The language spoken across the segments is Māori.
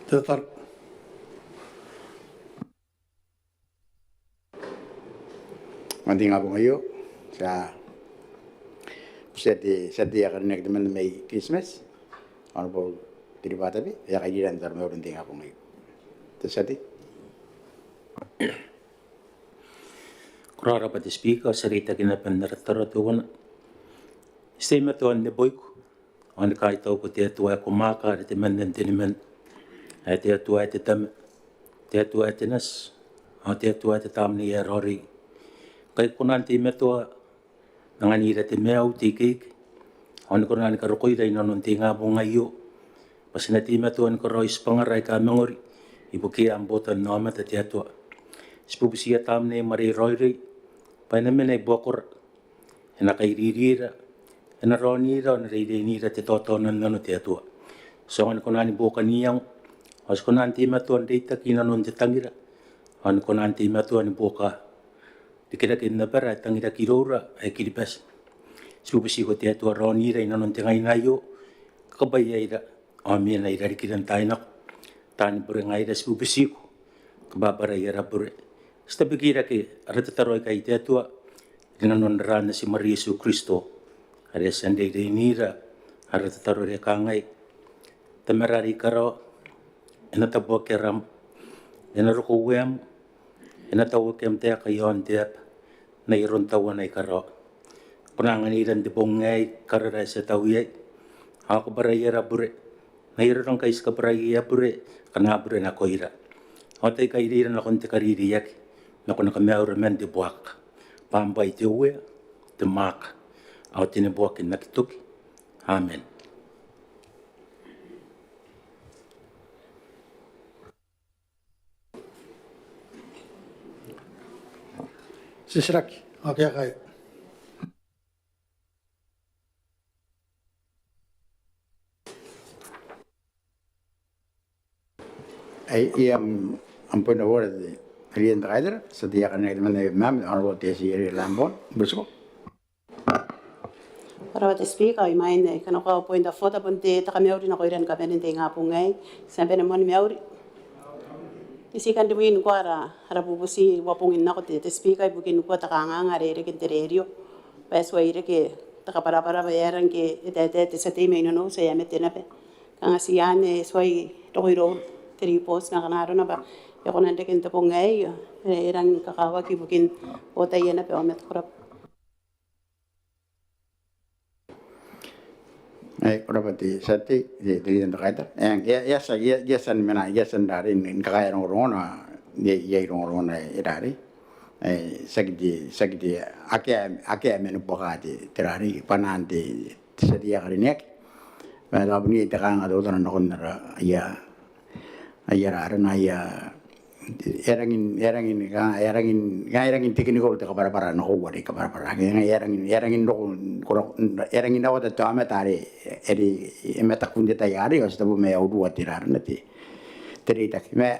Tetar. Manting abong ayo sa seti akan nek teman may Christmas. Ano po tiribata bi ya kajiran tar may urunting abong ayo. Tesati. Kurara pati speaker sarita kina pendaratara tuwan. Stay matuan ne boyku. On kai tau ko te tua ko maka te menden tinimen. Ai te tua te tam. Te tua te nas. Te tua te tam ni erori. Kai kunan te metua ngani te meu te kik. On kunan ka rokoi dai non te ngabong ayo. Pasina te metua ko rois pangarai ka mengori. Ibukin ambota nama te tua. Spupusia tam ne mari roiri. Paina mena bokor. Ena kai ririra. Ena ronira on reirenira te totonan nano te tua. So on kunan boka niyang. Os kunan te metua reita kina non te tangira. On kunan te metua ni boka. Dikira kina pera tangira kirora ai kiribas. Spupusi ko te tua ronira ina non te ngai nayo. Kabaya ira. O miena ira rikiran tainak. Tani pure ngai ira spupusi ko. Kababara ira pure. Sta pikira ke ratataroi kai te tua. Ina non rana si Maria Yesu Kristo. Hari sandai reinira. Hari ratataroi ka ngai. Tamerari karo. Ina tabo keram. Ina roko wem. Ina tawo kem te kayon te na iron tawa na karo. Kunangan iran de bongai karara sa tawiyay. Ako barayera bure. Na iron kais ka barayera bure. Kana bure na koira. O tay kairiran akong te kaririyak. Na kuna kameuramen de buak. Pambay Teuea. Te mak. Ako tinibuakin nakituki. Amen. Sisiraki. Okay, kay. Ai ampun award de Rian Rider seti akan nek teman mam ano te si Lambon busko. Para te speaker i mai nei kana ko pointa foto ponte ta kameuri na ko iran ka benen te ngapungai sampai na mon meuri isi kan de win kwara ara bubusi wapungin na ko te speaker bukin ko ta kanga ngare re kentererio peswa ire ke ta para bayaran ke te sete me no se ya mete na pe kanga siane soi toiro tripos na kana na ba ya ko nande ken te pongai eran kakawa ki bukin o ta yena pe o met korap. Kurapati sati di Rian Rider. Ya san mena ya san dari in kaya rongona ye rongona irari. Sagdi ake menu bokati terari pananti sedia karinek. Pada bunyi tekan ada orang nakon ya arana ya erangin teknikol te para no wari para erangin no ta tama tare eri emeta kunde tayari o sta me audu atirar nati terita me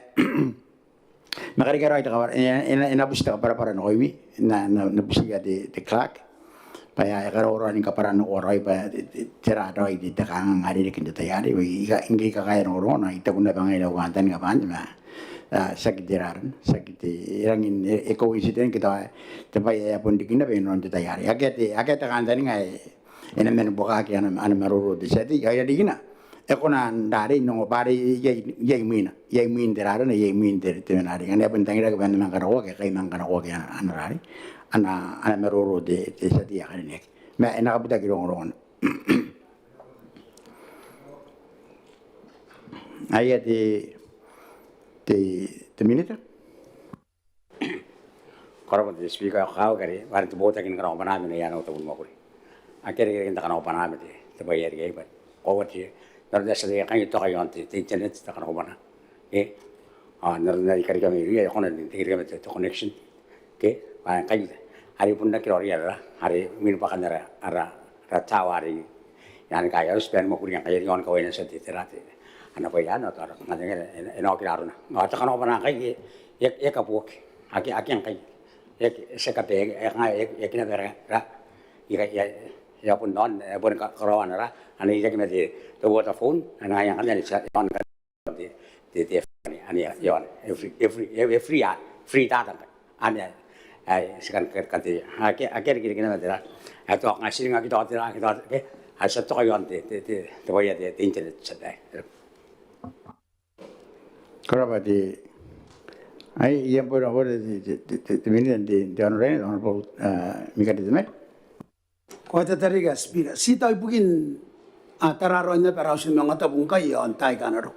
Karikirake kabar ena busta para no imi na busia de crack paya orang kaparan orai pa tera doi di tekang ngari de kinde tayari ingi kaya no ita kunna bangai da wantan kapan sakit diraran sakit erangin eko isiten kita tepai ya pun dikinda benon de tayari agate kan tani ngai ena men bokaki ana maruru de seti ya digina ekona dari no bari ye min diraran ye min de tenari ane pun tangira ke ben mangkaro ke kai mangkaro ke anarari ana maruru de seti ya kan nek me ena kabuta kirong ayat the Minita. Korang tu speaker kau kari, baru tu Botaki ni kerana panah ni yang utama Mwakuri. Akhirnya kita kerana panah ni, terbayar gaya ber. Kau tu, nanti saya kan itu kaya nanti internet kita kerana panah. Nanti Karikirake ni, aku nanti Karikirake tu connection. Kaya hari pun nak kira orang hari minum pakan ara tahu hari yang kaya harus spend Mwakuri yang kaya yang kau ini sedih terati. Anak payah na tar ngane eno kiraruna ngata kana bana kai ek apok aki yang kai ek sekape ek kina bera ya pun non bon karawan ra ani jak meti to water phone ana yang kan ni on te ani yon free data ani sekarang kati akhir kiri kena mati lah atau ngasih ngaki kita ke asal tu kayon te boleh te internet sedai kerana di ai yang pun ada di Minita di honorable Mika di tempat. Ko te tariga spira. Sita ibukin tararo ina perausin Maungatabu ngkai on tai kana ro.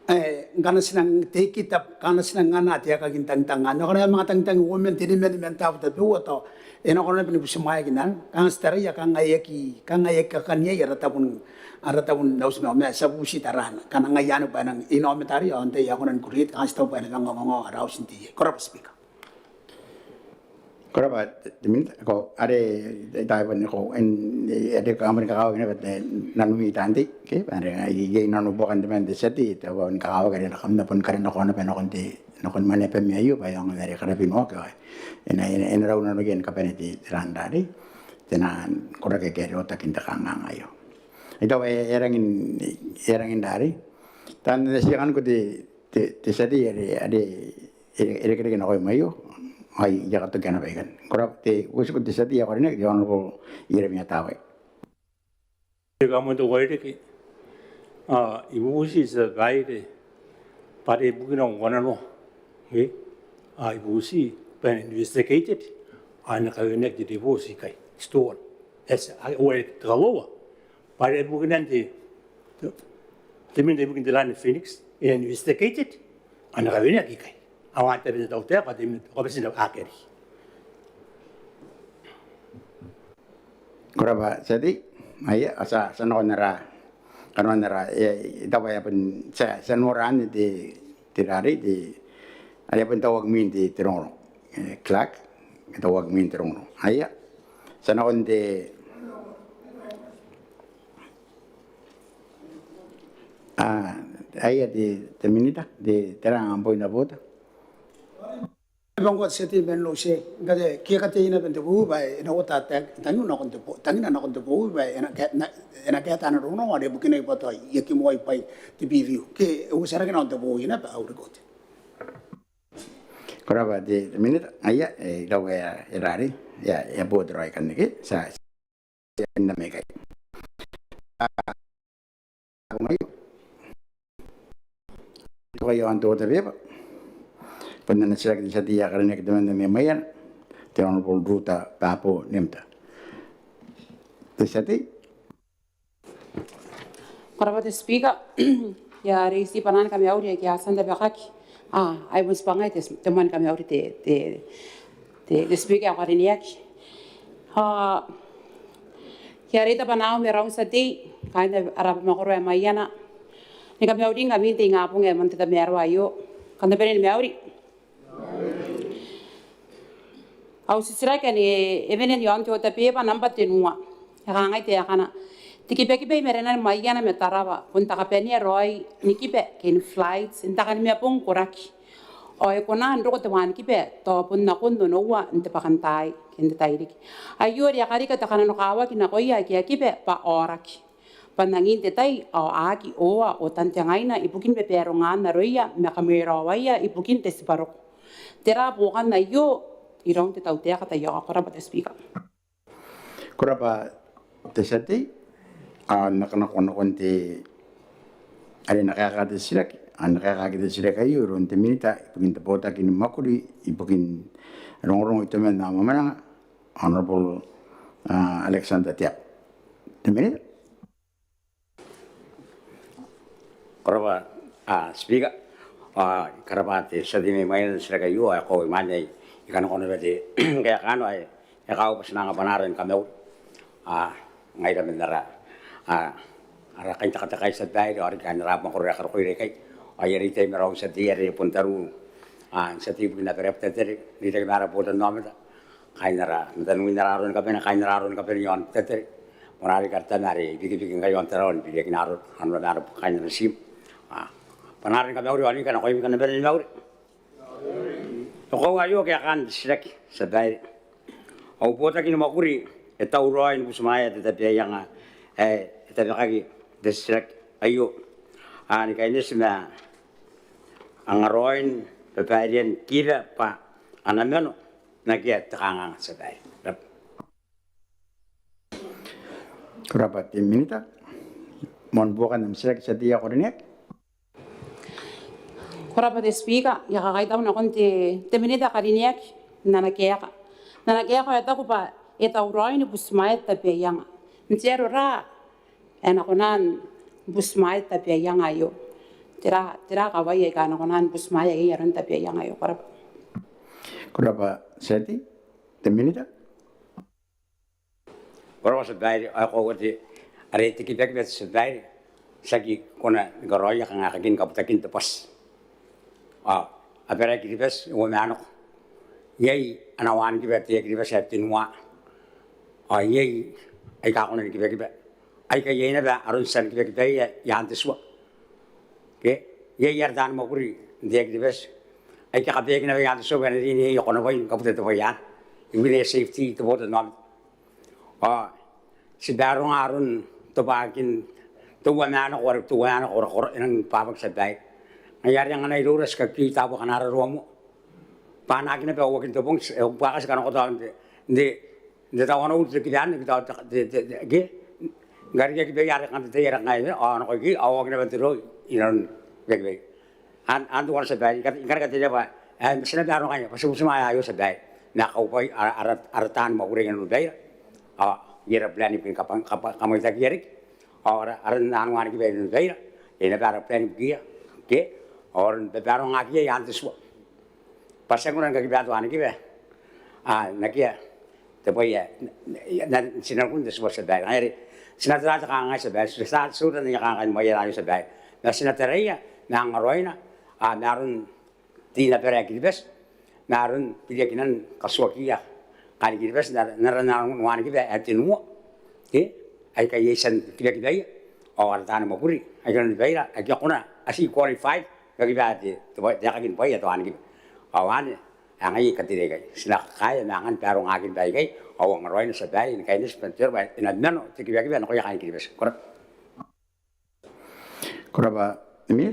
Ngana sinang te kita kana sinang ngana te ka gintang tangan. Kana mga tangtang women tini men tau ta buo to. Ena kana pini busimaya ginan. Kang stari ya kang ayaki kanya ya ratabun daus me sabu si taran. Kana ngayano pa nang inometari on te ya kana kurit kang stau pa nang ngong arausin ti. Korap speaker. Kerana di Minita ko ada Taiwan ko ada kamar kakao ini pada nanu tanti, ke ada yang nanu bukan teman di seti, tapi kakao kan nak kena pun kerana nak nakon mana pemiayu, bayang dari kerana pinok, ini rau nanu gen kapan di randari, tenan korang kekeh otak kita kangang ayo. Itu erangin dari, dan siang ko di seti ada kira nak mayu. Ay Jakarta kena bagikan. Korang te usik di seti ya korang ni jangan lupa Yeremia tahu. Kamu tu warekaki, ibu usi segai de, pada ibu kena orang no, ibu usi pen investigated, anak kau ni jadi ibu usi kai store, orang kauoua, pada ibu kena nanti, temin ibu kena jalan Phoenix, investigated, anak kau ni kai. Awak terus tahu tak pada ini, apa sih nak akhir? Korang jadi, ayah asa senor nera, itu apa ya pun senoran di hari di, ada pun tahu agmin di terong, Clark, tahu agmin terong, ayah senor di, ayah di Minita di terang ampoin apa? Bangko seti ben lo se ngade kia kate ina ben tebu bai ina ota tangu na kon tebu tangina na kon tebu bai ina ka tana ro no ade bukine poto yeki moi pai ti biviu ke o sara kana tebu ina ba aure gote Koraba di Minita ayah daw erari ya bodrai kan ni sa na mekai ngayo ko yo anto tabe Penanda sila kita setia kerana kita memayan, tiada pun ruta papo nemta. Terjadi. Korang tu speaker, ya resi panan kami awal ya kiasan dah warekaki. I was bangai teman kami awal te speaker kariaiakaki. Ya reta panau merau sati, kain Abemama korang mayana. Ni kami awal kami tinggal pun kami tetap meru ayo, kan tapi ni awal. Au sisira kani evenen yo anto tapi pa namba tenua ya ngai te kana tikipe merena mayana motirawa punta kapeni roi nikipe ken flights intakan me pong koraki o e kona ndo ko te wan kipe to pun na kondo no wa inte pakantai ken tairi ayo ya karika ta kana no kawa kina koia ki kipe pa oraki panangin te tai o aki oa o tante ngaina ibukin be perongana roia me kamera waia ibukin te siparo tera bukan na yo irong te tau te kata yo korang pada speaker. Korang terjadi, nak te ada nak silak, anak silak ayu ron te Minita, ibukin te Botaki ni Mwakuri, ibukin rong itu nama mana, honorable Alexander Tiap. Te Minita. Korang speaker, korang terjadi main silak ayu, aku Mwane. Ikan kono berarti kayak kan, kau pas nang panaran kami, ngai dah bendera, kain tak kai sedai, orang kan rap makor Karikirake, ayer itu merau sedih hari pun taru, sedih punya Beretitenti, di negara bodan nama tu, kain nara, dan minararun kapen yon teteri, menari karta nari, bikin kayon teron, bikin narut, naruh kain resim, panaran kami orang ini kan kau kan berani mau. Kau ayo kaya kan silaki sedai. Au Botaki ni Mwakuri etau roai ni busmaya tetapi yang tetapi lagi desilak ayo. Ni kain ni semua angaroin Babairean kira pa anameno nagia tangang sedai. Kerabat Minita, mon bukan namsek sedia kornek. Kurapat speaker ya kakaitaw na konti Minita kariniak nanakiyaka ita ko pa ita uroy ni busmayat tapi yang ncero ra enakonan busmayat tapi yang ayo tira kawai ka enakonan busmayat yaron tapi yang ayo Kurabat seti Minita. Kurabat sedai aku ngerti ada tikipek bet sedai sagi kona garoya kang akakin kaputakin tepas. Apera kiribes wamano yei anawan kibet ye kiribes heptinwa yei ai ka kono kibet ai ka yei na ba arun san kibet ya yantiswa ke yei yardan Mwakuri de kiribes ai ka kabe kina yantiswa ben ni yo kono boy kapute to ya ibine safety to both non si darong arun to bakin to wamano or nang pabag sa dai ayar yang anai lurus ke kita bukan arah ruamu, panak ini bawa kita pun, bakas kan kota de tahu orang udah kita de garga kita yar kan kita yar ngai, orang kaki awak ini betul inon baik, antu orang sedai, kan kita apa, misalnya orang kaya, pasal semua ayo sedai, nak kau pai aratan mau kurang yang udai, yar plan ini kamu kita kiri, aratan anu kita yang udai, ini baru plan kia, ke orang beberapa ngaji yang antiswa. Pasal orang kaki batu ane kibe, nakia, tapi ya, dan sinar pun disebut sedai. Hari sinar terasa kangai sedai, sudah nih kangai mau jalan sedai. Nah sinar teraya, nang roina, narun tina perak kibes, narun pilih kinan kasuakia, kali kibes narun wane kibe etinu, ai kaya sen pilih kibaya, orang tanah Mwakuri, ai kan Biira, ai kena asih qualified. Kaki bati, tu boleh jangan kini boleh tuan kini, awan, yang ini ketika sinak kaya, nangan perong agin baik kaya, awang roin sedai, ini kaya ini sebentar baik, ini nano, tiga kaki nak kaya kini bes, korang. Korang ini,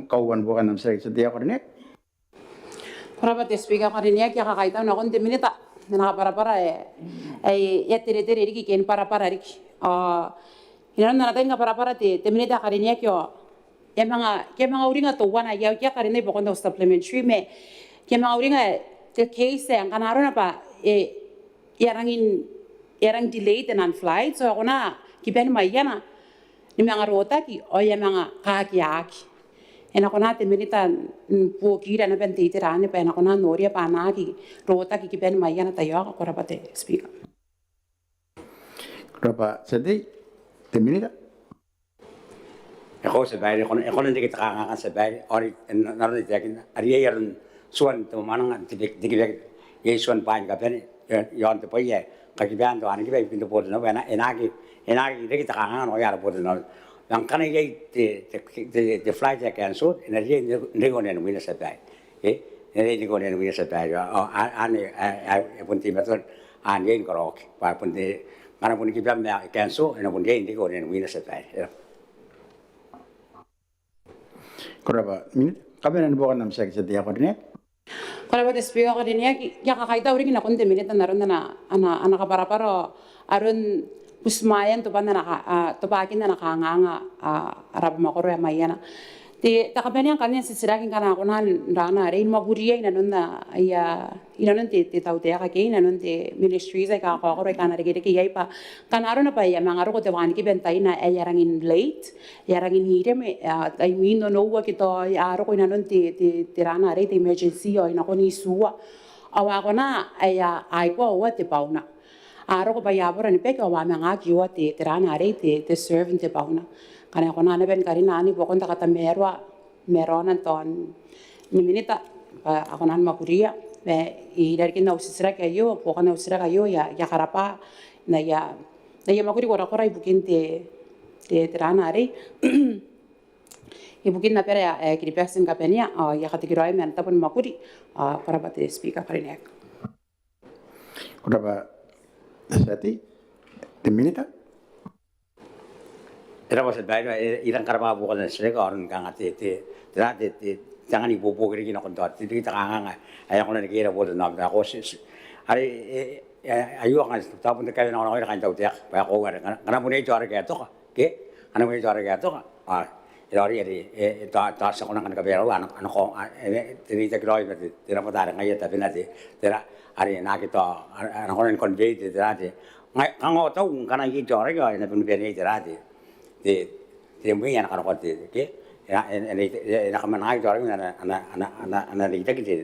kauoman bukan namanya sedia korang ni? Korang speaker kariniak ya kakaitaw na konti Minita para ya tere riki kian para riki, inan natin nga para te Minita kariniak yo. Kaya mga uringa to wana ya karinay pokon daw supplementary me kaya mga uringa the case ang kanaro na pa yarang delayed and flight so ako na kipen mayana ni mga rotaki o ya mga kariaiakaki ako na Minita po kira na ben titirani pa ako na noria pa naki rotaki kipen mayana tayo ako korapate speaker korapa sedi Minita. Ako sebay, ako nanti kita kangen sebay, orang naruh di jakin, hari yang suan tu mana dikit suan paling kapan, yang tu payah, kakiban tu anak kita pintu bodoh, enagi kita kangen orang bodoh, yang kan the flight yang cancel, energi negonen wina sebay, energi negonen wina sebay, ane pun tiba tu ane korok, pun di mana pun kita cancel, ane pun dia negonen wina sebay. Koraba, kami nanti bukan nama saya sedia korne. Koraba speaker korne ya kakaitaw rin na konti Minita naron na anak para arun pusmayan tu pan na tu pakin na nakanganga Abemama ya mayana. Ti takapenya kanya sisirakin kana kunan rana rein Mwakuri na nun na ya inanon ti Teuea kake inanon ti ministries ay kakakoro kana regede kiyay pa kanaro na pa ya mangaro ko te wan ki bentay na yarangin late yarangin hirem ay wino no wa kito aro ko inanon ti rana re ti emergency o inako ni suwa awa ko na ay ko wa ti pauna aro ko pa yabora ni peke wa mangaki wa ti rana re ti serve ti pauna karena ako na ben karina ani pokon ta katamerwa meronan ton ni Minita ako na Mwakuri dari kita usisra kayo pokon usisra kayo ya karapa na ya Mwakuri kora ibukin te terana ari ibukin na pera kiripeksin kapenia ya katikiroy men tapon Mwakuri kora bate speaker karinek kora ba sati te Minita. Era was het bijna iedereen kan maar worden schrik orang kang ati jangan ibu kiri kina kontot itu kita kanga ayah kono ni kira bodo nam aku hari ayu kan tahu pun terkait dengan orang kan tahu tiak banyak orang karena punya itu orang kayak tu ke karena punya itu orang kayak tu jadi tak sekolah kan keberal anak kong ini tak kira itu tidak pada ngai tapi nanti tidak hari nak kita anak orang konvey itu tidak ngai kang tahu karena itu orang kayak ini pun biar itu tidak mungkin anak orang itu ke ini nak menang itu orang anak itu kita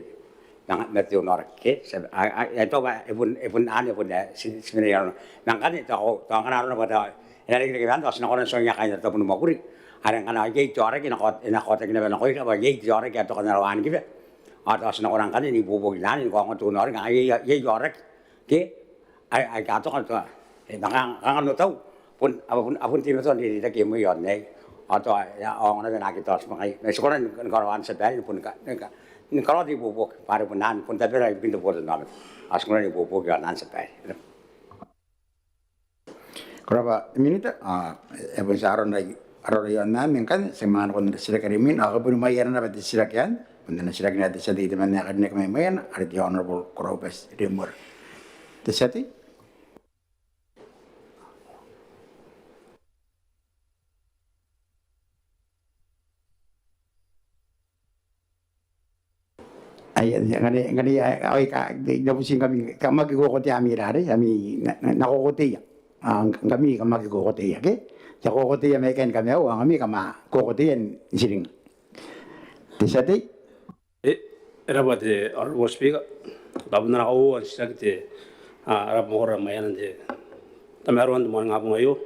nang metu norak ke itu pun ane pun sebenarnya nang kan itu kan orang pada ini kita kan tas nak orang soalnya kan itu pun Mwakuri ada kan aja itu orang kita kota kita nak kau apa itu orang kita kan orang kita atas nak orang kan ini bubu kita ini kau tu orang kan itu orang ke kita tu kan tu kan tahu pun tidak tahu di kita kemu yon ni atau orang orang nak kita sebagai sekolah kawan sebaya pun ini kalau di bubu baru pun nan pun tapi lagi pintu bodoh nama sekolah di bubu kan nan sebaya Kenapa Minita pun searon lagi Rairana namin kan semangat kon sila karimin ako pun mayan na pati sila kyan punta na sila kinati sa dito man na kanya kami mayan at the Honorable Corobes Rimor Tesati ay ngani ay ka dapusin kami magikukuti amirare kami nakukuti kami magikukuti okay Kokote ya mereka kami au kami kama kokote yang siring. Tisati? Era bate Honorable Speaker. Babna au ansikte arab mora mayan de. Tamaron mo nga po ngayo.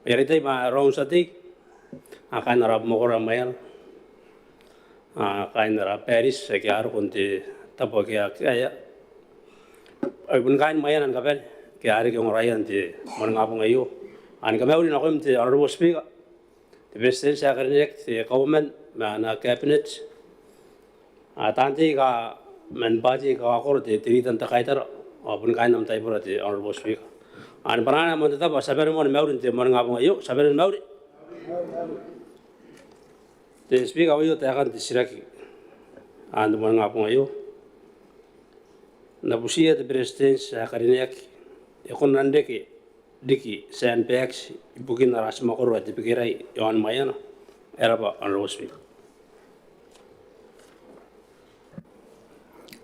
Yarite ma round sati akan arab mora mayan. Kain arab Paris kaya kunti tapo kaya ay pun kain mayan ang kapel kaya ari kong rayan de mo nga po ngayo. Ani kami ulit ako yung Honorable Speaker. The President sa Karikirake, the Kauoman, na Cabinet. Tanti ka manbati ka ako the tiritan takaitar. Pun kain nam tayo the Honorable Speaker. Ani panana mo tata sabi mo na maurin the mo nga po ngayon. Sabi mo maurin. The Speaker ayo tayo kan the Siraki. Ani mo nga po ngayon. Nabusiya the President sa Karikirake. Ikon nandeki. Diki sen pex ibukin ras makoro at pikiray yon mayana era ba on rospi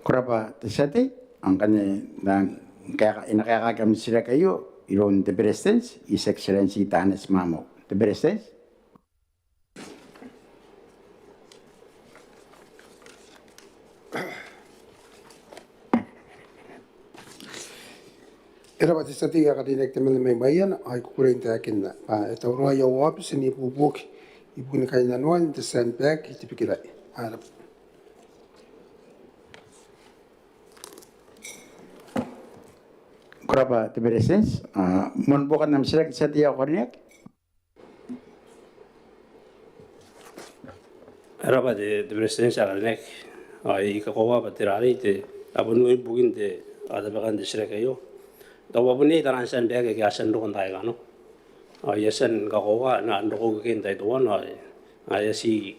Kurapa tesati ang kanya nang kaya inakakagam sila kayo iron the President His Excellency Tanes Mamo the President Era pati sa tiga ka direct man may bayan ay kukurente akin na. Ito ruha yaw wapis ni bubuk ibu ni kay nanuan the sandbag itipikilay. Arap. Kurapa the President mon bukan nam sila sa tiya kornek era ba the President sa Karikirake ay ikakuha ba tirari te abon mo bugin te ada bagan de sila kayo. Tawa pun ni taran sen bega ke asen dokon tai kano. Yesen ka kowa na ndoko ke kin tai tuan ay si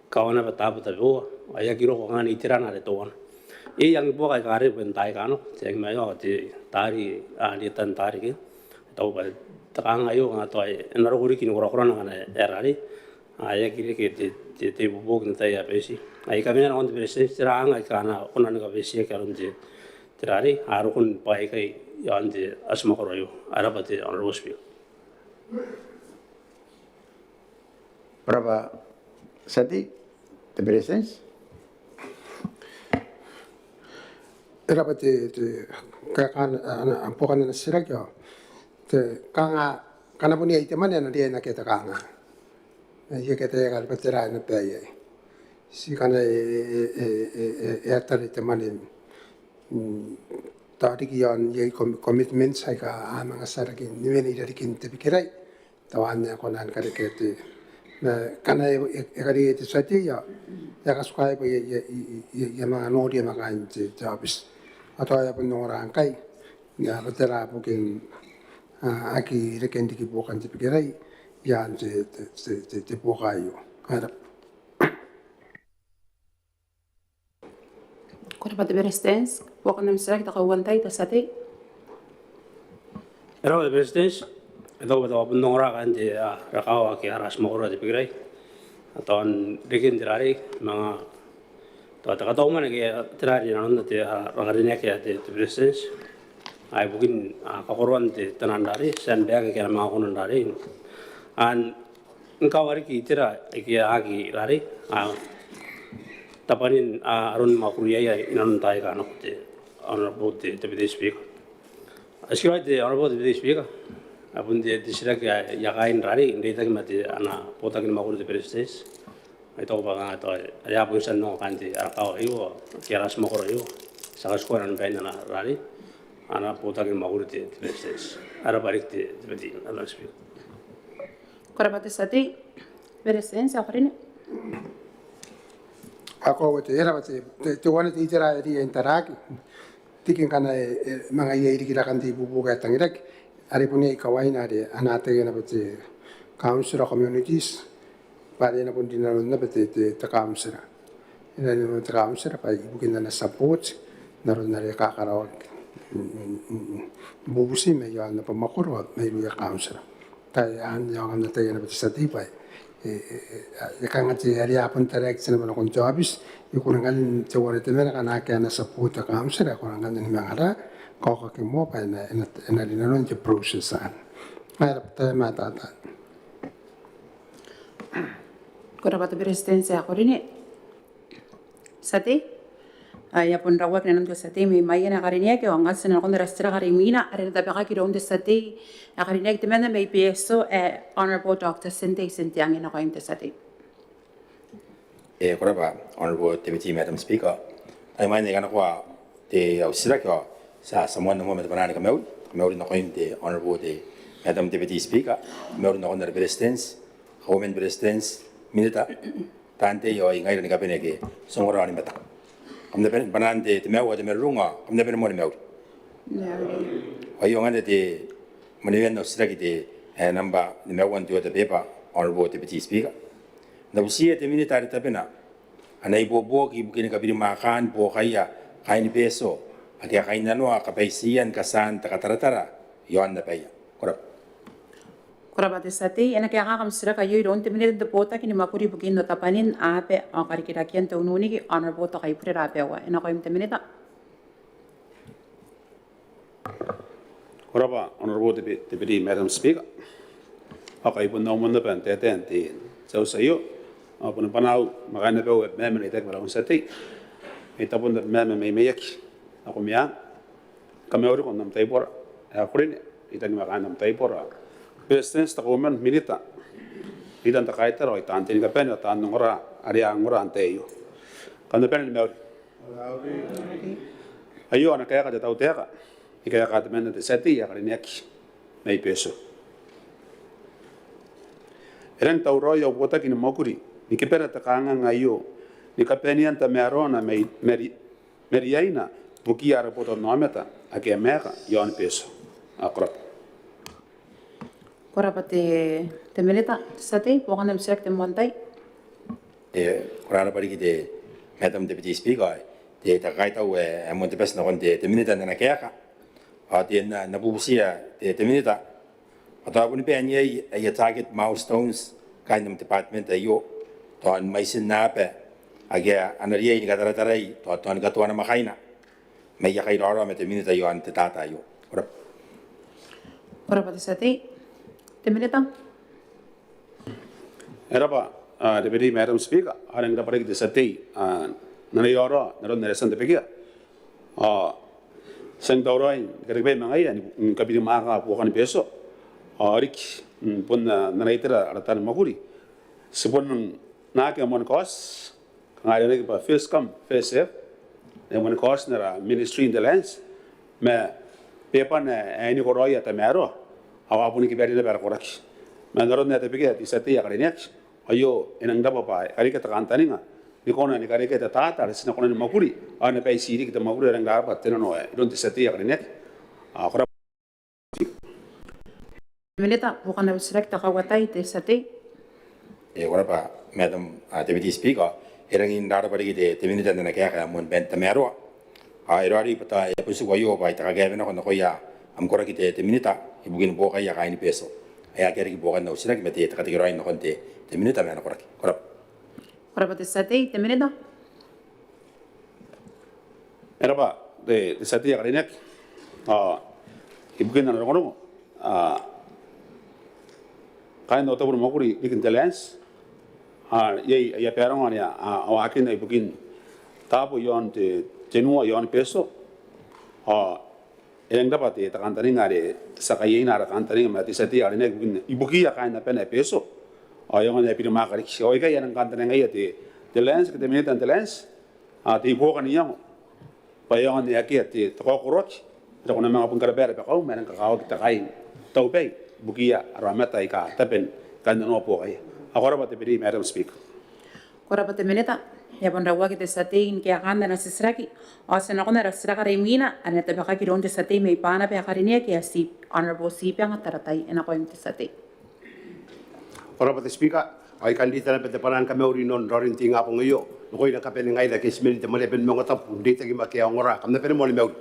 kawana bata bata bo ay kiro ko ngani tirana de tuan. Yang bo ka kare ben tai kano jeng mayo ti tari ani tan tari ke. Tawa ba takang ayo nga to ay naro kuri kin kora kora na erari. Ay kiri ke ti bo kin tai ya besi. Ay kami na on besi tirang ay kana onan ka besi ka ron ti tirari harukun pai kai yang di asma koroyo, ada pati Honorable Speaker. Berapa sati the President Era pati kakan ampokan na sila kyo. Te kanga kana pun ay teman na dia na kita kanga. Iya kita ya kali pati rai na paya. Si kana tali teman tadi kian ye komitmen saya ka mga sarakin niwen ida dikin te pikirai tawannya konan Karikirake na kana Karikirake sati ya kasukai pa ya mga nodi mga anti jobs atau ya penorang ngkai ya betera mungkin aki reken diki bukan te pikirai ya te bukayo harap Karapat Beretitenti, wakon nam sirak takawantay tasati. Rawa Beretitenti, ito ba ito nongra kan di rakawa ki aras makura di Biira. Aton dikin dirari mga to Kauoman ki dirari nanon di Rairana ki di Beretitenti. Ay bukin kakuruan di tanan dari sen dia ki mga kunon dari. An ngkai ki tira ki agi dari. Tapanin arun Mwakuri ya inan tay kan di honorable deputy speaker. Askira di honorable deputy speaker. Apun di sirak ya kain rari hindi tak mati ana Botaki Mwakuri di Beretitenti. Ito ba nga ito ya pun san no kan di arakaw iyo kiaras makura iyo sa skoran ben na rari ana Botaki Mwakuri di Beretitenti. Ara balik di deputy honorable speaker. Karapat tasati Beretitenti akrin. Ako era te wana te itera eri entaraki tikin kana mga ieri kila kanti bubuga tangirak ari punya ikawain ari anate na bete council communities pare na pun dinalo na bete te council ina ni te council pa ibukin na support naron na kakaraw bubusi me yo na pamakuro me lu council tay an yo na te na bete satipai Yakangati area pun terek sini mana kon jobis, yukurangan cewara itu mana kan akan ada support akam sera kurangan ini mengara kau kaki mau apa ena di nanon je prosesan, ada tema tata. Karapat Beretitenti akrin. Sati, ya pun rawak nanon tu sati me maya na karinia ke wangas na kon rastra karimina arena tapi kaki ronde sati. Akarinek di mana may PSO Honorable Dr. Cindy Sintiangin ako yung tasati. Kuraba Honorable Deputy Madam Speaker, ay may nga nakuha di sila ko sa samuan ng mga banana kamewin ako yung di Honorable Madam Deputy Speaker, kamewin ako na Beretitenti, Kauoman Beretitenti, Minita, tante yo ay ngayon nga pinagi sungura ni mata. Kamna pen banana di mewa di merunga, kamna pen mo ni mewa. Ayo nga di Mwane no sila kiti namba ni mewan tuwa paper Honorable Deputy Speaker. Na usia te Minita ri tapena. Ana ibobo ki bukin kabiri makan po kaya kain peso. Akia kain nano kapaisian kasan takataratara yon na paya. Korap. Kurabat sati ena kaya kakam sira kayo iron te Minita de Botaki ni Mwakuri bukin no tapanin ape ang Karikirake ang taununi ki Honorable Tokaibure Rabaua. Ena ko yung te Minita. Kuraba Honorable Deputy Madam Speaker, ako ay punong muna pa ang tetenti sa usayo, ako punong panaw, makana pa uwet meme na itek maraming sati, ita punong meme may mayak, ako miya, kami ori kong namtay pora, ako rin, itan makana namtay pora, Beretitenti Kauoman Minita, itan takaita ro, itan tinig ka pen, itan nung ora, ariang ora anteyo, kanda pen ni meori, ayo anak kaya ka jatau teka, ikaya katamen na seti ya kariaiakaki may peso. Erang tauro yo Botaki ni Mwakuri ni kipera takanga ngayo ni kapenian ta merona meriaina buki ara poto nometa ake meka yon peso akrap. Kurapate te Minita sati bukan nam sirak te montai. Kurara pariki de Madam Deputy Speaker, de takaita we amon te pesna kon de Minita na kaya. Atin nabubusiya te Minita. Atau pun penye ay target milestones kind of department ayo to an maisin na pe agya anariya ni katara-taray to an katuwa na makaina may yakay raro met Minita yo an tata yo. Ora pati sati te Minita. Era pa Deputy Madam Speaker, arang dapat kita sati nanayoro naron naresan te pegia. Sang tauroin karibay mga yan kabili maka bukan peso arik pun nanaitera aratan Mwakuri sepun nak yang mon kos kangalan lagi pa first come first serve yang mon kos nara ministry in the lands me pepa na ini koroya tamero awapun kibari na berkoraki mandaron na tepike di sati ya kalinya ayo enang dapat pa kali kita kantani nga ni kona ni kare kita tata sina kona ni Mwakuri ana pa isiri kita Mwakuri orang dapat tenano don't sati ya kalinya akora Minita bukan nam sirak takawatay te sati. Ora pa Madam Deputy Speaker, erangin dara pariki de Minita na kaya mon ben tamero Airari pata pusu wayo bai ta ga na ko ya am kora ki te minita ibukin bo ya kaini peso ya keri ki bo kan usira ki mete ta kategori no konte te minita me na kora Kora pati satay, te minita. Era ba de sati ya karinek ibukin na rono kain no tabur Mwakuri bikin telens ye ya perang ya awakin ibukin tapo yon te jenua yon peso yang dapat te takantani ngare sakayai na takantani mati sati ya karinek ibukin ibuki ya kain na pena peso yang na pirma kari oi ka yang kantani ngai te telens ke te minita telens te ibo kan yang payon ya ki te tokorot ito ko na mga pungkarabera pa ko meron kakao kita kain taupay bukia aramata ika tapen kandano po kay ako ra ba te pili Madam Speaker. Kora pati minita ya pon rawa kita satin kaya kanda na sisraki asen ako na rasraka remina ane tabi kakiron te satin may pana pa karinia kaya si honorable sipi ang taratay ena ko yung te satin. Kora pati Speaker ay kandita na pete panan kami uri non rorin tinga po ngayo nukoy na kape ngay na kismin te mali pen Maungatabu dito gi makia ngora kam na pen mo limew.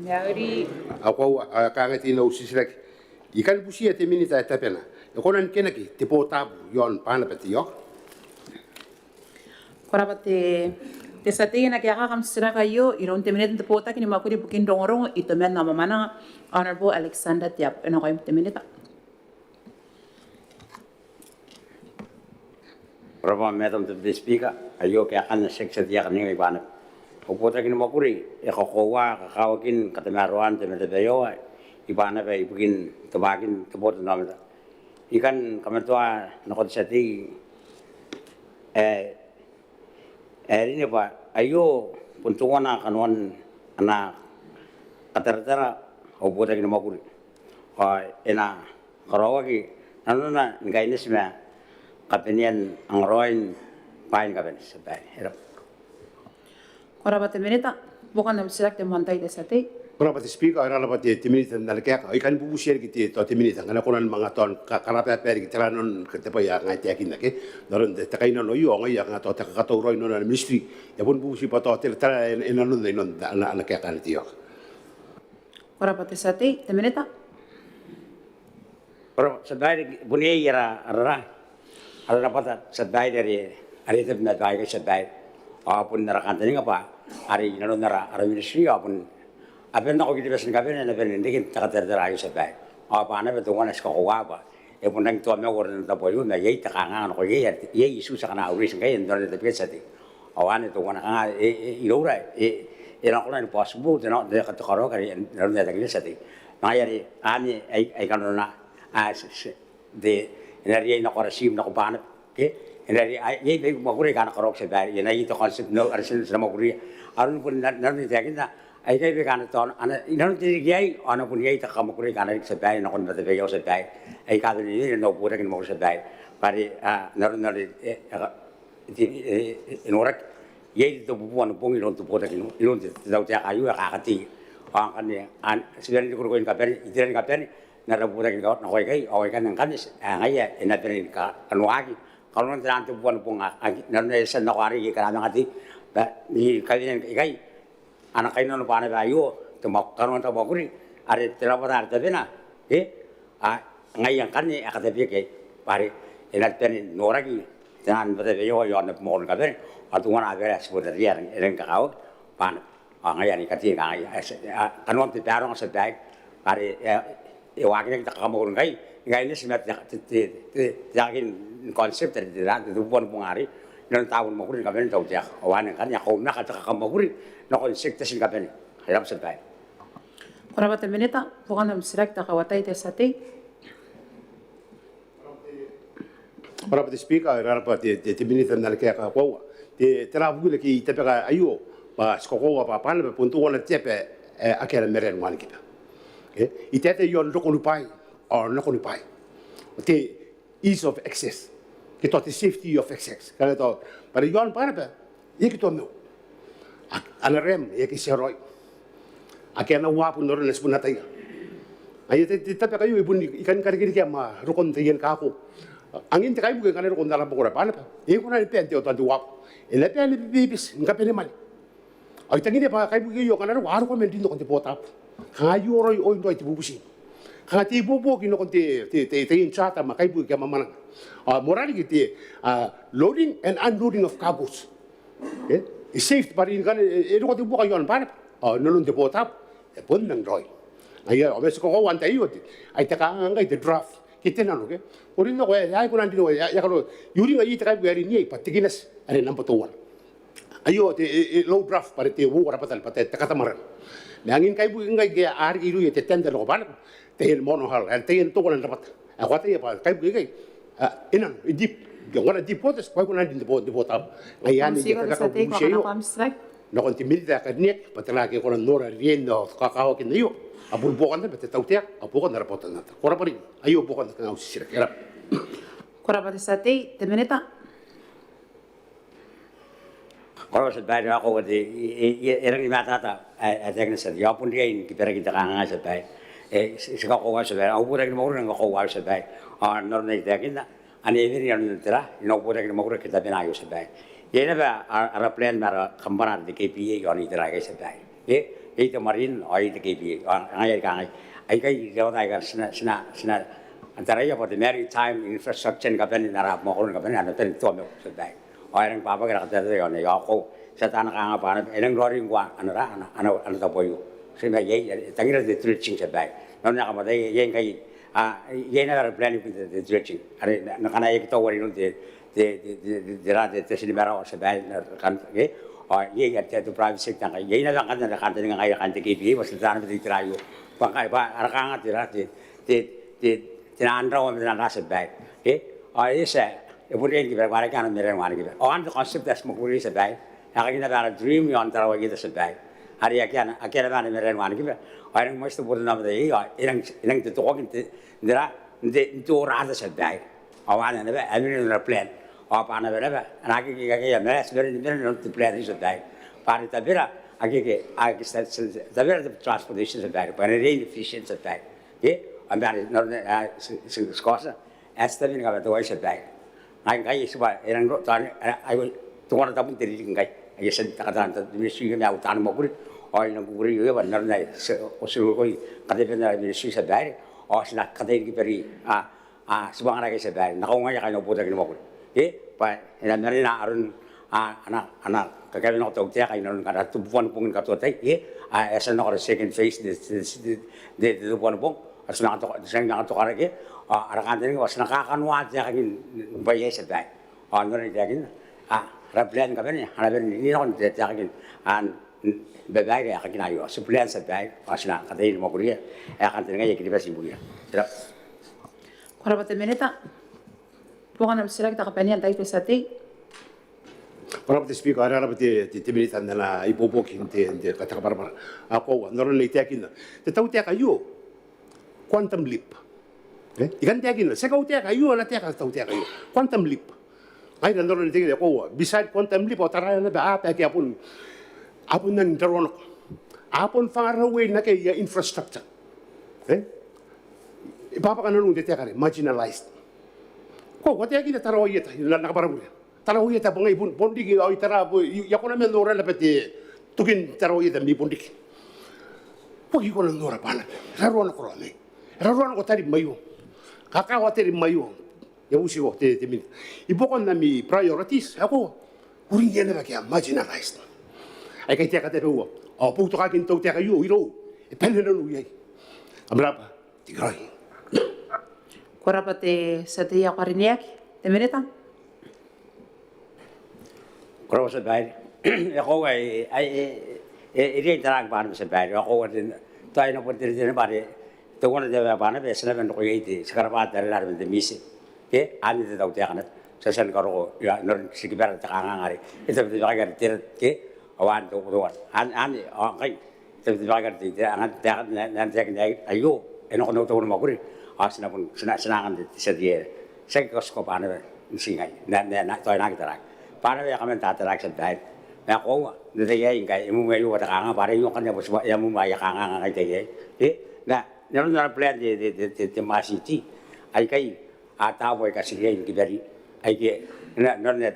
Mauri Ako kangati na usisraki ikan busia te minita tapena konan kenaki te Toatu yon pana peti yo. kora pati te satin na kaya kam sisraka yo iron te minita te Botaki ni Mwakuri bukin dongorong ito men na mamana honorable Alexander Tiap ena ko yung te minita. Rama Madam Deputy Speaker, ayo kaya kan seksya tiyak ni ibana. Botaki ni Mwakuri, kauoua kakawakin katamaruan te Teuea, ibana pa ibukin tabakin tebot namita. Ikan kamatua nakot sati ini pa ayo puntungan kanuan anak katertera Botaki ni Mwakuri. Ena karawaki nanuna ngkai ni semua kapenian ang roin pain kapen sabay hirap. Kora pati minita bukan na sirak te mantay te satin. Kora pati Speaker ay pati te minita na kaya ikan bubusia ki te minita ngana konan mga ton karapya peri ki teranon ke te pa ya ngai te akin ke doron te kai no yo ngai ya ngato te ka to roin no ministry ya pun bubusi pa to te tera enanon non ana kaya kan ti yo. Kora pati satin te minita. Pero sabay bunyi ira ara dapat sabay dari ari te na dai ka sabay apun narakan tani apa ari nanon nara ari ministry apun apen na ko gidi besin kapen na pen ndikin takatertera ay sabay apa na beto wana ska ko apa e pun nang to me goren ta boyu na yei takanga no ko yei isu sa kana uris ngai ndor te pesati awane to wana nga ilora na ko na possible de no de ka to karo kari naron de pesati na yari ani ay kanona de energi na korasim na kubana ke energi ye be Mwakuri kana korok se bari ye na ito concept no arsin sa Mwakuri arun pun naron te akin na ay kay be kana ton ana naron te gay ana pun ye ta Mwakuri kana se bari na kon bate be yo se bari ay ka ni no pura kin mo se bari pari naron inorak ye to buwan pong ilon to pura kin ilon te daw te ayu ka kati kan ni an sebenarnya ko ko kaperi itiran kaperi na pura kin na ko kay o kan ng kanis ngaya ina tin ka anuagi kalau nanti nanti buwan pong naron sa nakwari ki kana ngati ni kainan kay anak kayo no paano ba ayo tumak karon ta Mwakuri ari telapar ta bena ngayon kani akatabi kay pare enaten noragi tan bata yo yo na mo ka ben atungan agara sebutar dia ren kakao pan ngayon ikati ngaya kanon ti parang sa bag pare wakil ta kamo ngai ngai ni simat yakin konsep dari dia tu bukan pengari dan tahun Mwakuri ka ben tau dia awan kan ya ko na ka Mwakuri na konsep ta sin ka ben hirap sa bag. Kora pati minita bukan na sirak ta kawatay te satin. Kora pati Speaker ay pati te minita na kaya kauoua te terabugle ki tepe ka ayo pa skokoa pa pan pa puntuan tepe akera meren wan kita. Itete yon rokolupai or nokolupai. Te ease of access. Kita te safety of access. Kalau to pada yon pan pa ikito no. Alarem yaki seroi. Akena wapun doron lesbun natai. Ayo te tepe kayo ibun ikan karikirake ma rokon te yen kako. Angin te kayo bukan kana rokon dalam pokora pan pa. Iko na pen te otan wap. Ele pen bibis ngapene mali. Ai tangine pa kai buki yo kana waru ko mendin ko te potap. Ka yo roi oi ndoi te bubusi. Ka te bobo ki no ko te inchata ma kai buki ka mamana. Morali ki te loading and unloading of cargos. Is safe but in kan e ko te buka yon pa. No te potap e pon nang roi. Ai o mes ko wan tai yo ai te ka ngai te draft. Kita nalo ke. Ori no ko ai ko nandi no ya kalau yuri ngai te kai buki ni pa tiginas are nampa to ayo te low draft pare te wo rapatal pate te katamaran me angin kai bu ngai ge ar iru te tende lo bal te mono hal te to ko rapat a kwata ya pa kai bu ngai enan dip ngora dip potes ko ko nandi de bota ngai ani ke ka bu sheyo no kon ti milita ka nek patala ke ko nora riendo ka ka ke niyo abul bo kan te tautea abu ko na rapota na ko rapari ayo bo kan ka usira era ko rapate sate te meneta Kalau sebaik aku kata, orang lima tata, ada yang sedih. Apa pun dia ini kita kita kangen sebaik. Sekarang kau sebaik, aku pun lagi mau orang kau sebaik. Normal itu kita, ane ini yang nantilah, ini aku pun lagi mau orang kita benayu sebaik. Ini apa plan mara kembaran di KPI yang ini terlagi sebaik. Itu marin, itu KPI, angai kangai. Aikai jauh naik sena antara ya pada maritime infrastructure kapan nara mau orang kapan ada tu tua sebaik. Orang papa kira kata tu yang aku setan kang apa orang roring gua anak tapoyu sehingga ye tangira de stretching sebaik nona kama de ye ngai ye na plan itu de stretching are nakana ye kita wari de rade de sini bara sebaik kan ye ye ya tu private sector ye na kan dengan ngai kan de kipi was setan de tirayu pakai pa arakanga de andra wa na sebaik ye Kemudian kita warekaki mereka warekaki. On the concept that's Mwakuri sebaik. Akhirnya ada dream yang antara kita sebaik. Hari akhirnya mereka warekaki. Orang mesti buat nama dia. Orang itu orang itu orang sebaik. Awan ada ada plan. Apa anda berapa? Anak kita mereka sebenarnya plan itu sebaik. Pada tabira akhirnya tabira transportation sebaik. Pada rail efficient sebaik. Ambil sekolah. Asal ini kalau tu sebaik. Ngkai sebab orang tan ayo tuan tamu teri ngkai ayo sen takatan ministry kami au tan Mwakuri ai nang Mwakuri yo benar nai osul koi kate benar ministry sebaik sena kate ki peri sebang rakyat sebaik nak ngai kan Botaki Mwakuri pa ina narina arun anak kagak nak tahu dia kan orang kada tubuhan pungin kata tai esen nak second phase de tubuhan pung senang tu karake arakan ini was nakakan wajah kan bayar sebaik orang itu kan replan kapan ni harapin ini orang itu kan bebaik ya kan ayo supply sebaik pasna kata ini Mwakuri akan tengah ya kita pasti buya terap ko rapate meneta bukan am sila kita kapanian tai tu sate Para pati speaker ara pati Minita na ipopokin te kata kabar ako noron le tiakin te tau tia kayo quantum leap ikan tiakin se kau tia kayo la tia tau tia kayo quantum leap ai dan noron le tiakin ko beside quantum leap otara na ba apa ki apun nan daron apun far away na ke ya infrastructure ipapa kan nung tia kare marginalized ko tia kita taro yeta na kabar Tarahu ya tapong ibon pondik ay tarapo yakuna men nora la pete tukin tarahu ya mi pondik. Pagi ko na nora pana. Raruan ko rame. Raruan ko tari mayo. Kakawa tari mayo. Ya usi ko te min. Ibo ko na mi priorities ako. Uring yan na kaya marginalized. Ay kay tiya ka te pewa. O puto ka kin to tiya kayo iro. Ipende na nuyay. Amrapa tigray. ko rapate sate ya kariaiakaki te meneta Kalau sebaik, aku ini terang pada sebaik. Aku ada tahu nak puteri ni pada, tu kan ada apa nak biasa nak nak itu. Sekarang pada dari lalu misi, ane tu tahu tiada. Sesuatu kalau ya nur sekitar terang hari. Itu betul bagai tiada, awan tu tuan. Ane orang itu bagai tiada. Nanti ayo, enak nak tahu Mwakuri. Asal pun senang sedia. Saya kau pada singai. Nak tahu nak terang. Para ya kami tak terak sedai. Ya kau, nanti ya ingkai, ibu mayu ada kangen, para ibu kan ya bos, ya ibu mayu kangen ngai teh. Nah, orang plan di masih ti, ai kai, atau boleh kasih dia ingki beri, ai ke, nah, orang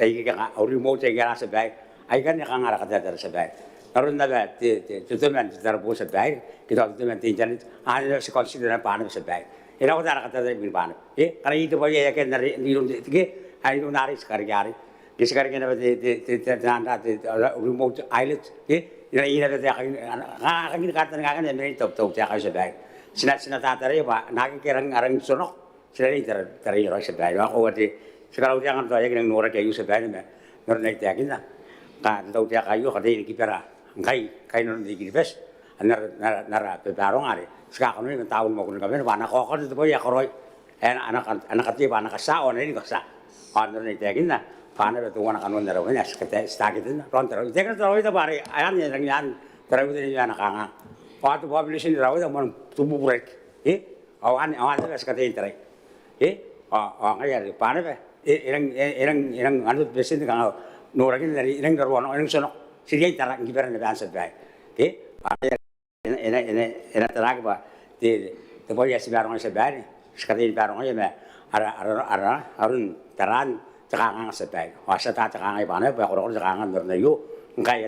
ai ke kan, orang mau cakap sedai, ai kan yang ngara kata dari sebaik karun nabe tu men terbu sebaik kita tu men tinjan ada se consider pan sebaik ira ko dara kata dari pan karena itu boleh ya kan dari nilun ke ai nu nari sekali sekali kan de nanda remote island ira de kan kata kan men top ya ka sebaik sina tatare ba nak kerang arang sonok sila ni teri ro sebaik aku wadi sekarang jangan tuh ya yang nora kayu sebaik ni nora naik tiak kita kan tahu tiak kayu kata ini kipera ngkai nora di kipes nara peparong ari sekarang ini tahun mau kena kami anak kokon itu boleh ya koroi anak kecil anak kasau ini kasau nora naik tiak kita pana betul anak kanun nara punya sekitar itu ronter jangan terlalu itu bari ayamnya yang terlalu itu anak kanga waktu populasi ini terlalu itu mau tubuh break awan itu sekitar itu ngaya pana be irang anut besen kang norakin dari irang darwono irang sono siria tara giberan be ansat bai ena tara ba te boy ya sibarong sa bai skati barong ya me ara arun taran takang sa bai wasa ta takang ai bana ba ko takang ndor na yo ngkai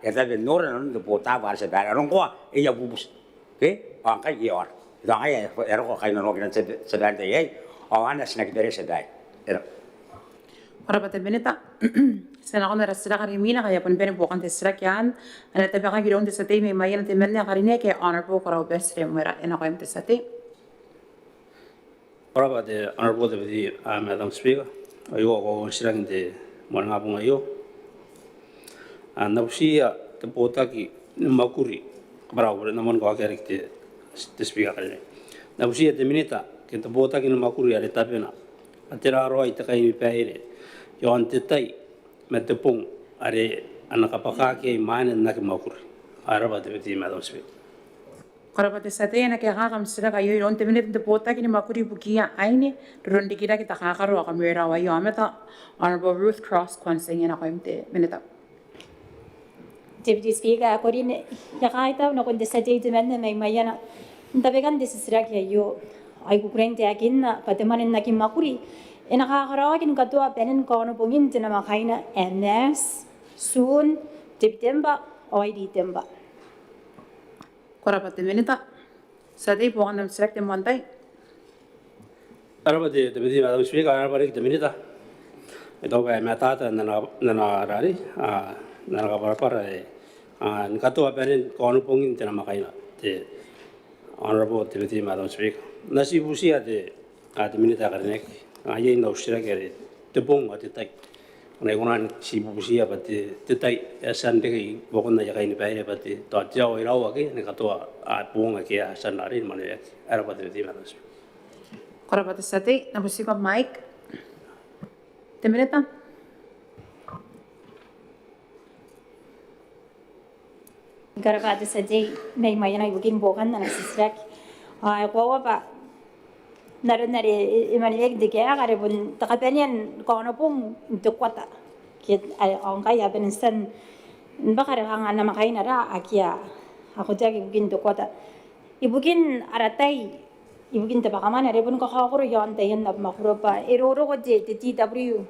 eta ben noran do pota ba sa bai arong ko iya bubus ngkai yor dai ero ko kai no kin sa bai dai awan asnak dari sa bai Rapat Minita, saya nak orang rasanya karimina kaya pun beri bukan terserah kian, anda tapi kan kita untuk setih memang temelnya karinya kayak honorable korau best remera, enak kaya tersetih. Rapat honorable deputy Madam Speaker, ayo aku serang di Maungatabu ayo, nabusia te Botaki Mwakuri, Bravo, namun kau kira kita Speaker kali, nabusia te Minita, kita Botaki Mwakuri ada tapi na. Atira roy ta kai paire yon tetai metepung are anak apakake Mwane nak Mwakuri araba deputy Madam Speaker Karapat setih nak yang kagam sedang kayu yon temenit te Botaki Mwakuri bukia aini rundi kita kakaro akan Rairana yo ameta honorable Ruth Cross konseng enak kaya te Minita Deputy Speaker ako rin yakaita na kundi sa jayduman na may mayana tapi kan desisrak yo ay kukurente akin na patemanin na Mwakuri nakakarawagin katua penen kono pungin tina makaina MS soon September o ay December Karapat Minita setih bukan dalam select montai araba de Madam Speaker araba rik Minita ito kay matata na rari na kaparapara katua penen kono pungin tina makaina te honorable deputy Madam Speaker nasibusia de Minita Karikirake aye na usira kere te bong ate tai na gonan sibusia pati te tai asan de bokon na yakai ni paire pati to jao irawa ke ne katoa a bong ke asan ari mane ara pati di manas Karapat setih nabusi ko Mike te Minita Karapat setih may mayana ibukin bukan na nasisrak ay ko pa naron nari imanilek dikaya kare pun takapenian kono pun untuk kuata kit ay ngkai ya pensan bakare hanga na makai nara akia aku jagi ibukin untuk kuata ibukin aratai ibukin tapakamana re pun ko hakuro yon tayen na makuro pa eroro ko je TW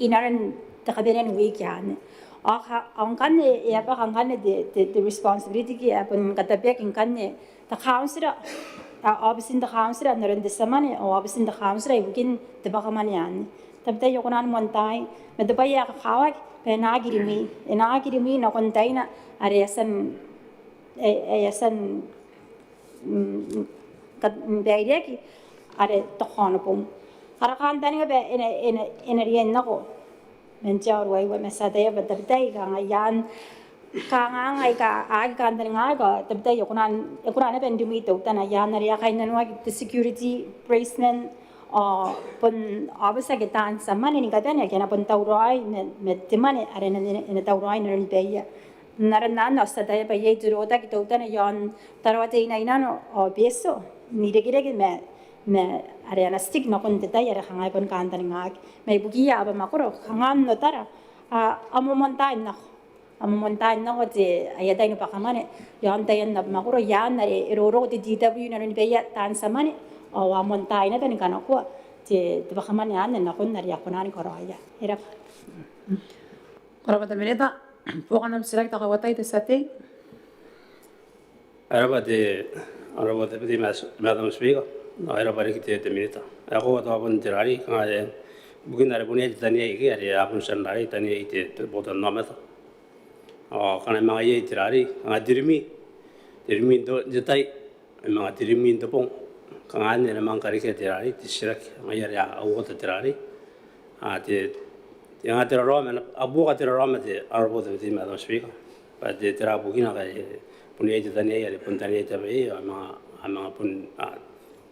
inaran takapenian weekyan angkan ya pa angkan the responsibility ki apun katapek ingkan ne ta council obviously the council and the samane obviously the council ibukin tapakamana yan tabta yokunan montai medapaya kawak enagirimi na kontay na aresan kat Biira ki are tokono pum karakan tani be enerian nako menjawab wai mesada ba tabtai ka ngayan ka ngai ka ag kan tani ngai ka tabtai yokunan ben dumi to tana yan na ya kainan wa security placement pun abisa kita samane ni katanya kena pun taurai metemane arena ni taurai ni beya naran nasta daya beya jurota kita utana yon tarawate ina beso ni regire me arena stick no kon daya ra hangai pun kantan ngak me bugia Abemama koro hangan no tara amumontain na ko je ayadai no pakamane yon tayan na makuro yan na eroro de DW na ni beya tan samane amumontain na tan kanako je pakamane an na kon nari akonan koraya era Korabata Minita, Pukanam Sirak Takawatay the Sate. Araba deputy Madam Speaker, Araba Rekitenti Minita. Ako Tabun Tirari, Bugin Arabuni, Tani, Abun Sandari, Tani, Botan Nometa. Kanamaya Tirari, Dirimi, Dirimi Jetai, among Dirimi in the Pong, Kan and among Karikirake, Tishirak, Maya, water Tirari. The other Roman, Abu at the Romate, Arabo deputy Madam Speaker, but the Terabugina. Punja Tani, Puntaneta, Ama Pun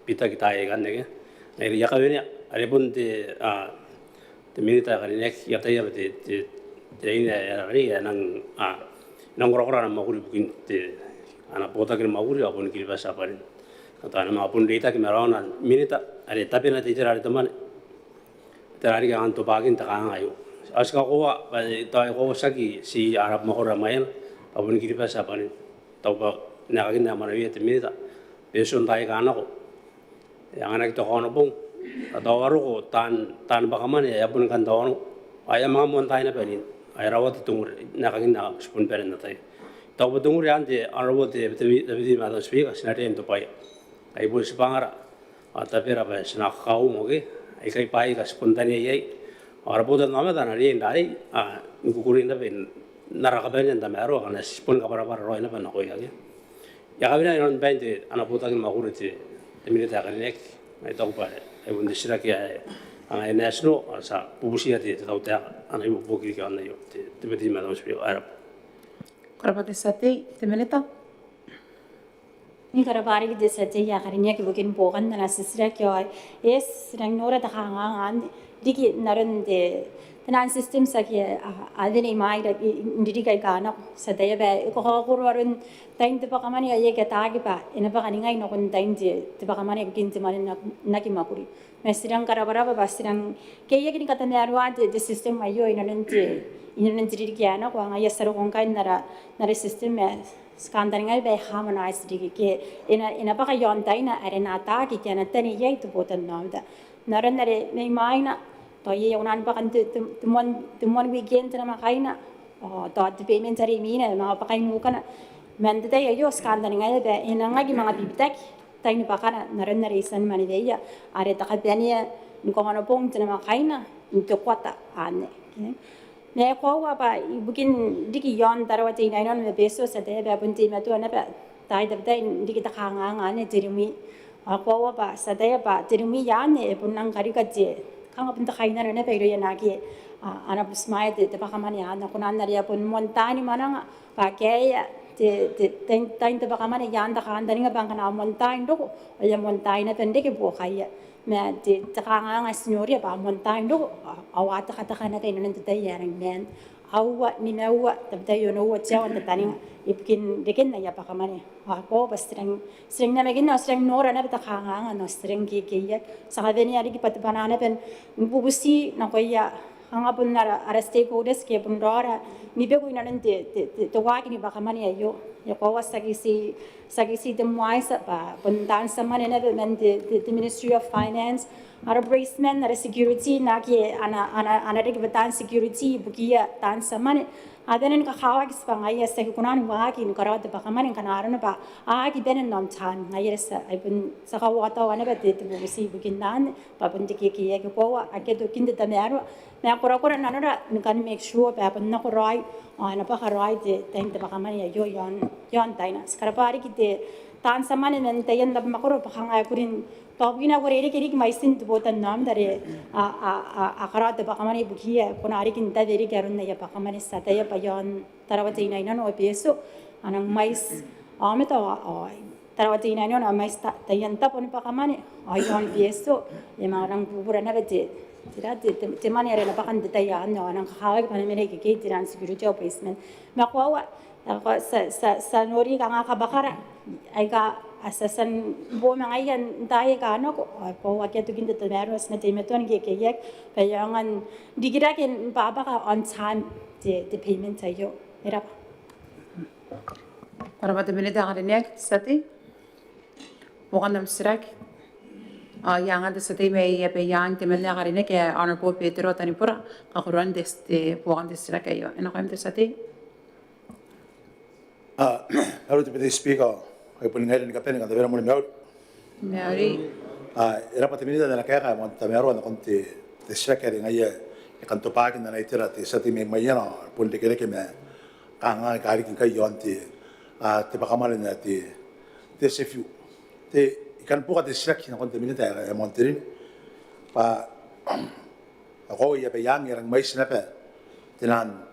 Pita Kitai Ganege, Yakavina, Arabun the Minita Karinek, Yataya, the Ria, and Nangora Mahuri, the Botaki Mahuri upon Kilvasaparin. Katana upon data came around and Minita, and a tapina teacher at the money. Tariga and Tobagin Tarangayo. Askawa by Taiwasaki, see Arab Mahora Mayan, upon Kilvasaparin. Tauba Nagina Maria to Minita, Besun Taigano, Yanak to Honobong, a Dawaro, Tan Bakamani, Abun Candono, I am a Montana Benin, I wrote to Nagina Spoon Perenate. Taubadungriante, I wrote the Mother Speaker, Snatty to Pay. I was Bangara, at the Verabes, Nakaumogi, I say Pai, a spontaneous, or about the Nomadan, and I, Gurin the Vin. Narakaben and the Maro and a spoon of Roy of an Oya. Yakavina on Bandit and a Botaki Mahuriti, the military neck, I talk about it. I wouldn't Shiraki, and I national or some Pubusiati out there, and I will book it on the Tibeti Madam Speaker Arab. Korabata Sate, the Minita. Nicarabari de Sate Yakarinek looking Bogan and Assisrak, yes, Ranora the Hangan, Diki Naran de. Nan system saki adini mai ndiri kai kana sadaya ba ko korwarun tain te pakamani aye ke taagi ba ina pakani ngai no kun tain je te pakamani kin te mani naki makuri mesirang karabara ba basirang ke ye kini kata nerwa de system ayo ina nente ndiri kiana ko ngai saro kon kai nara system me skandar ngai ba harmonize digi ke ina pakayon taina arena taagi kana tani ye tu botan namda naran nare nei maina Toye unan pakan tumon weekend na makaina to payment sari mina mga pakain mukana mende tayo yo skanda nga ba inangagi mga bibtek tayo pakana naran na reason manideya are takapenia ko ano pong na makaina into kwata ane ne ko ba ibukin diki yon darawati na non me beso sa de ba punti matu na ba tayo dabday diki takanga ane tirimi ako ba sa de ba tirimi yane punang karikaje Kang punta kayo na rin pero yan lagi anak smile de pakamani ana kunan na rin pun montani manang pakaya tain te pakamani yan da kan daringa bang kana montain do ya montain na pende ke po kaya me de takanga nga senyoria ba montain do awata kata kana kay nan te yarang men awa ni nawa tabda yo no wa chawan ta tani ibukin deken na ya pakamani ako bastreng na megin na streng nora na takanga no streng ki ya sa kadeni ari ki patbanana pen bubusi na ko ya hanga pun na ara stakeholders ke pun rora ni be ko ina nte to wa ki ni pakamani ayo ya ko sagisi de moisa ba pun dan samane na men the Ministry of Finance Ara braceman ara security na ki ana rig batan security bukia tan samane adan ka khawa kis pangaya sa kunan wa ki karawat ba kamanin kanaro ba ki benen nom tan ngayres ay pun sa kawata wana ba te busi bukin nan pa pun ki ki ko ake do kin de tamaro na kora nanora kan make sure ba pun na ko roi ana pa ka roi de tain de ba kamani yo yon taina skarapari ki te tan samane men tayan dab makoro pa khanga kurin Topina ko rede kirik maisin tu botan nam dari akarat pakamani bukia kunari kinta dari karun ya pakamani sataya payon tarawati ina ina no peso anang mais ameta tarawati ina ina no mais tayan tapon pakamani ayon peso ema orang bubura na bete tira temani ara pakan detayan no anang khawai panamene ke tiran security placement makwa sa nori ka nga kabakara ay ka asasan bo mangayan tayo ka ano ko wakya to kinda to meros na temeton ke yak payangan digira ken baba ka on time the payment tayo era para mata minita ka nek sati bukan nam sirak yang ada satu me ya pe yang temennya hari ini kayak honorable Petro tani pura kakuran deste bukan deste kayo enak kau yang satu Lalu tiba-tiba speaker, kau pun ingat ni kapten kan, tapi orang mula Mary era pati Minita della kaya mo tamero na konti te shakeri ngaya kan to pakin na itira te sati me mayana pun de kere ke me kanga kari kin kai yonti te pakamale na te sefiu te kan puka te shaki na konti Minita ya monterin pa ako ya pe yang yang mai sinape tenan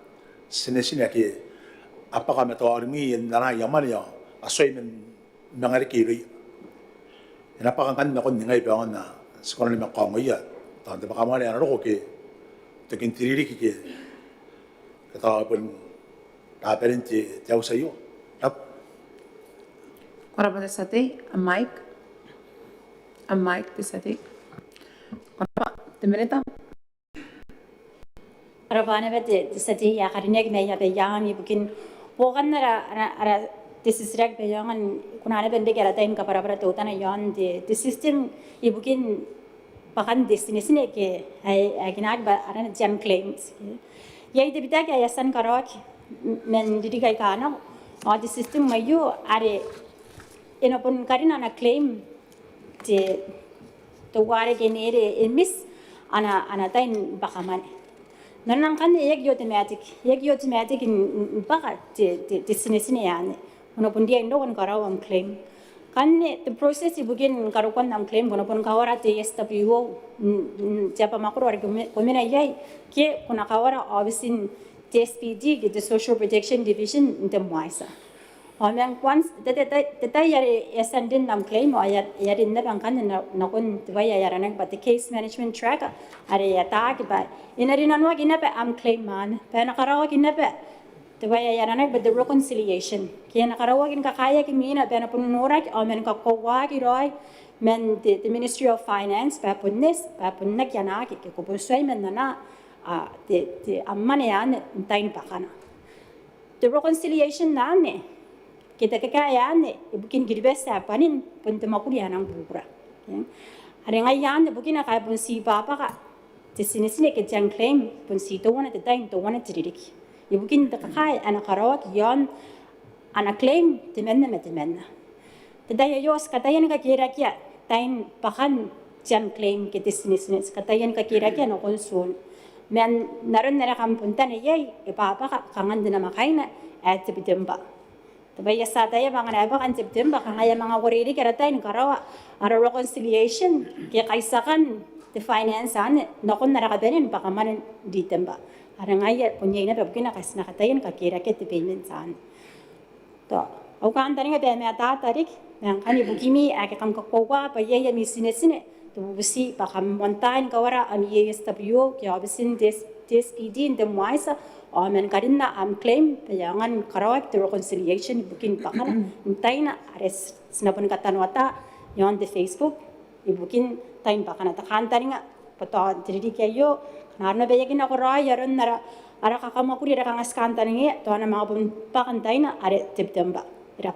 sinesina ke apa kami to armi na yaman ya asoy men mangari kiri napakangkan na kon ngay pa na sekolah lima kamu ya tante pa kamu na ro ke tekin tiriri ke kata pun parenti jauh sayo tap Ora pada sate a mic di sate apa temeneta Rabana bete sati ya karinek me ya be yang ibukin bukan ara disisrek be yang kunane bende kera tain ka para tautan yon de system ibukin bahkan destination ke ai ginak ba ara jam claims ya ide bita ke yasan karok men didi kai kana the system mayu are enopun karina na claim te to ware genere emis ana tain bakamane nanang kan yek automatic in baka te sinesine yani ono pun dia indo kan karawam claim kan the process ibugin karukan nam claim ono pun kawara te SWO siapa makro ar komena yai ke kuna kawara obisin TSPD the social protection division in the moisa Omang once the yare ascending nam claim or yarin never kan na kun Teuea Rairana but the case management tracker are attack by in a rinanwa ginape am claim man penakarawa ginape Teuea Rairana but the reconciliation kiana karawa gin kakaya kimina penapunurak omen kakowa giroi men the Ministry of Finance papunnes papunnak yana ke kupusay men na the amane yan tain pakana the reconciliation nane kita kekayaan ibukin girbes panin pun temakuri anang bubura ada ngayan ibukin akai pun si papa ka te sini ke jang claim pun si to wana te tain to wana tririk ibukin te kai ana karawak yon ana claim temenna te daya yos katayan ka kira kia tain pakan jang claim ke te sini katayan ka kira kia no konsul men naron nara kampuntan yai papa ka kangan dina makaina at bitemba Teuea sataya Maungatabu kan September kan kaya mga wariri karatain karawa ara reconciliation kaya kaisakan the finance ane nakon narakabenin pakamanan December ara ngaya punya ina pabukina kas nakatayin kakirake the payment ane to au kan tani ngabe me ata tarik yang kan ibukimi ake kam kakwa pa yaya misinesine to busi pakam montain kawara am SWO kaya bisin TSPD in the moisa Omen karina am claim peyangan karawak the reconciliation ibukin pakana intaina ares sinapun katanwata yon the Facebook ibukin tain pakana takan taringa pato tridi kayo narna beyakin ako ra yaron nara ara kakamakuri ra kangas kantaringe to na mga pun pakan taina are September ira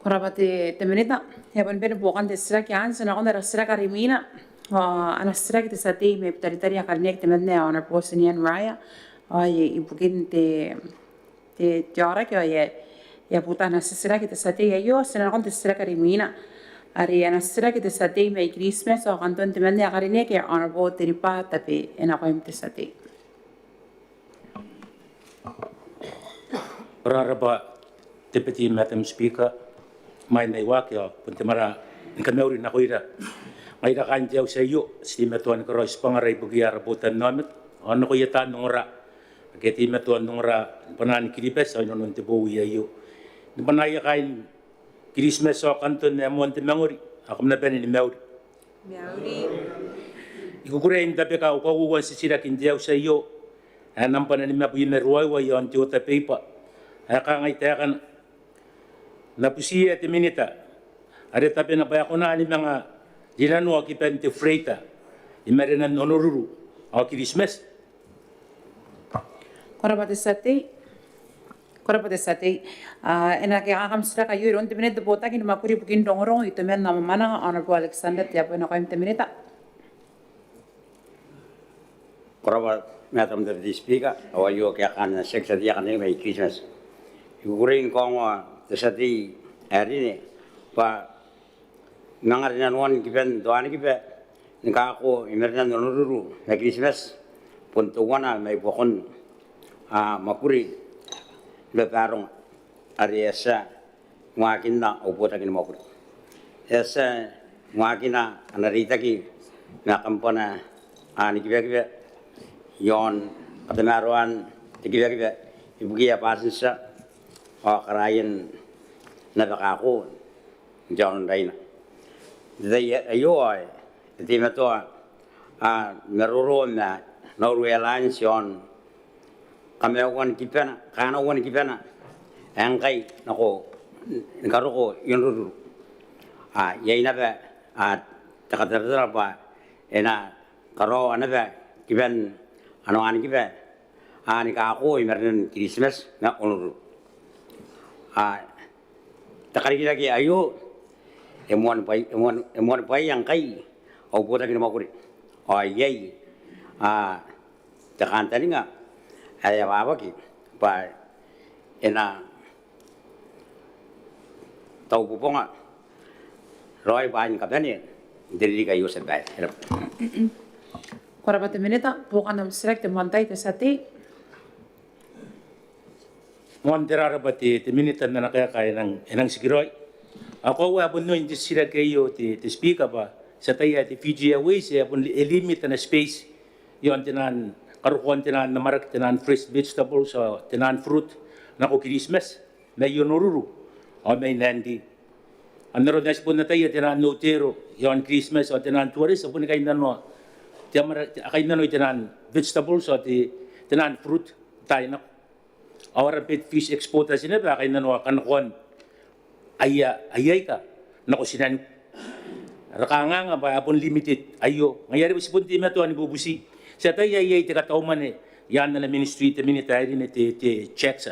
korabate temeneta ya pon ben bukan desra kyan sana kon desra karimina أنا استرجت ساتي مبتدئ أكلنيك تمنى أنا بوسنيان رايا يمكن تجارك يا بوتا أنا استرجت ساتي أيوة سنة كنت استرجت ريمينا أري أنا استرجت ساتي مي كريسماس وكنت تمنى أكلنيك أنا بوت تريبا تبي أنا قيمت ساتي Raraba deputy madam speaker mai nei wakia puntemara nkameuri na koira Ngai da kan jauh sayu si metuan kerois pangarai bagi arabutan namet ono ko yata nora keti metuan nora panan kiripes ono nonte bo yayu di panaya kain Christmas so kanton ne monte mangori aku na beni meuri ikukure inda beka ko wan sisira kin jauh sayu nampan ni mabu meruai wa yon jota pepa aka ngai takan na pusia te Minita ada tapi na ba ko na ni mga Dinanu aki pente freita, imerenan onoruru, aki Christmas. Korabate Korapate sate ena ke akam sira kayo iron te minute Botaki ni Mwakuri bukin dongorong ito men nama mana Honorable Alexander tiapo na koim te minute. Koraba Madam Deputy Speaker, awayo kaya kan seksa dia kan may Christmas. Iguring ko nga sa ti ari ni pa nangarin wan given doan gibe nga ako imerna nonuru na Christmas puntuwana may bokon Mwakuri le parong ari esa ngakina upota kin Mwakuri. Esa ngakina anarita ki na kampana ani gibe yon katamaruan tigiba ibugia pasisa o karayan nabakako John Rairana they ayo ay timato naruro na Norwegian yon kamewan kipana kana wan kipana ngkai nako ngaroko yonuru yaina ba takatara ba ena karo anabe kiban ano ani kiba ani ka ako imernen Christmas na onuru Karikirake ayo emon pai yang kai au Botaki Mwakuri yei takantani nga aya babaki pa ena tau puponga roi ban kapani diri kayo sa bay. Korapate minute bukan nam select mantai te sate. Motirawa te Minita na nakaya ng sigiroi. Ako apun no hindi sila kayo te speaker ba sa Teuea te Fiji Airways apun limit na space yon tinan karukuan tinan na marak tinan fresh vegetables o tinan fruit na ko Christmas na yonururu o may nandi. Anaro na pun na Teuea tinan notero yon Christmas o tinan tourist apun kayo nano kay nanoy tinan vegetables o tinan fruit tayo na our pet fish exporter sila ba kay nano kanakon ayay ka nako sinan rakanga ba apon limited ayo ngayari si punti mato ani bubusi sa tayo ayay te Kauoman yan na ministry te military ni te checks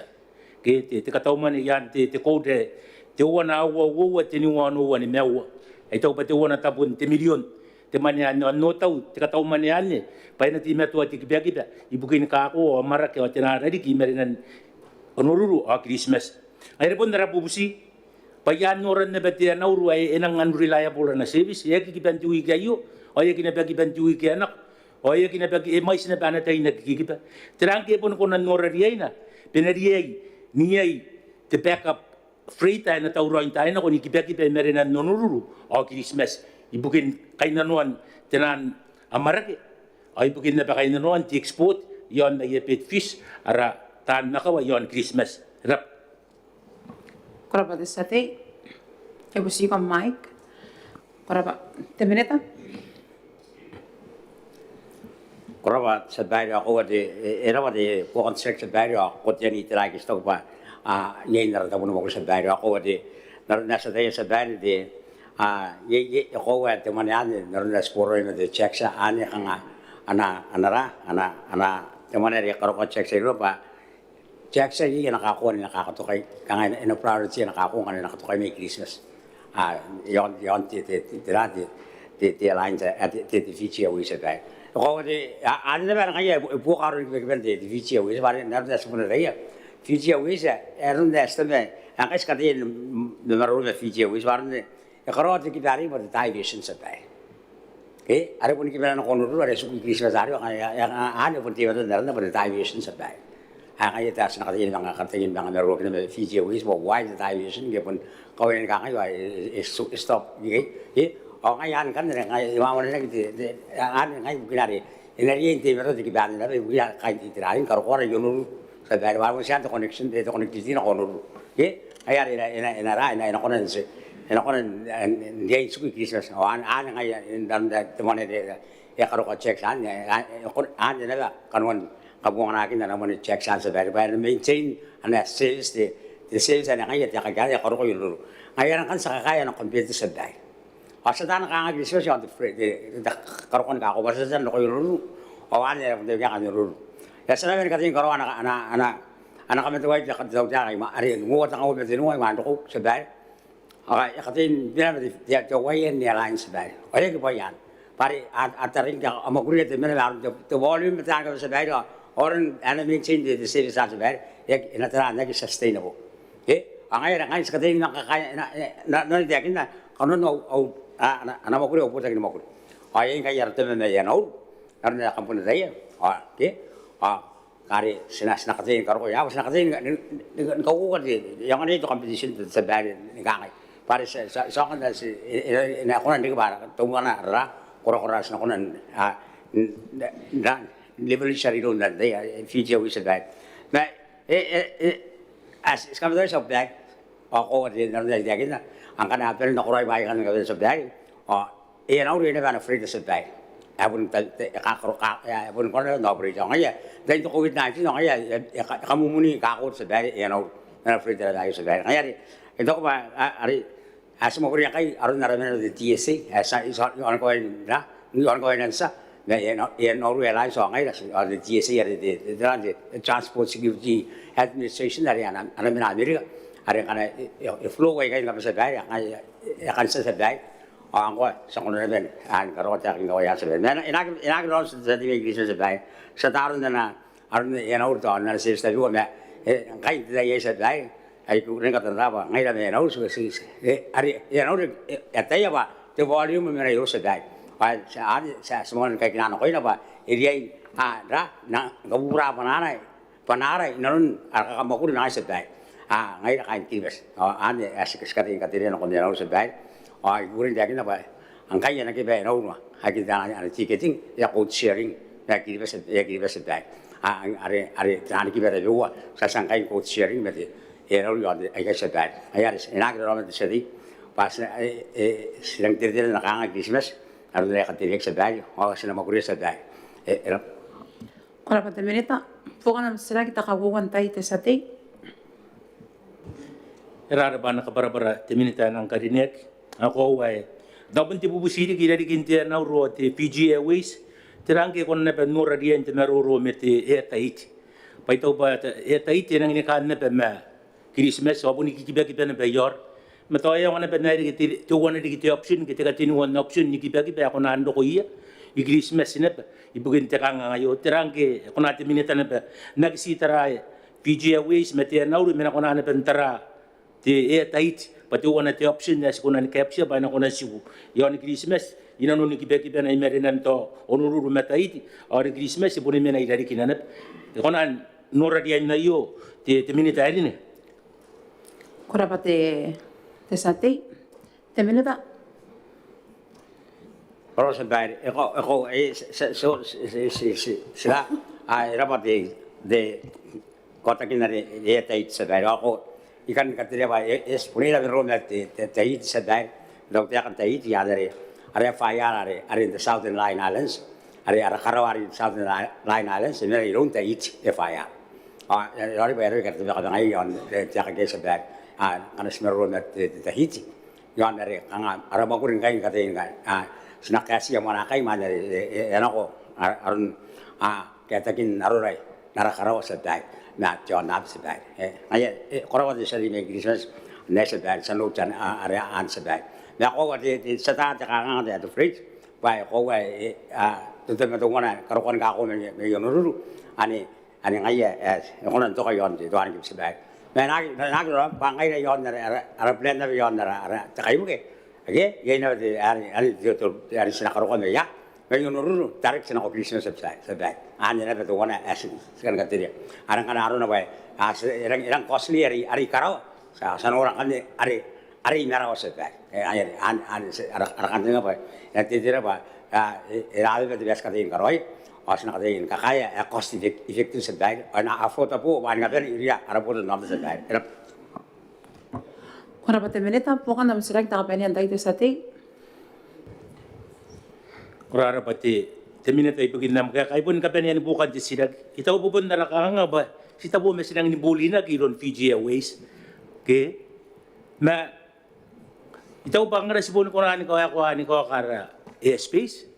ke te Kauoman yan te code te wana awa te ni wano wani mewa ay to pa te wana tapon te milyon te mania no tau te Kauoman yan pa na ti meto ti kibiagiba ibukin ka ako marak o tinarari ki merinan onururu a Christmas ay repon na bubusi payan noran na bati nauru ay enang unreliable na service ya kikibantuwi kayo o ya kinabagibantuwi kay anak o ya kinabagi mais na banatay nagkikiba terangke pon ko nan norariyay na pinariyay niyay te backup free tayo na tauroin tayo na kung ikibagiba merinan onururu a Christmas ibukin kay nanuan tinan amarake ay ibukin na ba kay nanuan ti export yon na yepet fish ara tan nakawa yon Christmas rap. Korapa de sate ya busi kom mic korapa te minute korapa sa bayro ako era wade po construct sa bayro ako tiyan itiraki stok pa ngayon naratapo mo ko sa bayro ako wade nasa tayo sa bayro de ako wade temanian narunas puro na de check sa ani kanga ana temanari karo ko check sa Europa check sa iya nakakuha ni nakakatukay kanga ino priority nakakuha ni nakakatukay may Christmas yon ti align sa ti Fiji Airways bay ko di ano na ba kaya buo karo ni bigben ti Fiji Airways ba na na sa punay Fiji Airways eron na sta me ang kasi kati numero na Fiji Airways ba ni karo ti kidari mo ti aviation sa bay are pun kibana no kono ru are su Christmas ari ano pun ti ba na na ti aviation sa bay kaya taas na katingin mga meron na Fiji Airways mo wide aviation gapon kawin ka kayo stop o ngayon kan ngayon iwawan na gitu ngayon kinari inariente meron di kiban na buya kay tirahin karo ko yun sa dahil wala mo siya to connection dito connectivity na kono kaya ina konon hindi su Christmas o ngayon dan temone de karo ko check san na ba kanon kabuang nakin na naman check sa dahil para maintain ang sales the sales na ngayon kagaya karo ko yun ngayon kan sa kaya ng computer sa dahil asa dana ka nga Christmas yung karo ko ka ako basta sa ko yun o ano yung kanya yun kaya sa namin kating karo ana anak kami tuh aja kan tahu jangan mak hari ngua tangau betul ngua mandu ku sebai okay katin dia dia jauhin dia lain sebai oleh kebayang pari atarin yang Mwakuri itu mana lalu tu volume tangga sebai itu orang anime change di sini sebai ya ini terang lagi sustainable angai sekarang nak nanti dia kena kalau no anak Mwakuri apa lagi Mwakuri ayah ngkai yang temen dia nau karena kampung saya kari sina katin karo ya sina katin kau kan yang ini itu competition sebenarnya ngkai pare sokan si ini aku nanti kebar tunggu anak ra kora sina aku dan level syari dulu nanti video bisa baik nah sekarang tu sebenarnya aku di nanti dia kita angkat apa yang nak orang baik kan kalau sebenarnya orang ini kan free sebenarnya abun abun kono no beri jong ya dan itu COVID-19 no ya kamu muni kakut sebenarnya ya no na free dari lagi sebenarnya ya itu apa hari asmo Korea kai arun naramen di TSC asa iso on koin na ni on koin nansa na ya no realize so ngai di TSC ya di transport security administration dari anak Amerika hari kana flow kai kai nggak sebenarnya akan sebenarnya angko sangono ben an karo ta kingo ya sebe na ina ro sa di English sebe sa tarun na arun ya no to na se sta ju me kai da ye sa dai ai ku ren ka ta ba ngai da me no su si ari ya no ya ta ya ba the volume me na yo sa dai pa sa small kai na no ko na ba iri ra na gabura panara inun ka Mwakuri na sa dai ngai da kai kibes an as kaskatin katire no ko na sa dai Gurin dia kena apa? Angkai yang nak kita tahu mah, kita jangan ciketing, ya code sharing, ya kita bisa dah. Are jangan kita tahu, saya sangkai code sharing berarti, ya lalu ada, kita bisa dah. Ayah, enak orang itu sedih, pas sedang terjadi nak angkat Christmas, harus dia ketirik sedih, sedang Mwakuri sedih. Kalau pada Minita, bukan masalah kita Kauoman tai tesati. Era bana kabara Minita nang karinek. Ako ay dapat tibubusi di kira di kinti na uro te PG Airways terangke kon na ben nora di ente meruro mete airtight paito ba airtight nang ni kan na ben ma Christmas abuni kiba na bayor mato ay ngana ben na di to wana di kiti option kiti katini one option ni kiba ako na ando ko iya i Christmas na ba ibukin te kanga ngayo terangke kon ate Minita na ba nagsitara PG Airways mete na uro mena kon na ben tara te airtight pati wana te option ya sikuna ni capture ba na kona sibu yon Christmas ina no ni kibe na imerinan to onururu mataiti or Christmas ibuni mena idari kinana kona nora dia na yo te Minita ari ne Kora pate tesati te Minita Kalau sebenarnya so sila rapat de kota kinari dia tait sebenarnya aku ikan katanya apa punira berumah Tahiti sedai dokter akan Tahiti ada fire ada in the Southern Line Islands ada Karawari Southern Line Islands sebenarnya irun Tahiti fire lalu baru kata dia ngai yon jaga dia sedai karena sebenarnya Tahiti yon dari ada Mwakuri ngai katanya sinak kasih yang mana kai mana enak kok arun katakin narurai nara Karawa sedai nah John Nab sedai ayat Karawa di sini Christmas nesedai sanujan area an sedai nah kau di setelah jangan ada fridge baik kau tuh mana karuan kau meyon dulu ani ngaya kau nanti kau yon di tuan kita sedai nah nak bangai yon ada plan ada yon ada Tokaibure oke gini ada di sana karuan ya meyon dulu tarik sana kau Christmas sedai ani na betul wana asin sekarang kata dia orang kan arun apa orang costly ari Karawa sana orang kan ari Narawa sedai an orang kan apa nanti dia apa ada betul biasa katain Karawa asna katain kakaya cost effective sedai ana afford apa wan ngapain iria arapun nama sedai Kora pate Minita bukan masalah kita kapanian tai tesati Kora pate Minita ibukin nam kaya pun kapanian bukan di sirag kita upupun narakanga ba sita po mesinang nibuli na kiron PG Airways okay na itaw bang resipon ko na ni ko kara airspace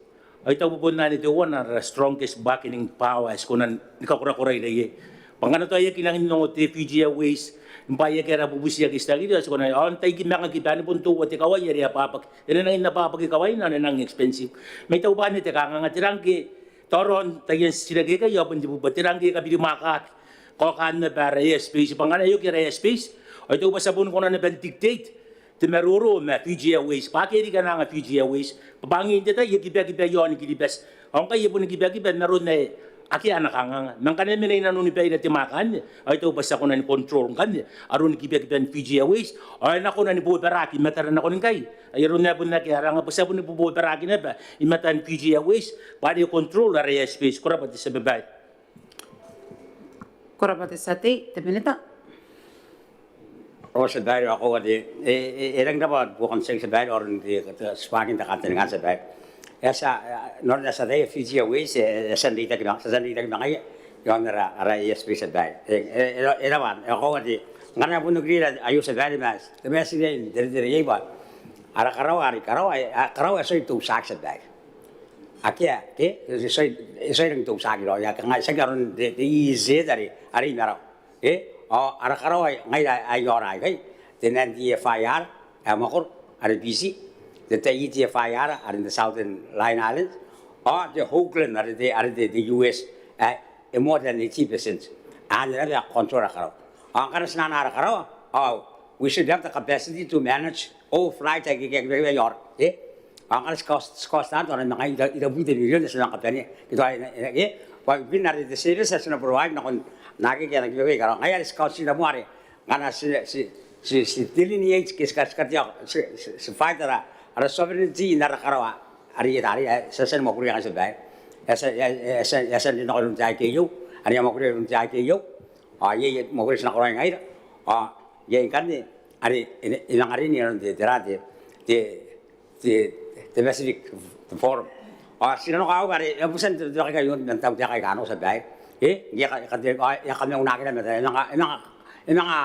ay itaw upupun na ni doon na strongest backing powers ko na nikakura-kuray na ye Pangana to ay kinangin no te Fiji Airways mbaya kera bubusi ag istagi dia so na on tay kimanga kibani punto o te kawai area papak ene nang napapaki kawai na nang expensive may tau ba ni te kanga tirangki toron tayen sirage ka yo pundi butirangki ka bidimakat ko kan na para space pangana yo kira space ay tau ba sabon ko na ben dictate te meruro ma Fiji Airways pa keri ka nga Fiji Airways pabangin te tay kibe yon kilibes ang kay pun kibe meron na aki anak kanga mangkane menay nanu ni pay na timakan ay to basta ko na ni control kan aron kibe Fiji Airways ay nako na ni Babairean mataran ako ngkai ay ron na bun na kaya nga basta bun ni Babairean na ba imatan Fiji Airways para control area space ko rapat sa babay ko rapat sa te Minita Rosa dai ako ade erang dapat bukan sing sa dai or di swagging ta kanten nga sa dai esa non esa dai Fiji Airways esa dita kaya yon ara space dai era ban ako ade ngana pun negeri ayo sa dai mas the message dari ba ara karawa esa itu sak sa dai akia ke esa itu sak lo ya kan sa garon de easy dari ari mara ara karawa ngai ai ora kai tenen di fire amakur ari busy the TFIR are in the southern line islands, or the Hoagland are the US, more than 80%. And they are control. We should have the capacity to manage all flights. Cost that on the million is not a penny. But we are the serious as provide on Nagi and Givega. I had scouts in the Mwane, and she delineates Kiskatia, fighter. Ada sovereignty na rakarawa ari sa sen Mwakuri ang sabay esa din ako lumjay kayo ari Mwakuri lumjay kayo ye Mwakuri sa nakuray ngayon ye kan ari ilang ari niya de derate the Pacific Forum sino ka ari abusan de kayo ng tawag kay kano sabay ya kami unakin na mga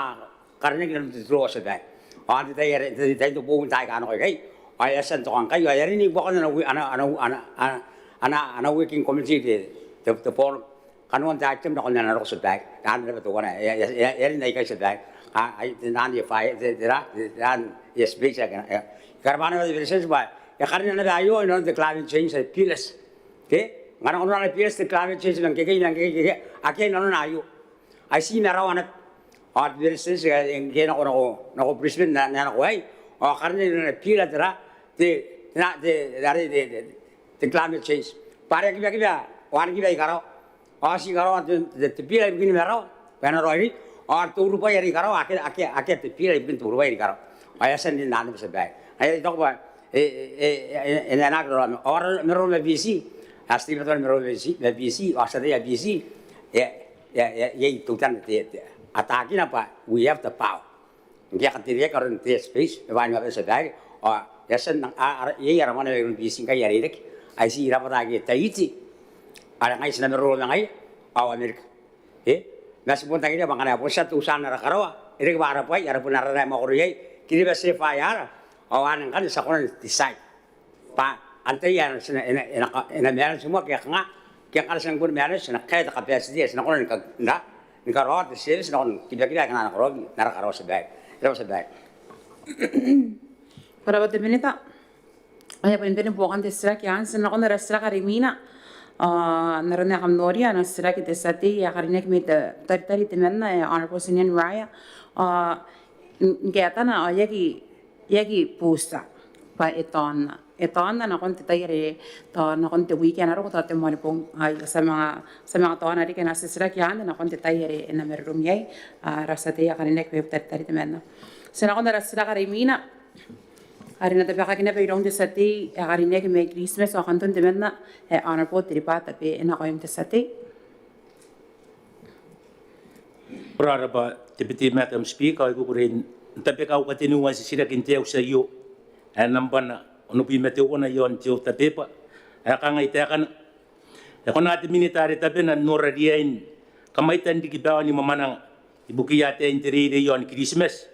karinig ng dito sabay tayo buong tayo kano kay ay asan to ang kayo ay rin ibo ko na ana working committee the forum kanuan ta item na ko na ro sa back dan na to na rin na ikay sa back ay nan di fire dan yes big second karbana de research ba ya karin na ayo no the climate change ay pilas ke ngana ko na pilas the climate change ng kay akin na ayo ay si na raw na at the research ng kaya na ko Brisbane na ko ay karin na pila dra the climate change. Pare kiba wan kiba ikaro. Asi karo the pila begini mero. Penaroi or 2 rupiah ri karo ake the pila begini 2 rupiah ri karo. Ayasan din nanu sa bay. Ay to ba enak or mero me BC. Asti betul mero BC asa dia BC. Ya tutan atakin apa we have the power. Dia ketiria karon the space banyak sa bay. Yasan nang ye ara mana yung bising kay yari dik ay si ira patagi taiti ara ngai sina mero ngai aw Amerika nasipun tangi dia bangana po sa tusan na karawa ire ba ara pay ara punara na Mwakuri kini ba se fire awan kan sa kon decide pa antay yan sina ina meron semua kaya kan sang kun meron sina kaya ta capacity sina kon na ni karawa the service na kon kibya kana karawa sa bay ira sa bay Para bater Minita, ay pwede bukan desra kian sa nakon na desra karimina, narana kam noria na desra kita sati ya karinek mit tari temenna honorable senior raya, kaya na yagi pusa pa eton na nakon tayari to nakon te weekend aro to te moni pong ay sa mga to na ri kana desra kian na nakon tayari na merum yai rasati ya karinek mit tari temenna. Sa nakon na desra karimina Arina tapi akan kita pergi sati, arina kita make Christmas, akan tuh temenna, honor pot tripat tapi enak ayam sati. Berapa tiba-tiba macam speaker aku kurin, tapi kau katinu masih sila kintau sayo, nampan, nubi meteu kona yon tio tapi pa, akan ngai tekan, aku nanti Minita tapi na noradiain, kamaitan di kibawa ni mamanang, ibukin yate interi yon Christmas,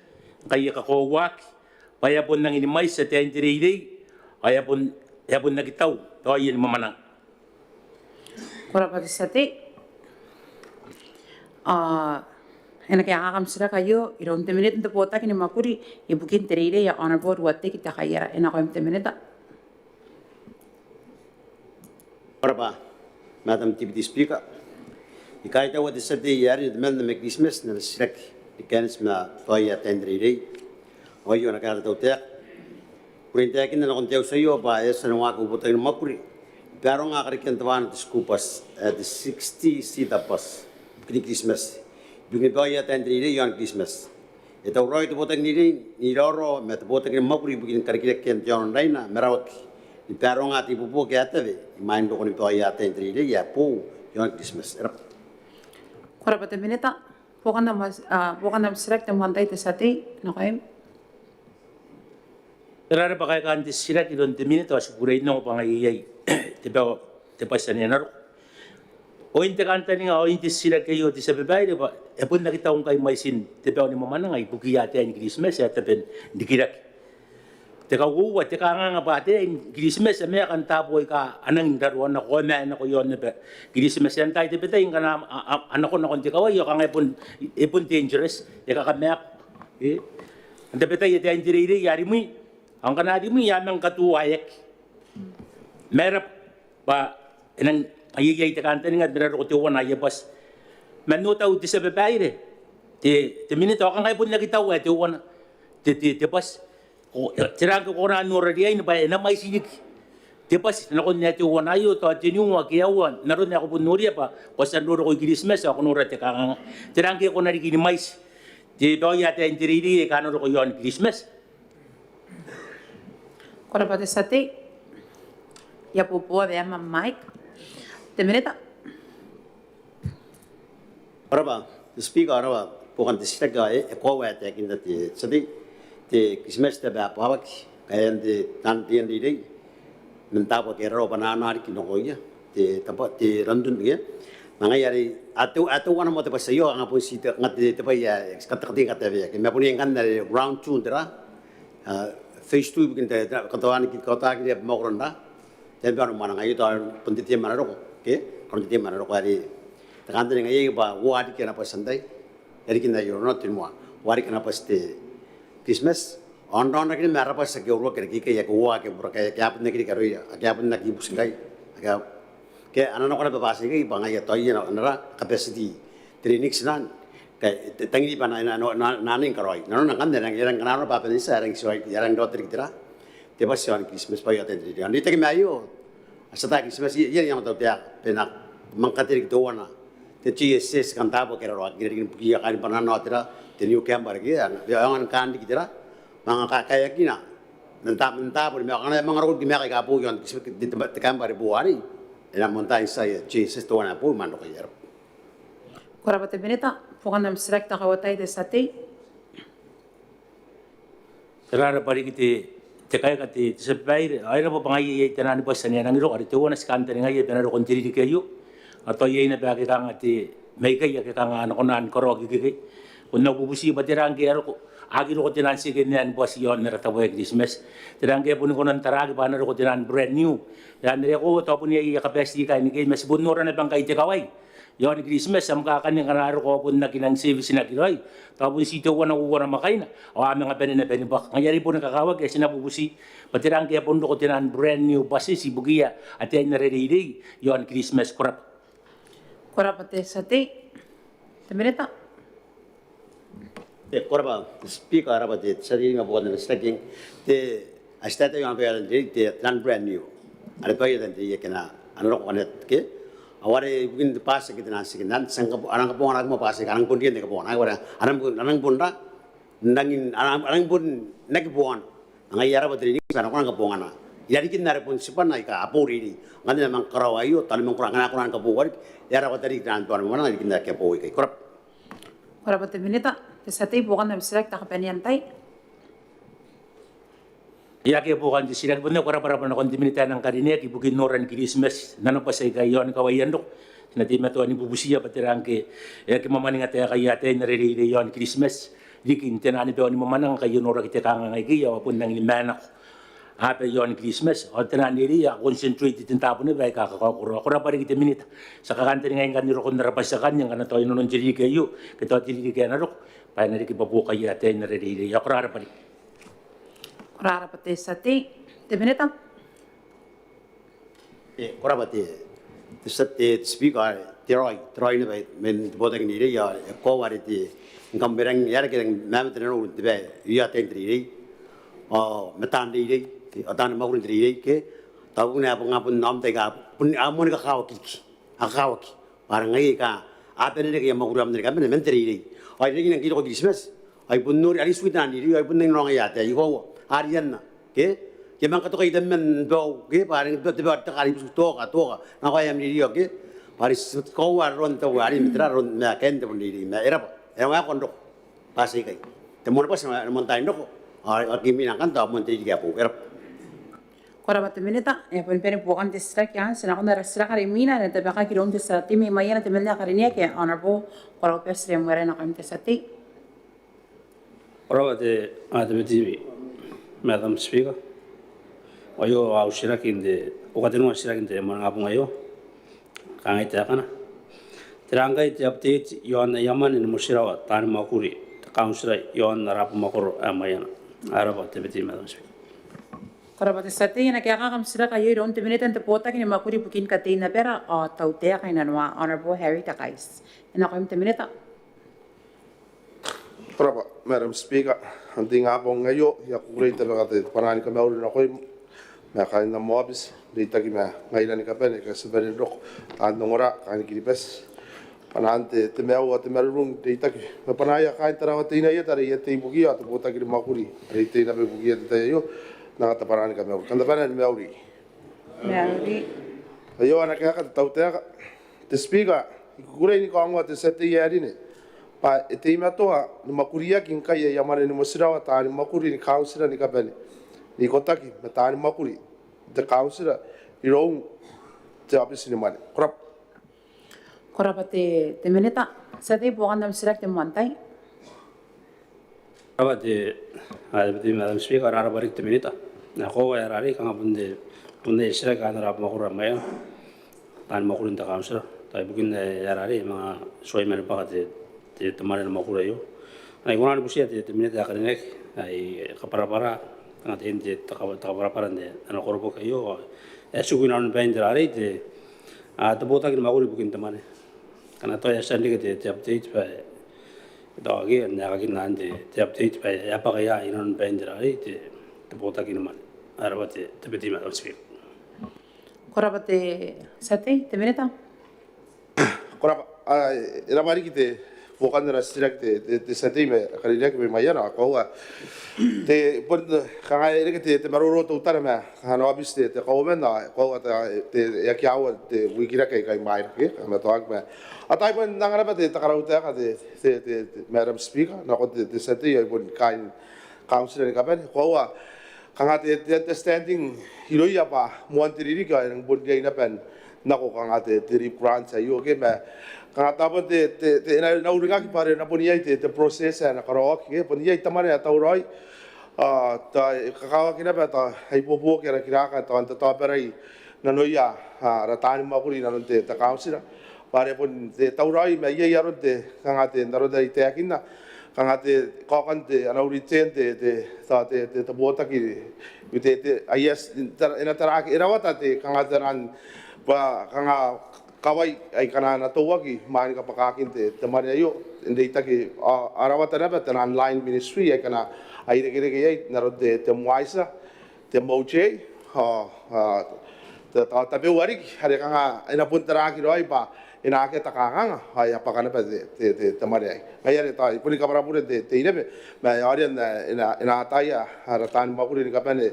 kaya kauoua. Kaya pun nang inimay sa tiyan diri, kaya pun nagitaw, kaya mamanang. Kura pati sati, ena kaya kakam sila kayo iron teminit nto Botaki ni Mwakuri ibukin tereire ya honorable wate kita kaya ena ko teminita. Maraba, Madam Deputy Speaker. Ikaita wat is het jaar de men met Christmas na srek die kennis na Teuea tendriri. Oyo na kara tautek. Kurinta kin na konteu sayo ba es na wa ko Botaki Mwakuri. Pero nga karikin tawan de skupas at the 60 sita pas Christmas. Yung Teuea tendriri yon Christmas. Ito roy to Botaki ni loro met Botaki Mwakuri bugin Karikirake yon Rairana merawaki. Pero nga ti pupu kaya tabi main do ko ni Teuea tendriri ya po yon Christmas. Kora pati minita, bukan na select ang manday te sati, nakaim. Rara pa kaya kanti sila kilon te minita asiguray no pangayay. Tiba sa niya naro. O inte kanta nga o inte sila kayo ti sa babae ba. E pun nakita kong kay maisin tiba ni mama nga ibukiyate ang Christmas ya tapen dikirak. Te kauoua te nga bate Christmas me kan tapoy ka anang daruan na ko na ko yon be Christmas yan tay te betay kana anak ko na kon te kaway ka nga ipon dangerous ya ka kamek ante betay te injiri yari mi ang kana di mi yamang katuwayak merap ba enang ayay te kanta nga bera ko te wana ya bas manuta uti sa babae te minito ka nga ipon nakita wa te wana te bas tirang ko na nura dia ini ba na mai sinik tepas na ko neti wana yo to atinu wa kiawan naron ako punuri pa pasan nuro ko Christmas ako nura te kang tirang ko na ri mais ti Teuea te intiriri ka nuro ko yon Christmas Kora pati sati ya pupu ya Mike teminita Araba speaker araba bukan disitaga ko wa te kinda ti sati te Christmas te ba pawak kaya de tantian di dei mentapa ke ro banana ki no ya te tempat te randun ya mga yari atu wana mo te pasayo ang apo si te ngat te pa ya katakati kata ya ke me puni kan dari round 2 dra phase 2 bikin te katawan ki kota ki mo ronda te ba no mana ngai to punti te mana ro ke kon te mana ro ari kan te ngai ba wa di ke na pasandai eri kin da yo no tin mo wari kana paste Christmas on kini merah pas sekian orang kerja ya kuah ke berkaya apa negeri karo ya apa negeri busingkai ke anak-anak orang berbahasa ini bangai ya toy ya nara capacity training senan kayak tangi pana naning karoi nana kan yang kenal apa ini saya yang dokter kita tiba siang Christmas pagi atau tidak anda itu kemayu setelah Christmas ini yang tahu dia penak mengkatir itu wana jadi ses kan tahu kira orang kira pergi akan pernah notera teniu kambar kia yang kan di kita mga kayak gina mentah pun mereka mengarut di mereka pun yang di tempat kambar buari yang montai saya Jesus tuan apa mandok ya Kora pati minita bukan nam select ang kawatay te sati rara pari kiti te kaya kati sa babae ay na pa pangayay tanan pa sa niya nang iro ari te wana skanta nga ya penaro kontiri di kayo atau yay na ba kita ngati may kaya kita nga anak ko naan korogi kiki kung nabubusi ba tirang kaya ko agi ko tinan sige niyan buwas yon na ratawa Christmas tirang kaya punin ko ng taragi pa na ko tinan brand new yan nire ko to punya iya kapesti kay ni kay mas bunura na bang kay tikaway yon Christmas am kakaning kanaro ko pun na kinang service na kiroy tapos sito ko na uwa na makay na o aming nga benin na benin bak ngayari po nakakawag kaya sinabubusi patirang kaya puno ko tinan brand new basi si bugiya at yan na re-ready yon Christmas kurap pati sati teminita korba speaker apa te sari nga bukan stacking te astate yang apa yang te plan brand new ada kaya dan te kena ano ko kanet ke aware bugin pas kita nasi nan sangka arang kapong arang mo pas arang pun dia kapong arang pun ra nangin arang pun nak buan ngai yara batri ni kana ko kapong ana yari kin nare pun sipan nai ka apuri ni ngani mang karawayo tal mang kurang ana kapong yara batri dan tuan mana kin nak kapong kai korap Kora pati minita Sati bukan nam select tak penyantai. Ya ke bukan di sini benar para na kontinental ng kariaiakaki bukin noran Christmas nano pa sa kayon kawayan dok. Sinati meto ani bubusiya patirang ke ya ke mamaning ate kayate na riri yon Christmas. Dikin tenani pe ani mamanang kayo nora kita kanga ngai ya wapun nang limanak. Ape yon Christmas o tena niri ya concentrate tin tapune ba ka ko pare kita minita sa kakante ngai ngan ro kon rapasakan yang kana to non jiri ke yu ke to jiri ke na ro pa na ki pabuka ya te na ri ya kora pare Kora pate sati te minita kora pate te sate speaker troi ne bai men Botaki ni ya ko wari ti ngam berang yar ke nam te no te ba ya te tri metan ri Atan mau ndri ke tahu ni apa ngapun nam tega pun amun ka kawaki parang ngai ka apa ni ke mau ram ni ka men menteri ri ai ni ngi ko Christmas ai pun nur ali suitan ri ai pun ngi nong ya te ko arian ke mang ka to kai men do ke parang do te ba ta kali to ka na ko yam ri ke paris ko war ron to ari mitra ron na ken te pun ri na era ma kon do pasi kai te mon pas montain do ai kimi kan ta mon te ga pu era Kora pate minita ya pun pere bukan te srak ya sena kon dara srak ari mina na te baka ki ron te sati mi mayana te melna kariaiakaki honorable kora pesre Mwane na kam te sati Kora pate adebeti Madam Speaker ayo au sirakin de okatenu sirakin de mon ngapung ayo kangai te kana terangai te update yon yaman in motirawa tan Mwakuri councilor yon rapu makor amayana araba te beti Madam Speaker Kora pate sati na kaya kam sira kayo ron te minita te Botaki ni Mwakuri bukin kate na pera o Teuea kay nanwa honorable Harry Takais ina ko te minita Kora Madam Speaker anting ngapong ngayo ya kuray te bakate parani ka mauli na koy ma kain na moabis dita ki ma ngaila ni kapen ka sabani dok andong ora kan kiripes panante te meu te merung dita ki ma panaya kain tarawa te ina ya tari ya te ibuki at Botaki ni Mwakuri dita na be buki te yo na ta parani ka meu kan da panan meuri ayo ana ka ka Teuea te speaker kuray ni ko angwa te sete ya dine pa te imatoa ni makuria kin kai ya mane ni motirawa ta ni Mwakuri ni kausira ni kapene ni kotaki ta ni Mwakuri te kausira i rong te apisi ni mane Kora pate te minita sati bukan dam sirak te mantai Kora pate adebeti Madam Speaker ara barik te minita na ko ya rari kanga punde sirak ana rap makura maya tan Mwakuri ta councilor tai bukin ya rari mga soy mer pa te temare Mwakuri yo ai gona ni busia te minita ka nek ai kapara tanga te ente ta kapara ne ana korpo kayo suguina on bendrari te te Botaki ni Mwakuri bukin temane kana to ya sandi ke te update pa dagi na ka kinan te update pa ya pa kaya inon bendrari te Botaki ni man araba te beti Madam Speaker Kora pate sati te minita kora era mari ki te bukan na sirak te sete me kariaiakaki me mayana ko te pon kanga ere te maroro to utara me hano abis te Kauoman na ko te ya kiawa te Karikirake kai mai ke me to ak me atai pon nangara pa te takarauta ka te Madam Speaker na ko te sete ya pon kai councilor ni kapen ko kanga te standing hiroia pa muantiriri ka ng bodgay na pen nako kanga te rip grant sa yo ke me kanga tapon te na urigaki pare na poniai te process na karaoke ke poniai tamare atauroi ta kakawaki na ta haipopo ke Karikirake ta ta perai na noia ratani Mwakuri na te councilor pare pon te tauroi me ye yaron te kanga te narodai te akina kanga te kokan te Beretitenti te Botaki te ayes ina taraki irawata te kanga teran pa kanga kawai ai kana na towaki mani ka pakakin te mari ayo inde itaki arawata na te online ministry ai kana ai rege ai na rode te moisa te moje te ta be wari hare kanga ina pun taraki roi pa ina ke takanga ai apakana pa te mari ai ai are ta puni ka parapure te inebe ma ari ina taia haratan Mwakuri ni kapane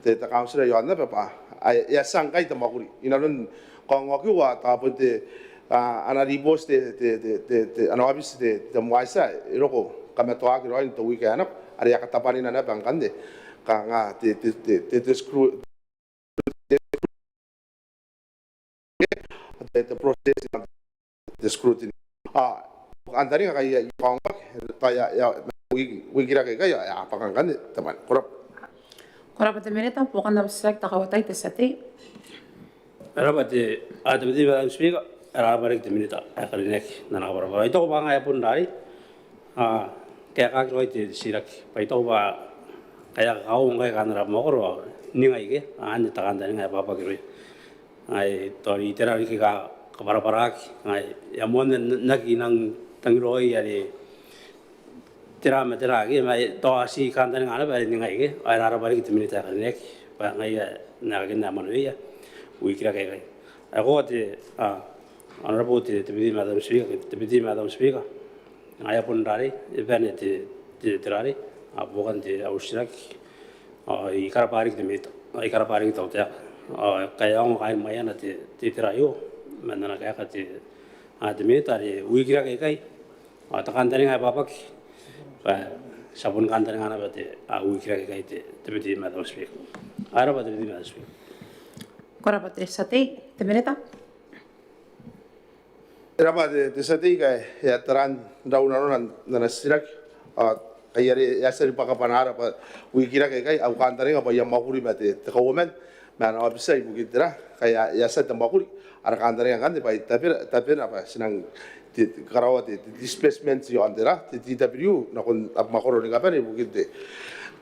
te councilor yo na pa ai ya sangai te Mwakuri ina non kongoki wa ta ponte ana ribos te ana abis te moisa iroko kametoa ki roin to weekend ari ya katapani na bangkande kanga te screw the process the scrutiny andari ka ya kongok ta ya Karikirake ka ya apakangkande teman korap Korapate Minita, bukan dapat selek takawatai tesati. Rabate ada beti Madam Speaker, rabarik te Minita Karikirake na nakabara. Ito ko ba nga pun dari? Kaya kakroy te sirak. Pa ito ba kaya kauoua ngkai kanara mokoro ningai ke ane takanda ningai papa kiroi. Ai tori terari ka kabara-barak ai Mwane nagi nang tangiroi ari terama teragi mai to asi kanda ningai ba ningai ke ai rabarik te Minita Karikirake pa ngai nagi na manuia Kirake kai. Ako te honorable te Madam Speaker. Ai pun dari event te terari bukan te ausirak I karaparik te Minita. I karaparik tau te kaya ang kain maya na te terayo mandana kaya ka te Minita re Kirake kai. Takandani ngai papak. Sabun kandani ngana ba te Kirake kai te Madam Speaker. Ara ba te Madam Speaker. Korapate sati te Minita. Raba de sati ka ya taran raunaron na sirak kayari ya sari pakapanara pa Kirake kai au kantare pa ya Mwakuri mate Kauoman man abisai bugitira kaya ya sa Mwakuri ar kantare kan pa tapi apa sinang karawa displacement yo andera TW na kon makoro ni kapani bugite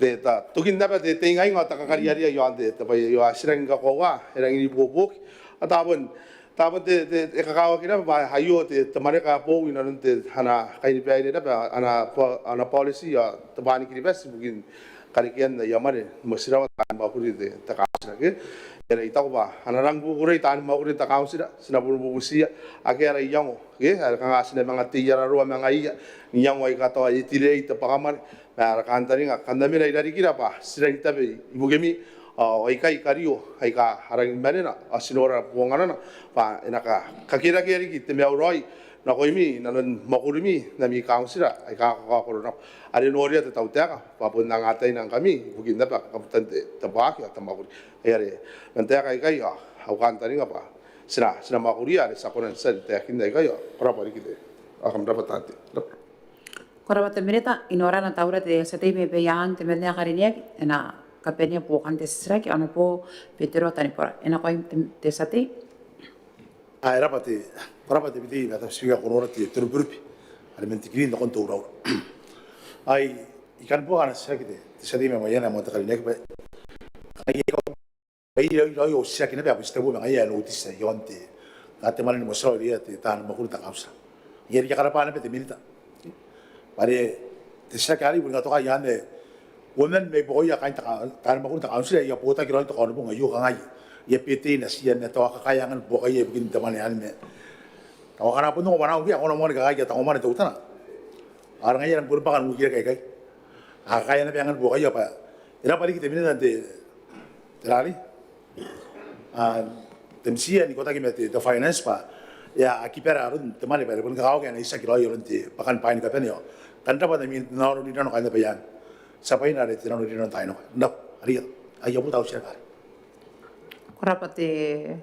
de ta tukin dapat de tengai ngata kariaria yo ande ta pa yo asirang ka kowa erang ini bubuk atapun de kakawa kira ba hayo de tamare ka po ina nte hana kaini pai de ba ana policy ya tabani kiri bas bugin karikian ya mare motirawa tan ba kuri de ta kausira ke era ita ba ana rang bu kuri tan ma kuri ta kausira sina bu busia ake era yango ke ara ka asina mga tiyara ro mga iya yango ai ka to ai tire ita pakamar na kantari nga kandamira idari kira pa sira ita be ibugemi ai kario ai ka harang manena asinora buangana pa enaka kakira kiri ki te meauroi na koimi na Mwakuri na mi kausira ai ka korona ari noria te tauteka pa pun nang atai nang kami bugin na pa kaputante tabaki at Mwakuri ai nanteka kai au kantari nga pa sina Mwakuri ari sakonan sen te kinda kai ora pa rikite akam dapat tati Korapate Minita inora na taura te sati me yang te menya Karikirake na kapenya bukan te sraki ana po petero tani pora ena ko te sati ai rapate biti Madam Speaker korora te turburpi alimenti green na konto ura ai ikan po ana sraki te sati me mayana mo Karikirake ba ai yo sraki na ba stebo ba ai no tisa yonte ate mali mo sro dia te tan Mwakuri ta kausa yeri ka karapana pe te Minita pare te sraki bunga to ka yane women me boya kain ta Mwakuri ta kausa ya Botaki ro to kono bunga yo ngai ya PT na siya na to kakayangan bokay begin tamani anime Tawakana pun ko manau ki ako mo ka ya Kauoman to utana arang yan pur pakan mukir kai akaya na piangan bokay pa ira pali kita Minita te terali temsia ni kota ki mete to finance pa ya akipera arun temani pa pun ka na isa kilo yo te pakan pain ka penyo kanta pa mi no ni no ka na payan sapai na re tino ni no taino no ari ayo puta usir ka Korapate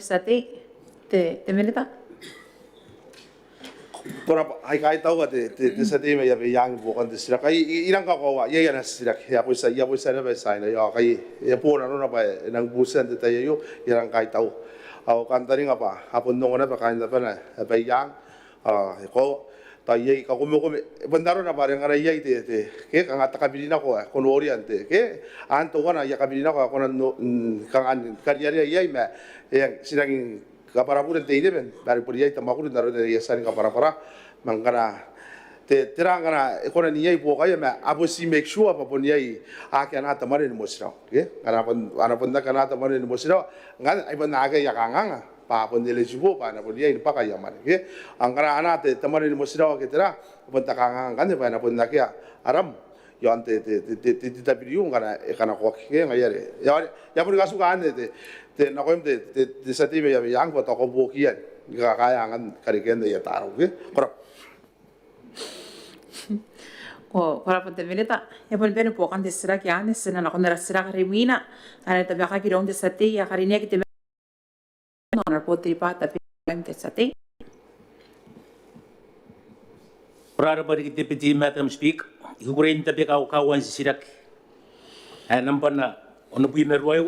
sati te Minita. Korap ai kai tau te sati me ya yang bukan te sirak kai irang ka kowa ya na sirak ya puisa na ba sai na ya kai ya pona no na ba nang busan te tayo irang kai tau au kantari ngapa apun no na ba kai na ba na ba yang ko ta ye ka ko bandaro na bare ngara ye te ke ka ngata kabilina ko kono oriente ke anto wana ya kabilina ko kono kan kariaria ye ma yang sidang kaparapura te ben bare puri ye Mwakuri ndaro de yesani kapara mangana te terangana kono ni ye po ka ma abusi make sure pa pon ye ake na ta mare ni mosira ke ana pon da kana ta mare ni mosira ngan ai ban aga ya kanganga pa pon eligible pa na pon ye pa ka ya mare ke angara ana te tamare ni mosira ke tera pon ta kanganga kan pa na pon da kia aram yo ante te bidiu ngara e kana ko ke ngayare ya pun kasu kan te na ko te sati me ya yang pa to ko bo kia ga kaya ngan Karikirake ya taro ke Korapate Minita ya pun bene po kan te sraki ane sina na konera sraka remina ana te baka ki ronde sati ya Karikirake te na potri pa tapi te sati Rara bari deputy Madam Speaker, hukurain tapi kauowan sirak. nampan na ono bui meruai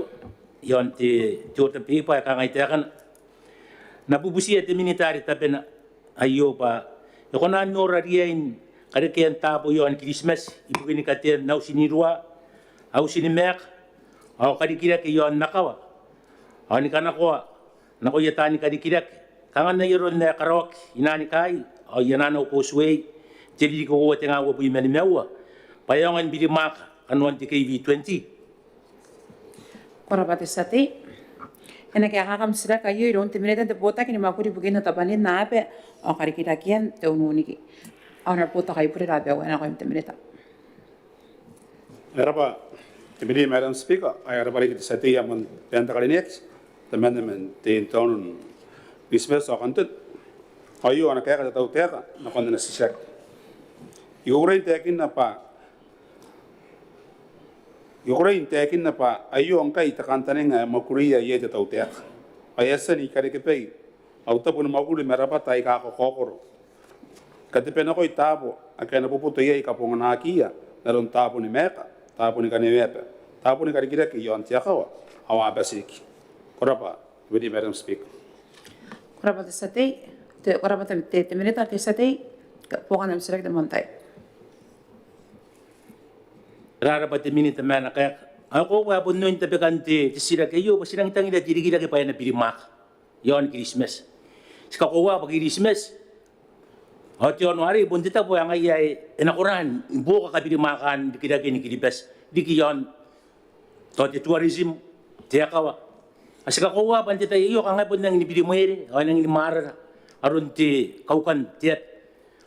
yon te ota pipa ka ngai tekan na bubusi te minitari tapena ayo pa e kona nora rien kare ken tapo yon Christmas ibukin ka te nau sinirua au sinimek au Karikirake yon nakawa au ni kana ko na ko yatani Karikirake kangan na yoro na karok inani kai au yanana ko suei jadi ko wote nga wo bui meni mewa payongan bili maka kanwan ti KV20 Korabate sate. Ena kaya kakam sila kayo iron timinete te Botaki ni Mwakuri bugin na tapanin na ape o Karikirakian te ununiki. Ang Tokaibure Rabaua ena ko yung timinete. Erapa, timini Madam Speaker, ay arapa rin sa tiya man penta kalinek, teman teman tin tahun Christmas o kantot. Ayo anak kaya kata tahu tiya na kanda na sisak. Iuray tekin na pa. Iuray tekin na pa ayo ngkai takantaning Mwakuri ay yete tahu tiya. Ayasa ni Karikirake au tapu na Mwakuri merapa tay kakokoro. Katipen ako itabo akay na puputo yay kapungan hakia naron tapo ni meka. Tapo ni Maneaba, tapo ni Karikirake yon tiakawa, awa basiki. Korapa, wedi Madam Speaker. Korapa te sate, korapa te minute te sate, pokan am sila te montay. Rara pa te minute mana kaya ako wa pun noin tapi kan te sira kayo pa sirang tangi da Karikirake pa na pirimak. Yon Christmas. Sika ko wa pa Christmas. Hot January pun tita po ang ay enakuran buka ka pirimakan Karikirake ni Kiribes di kiyon to te tourism te akawa. Asika ko wa pan tita iyo kangay pun nang nipirimuere o nang limara aron te kaukan tiet.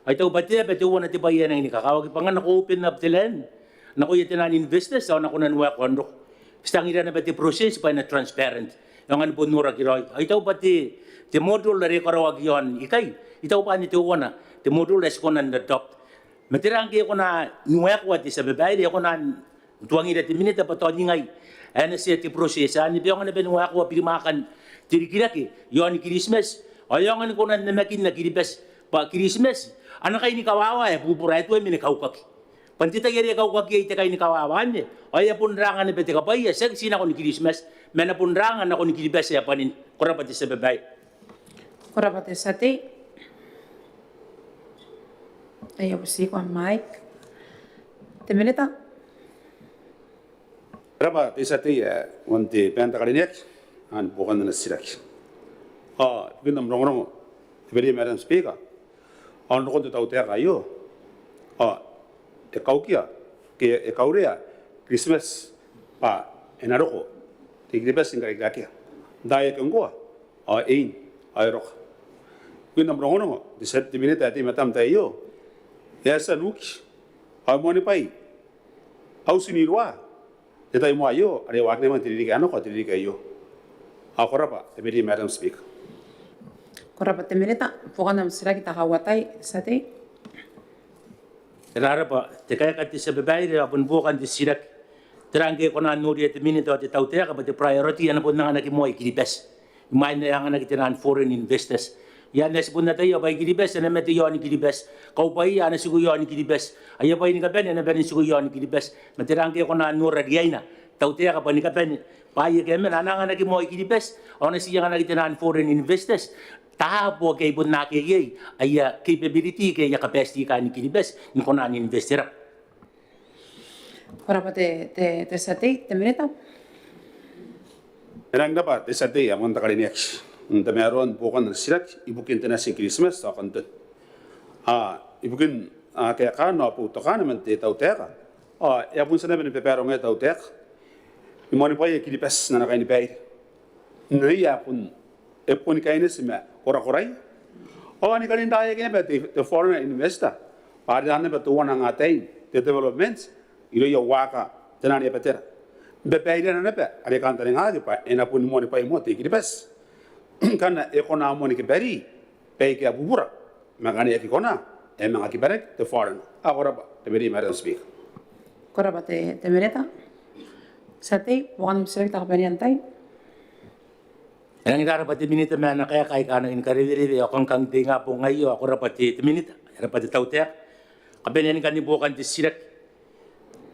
Ay tau ba tiet beto wana te bayan ang nikakawag pangan ako open up tilen. Nako yetinan investors sa nako nanwa kondo. Stangira na bete process pa na transparent. Yung ano po nura kiroy. Ay tau ba te module na rekorawag yon ikay. Itaw pa ni Teuea te module es ko nan adopt. Matirang ke ko na nuwa ko ti sa babae ko na tuangi da ti minute pa to ngai. Ana siya ti process ani biyo na benwa ko pirimakan Karikirake yon Christmas. Ayong ko na namakin na Kiribes pa Christmas. Ana kay ni kawawa bubura ito mi ni kaukaki. Pantita geri kaukaki ite kay ni kawawa ni. Ay punrangan ni bete kapay sa sina ko ni Christmas. Mena punrangan ako ni Kiribes ya panin. Korapati sa babae. Korapati sate. Ayo bersih ko mic. Temeneta. Berapa desa tiya wanti penta kalinek an bukan na sirak. Binam rongrong. Wedi Madam Speaker. An ko tahu tiya kayo. Kaukia ke kaurea Christmas pa enaroko. Tigibes sing Karikirake. Daya kengko. Ay rok. Binam rongrong. Desa timinete ati matam tayo. Yasa nuki. Mwane pai. Au sinirwa. Ito mo ayo, ari wag naman tiririk ano ko tiririk ayo. Ako rapa, tebedi Madam Speaker. Korapa te minute, pokan am sila kita kawatay sate. Rara pa te kaya ka ti sa babae apun bukan ti sirak. Terangke ko na nuri te minute te Teuea ka ba te priority ano po nang anak mo Kiribes. Imay na yang anak tinan foreign investors. Yan na sipun na tayo ba Kiribes na mete yon Kiribes. Kau pa iya na sigo yon Kiribes. Ay pa ini ka ben na ben sigo yon Kiribes. Matirangke ko na nura diayna. Teuea ka pa ni ka ben. Pa iya kemen anang anak mo Kiribes. Ona siya anak tinan foreign investors. Tapo kay pun na kay ay capability kay capacity ka ni Kiribes ni ko na ni investor. Korapa te sate, te minute. Erang dapat desa tiya amon takalinek. Meron bukan na sirak ibukin na si Christmas sa kantot. Ibukin kaya kano po to kana man te Teuea. Ya pun sana ben pepero nga Teuea. Imoni pa ye Kiribes na nakaini pay. Naya pun epon kainin sima koray. Ani kalin daya kini beti the foreign investor. Pada ane betu wana ngatain the developments. Ilo yo waka tenani petera. Babairean na pe ari kantare ngadi pa ena pun imoni pa imoti Kiribes. Karena ekonomi ni keberi, baik ya bubura, makanya ekona, emang akibat the foreign. Agora tebedi Madam Speaker. Korapa te minute. Sate, bukan sila kita kapaniantay. Yang ira pati minute mana kaya kay kano in kariri akong kang tinga po ngayo ako rapati minute, rapati Teuea. Kapenian kan bukan ti sirak.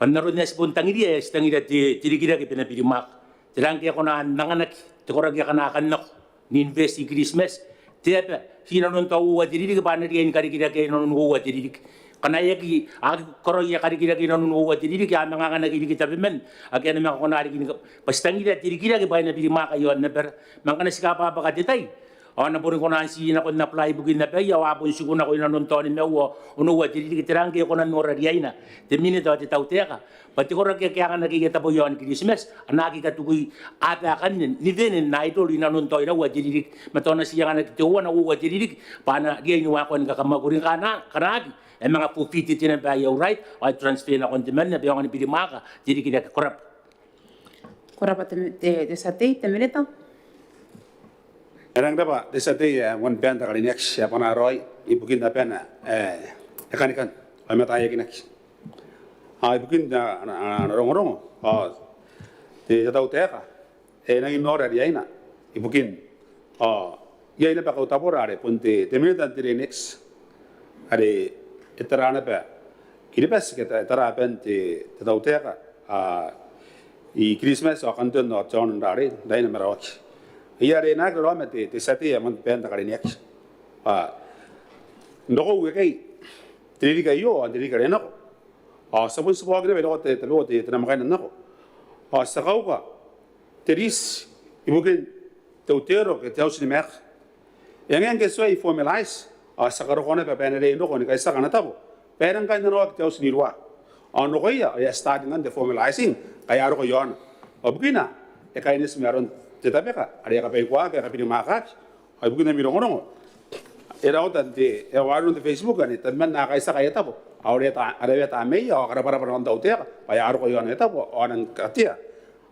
Panarones pun tangiria tangira Karikirake pena Birimak. Terangke kona nanganak tekoragi kana kanak ni invest in Christmas. Tiap sina non tahu wajiri ke panari in Karikirake non wajiri. Kanaya ki koragi Karikirake non wajiri ki amangana ki kita bemen. Akan memang kona hari ini pastangira Karikirake pena Birimak ayo neber. Mangkana sikapa apa katetai. Ana pun kona si na kona apply bukin na pay ya pun siguna ko ina non toni mewo uno wajiri ki terangke kona nora riaina. Te Minita te Teuea. Pati korang kaya nakikita po yon Christmas, nakikita tukoy ata kanin, ni din na ito rin nanuntoy na wajiririk, matona siya nga nakituwa na wajiririk, pana ginawa ko nga kamagurin kanagi, mga pupiti tinapaya right, ay transfer na kontimen na biyang ni Birimaka, jadi kita korap. Korap at desate, teminita? Erang dapat desate wan benta kali next siapa naroy ibukin dapat ikan ay mataya kinex. Ibukin na rong-rong di Teuea nangin nora di aina ibukin ya ina pa Kauotabu are punte Minita next are eterana pa kiripes kita etera pente Teuea i Christmas akan tuh no adjourn are daina merawak iya re nak lo mete sati man penta kali next ndoko wekai tiri kayo tiri kali nako sabun sebuah gede bedo te tenang makan nako sakauka teris ibukin Teuea ke jauh sini mek yang kesuai formalize sakarokone pe penere indo koni kaisa kana tabo perang kan no jauh sini ruah no koya ya starting the formalizing kaya ro yon obgina kaini semaron tetapi ka ada ka pe kwa ka pini makak ibukina mirongo era otan de warun de Facebook kan teman na kaisa kaya tabo ada tamai ya karena para penonton Teuea kaya ro yon eta po onan katia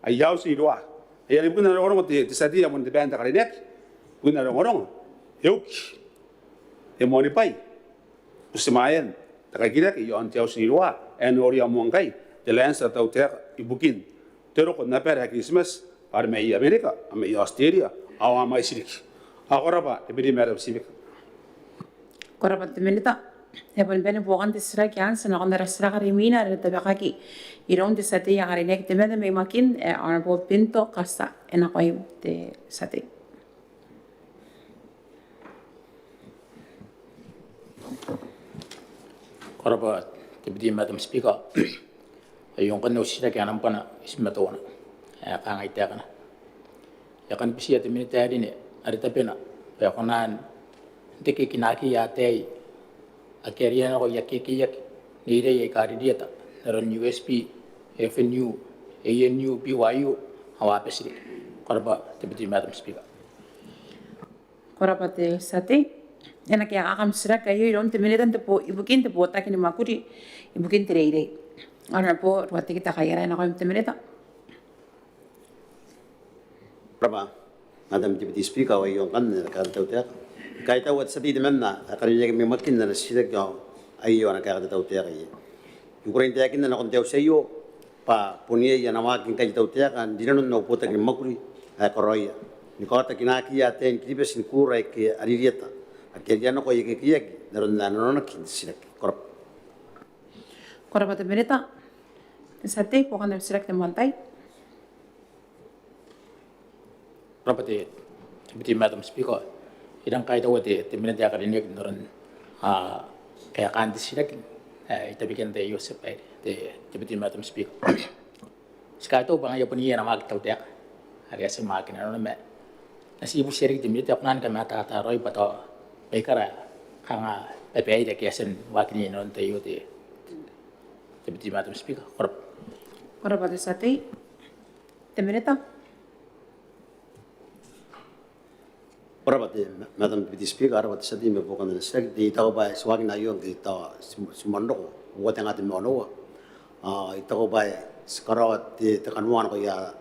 ayau si ruah ya ibukina orang di sati yang di benta kali nek ibukina orang yuk emoni pai usmayen Tokaibure yon jauh si ruah ori ngkai jalan sa Teuea ibukin terus kena per Christmas armei Amerika armei Australia awam mai sidik akoraba diberi merah sibik koraba teminita ya pun bene bukan tisra kian sana kanda rasra karimina ada tabakaki iron de sate yang hari nek temene me makin ana bo pinto kasa enak koi de sate koraba tibdi madam speaker ayong kan usira kian ampana ismatona kangai takana ya kan bisi ati minute hari ni ada tapena ya konan tiki kinaki ya tei akhirnya ko yakiki ni re kari dia ta ron USP FNU ANU BYU hawa pesiri korba tibiti madam speaker koraba te sate enak ya akam sira kayo iron te minute te po ibukin te Botaki ni Mwakuri ibukin te reire ana po wati kita kaya na ko te minute Berapa? Madam Deputy Speaker, ayong kan Teuea. Kahit awat sa di naman na kariaiakaki makin na sila ko ayo na Teuea. Yung kurang tiyakin na kontew sa iyo pa punya yan amakin kay Teuea kan di nanon na upota ng Mwakuri koroya. Ni kota kinaki aten kripes ni kuray ke aririeta. Akhirnya no ko yakiki naron na nanonakin sila korap. Korap at minute sate po kan sila te mantay Rapati tibiti madam speaker idang kaya tahu te Minita kali ni noran kaya kan disirak itabi kan te Yosef ay tibiti madam speaker sekarang tu bang ayo punya nama kita Teuea hari asal makin ano na nasi ibu sering Minita kunan kami ata roy pato baikara kanga PPI de kiasen wakin non te yo te tibiti madam speaker korap at sate te Minita Berapa Madam Deputy Speaker, berapa sati me bukan na sek di tahu ba swagi na yung di tahu sumandok, buat yang atin mono. Itaw ba sekarang di tekanuan ko ya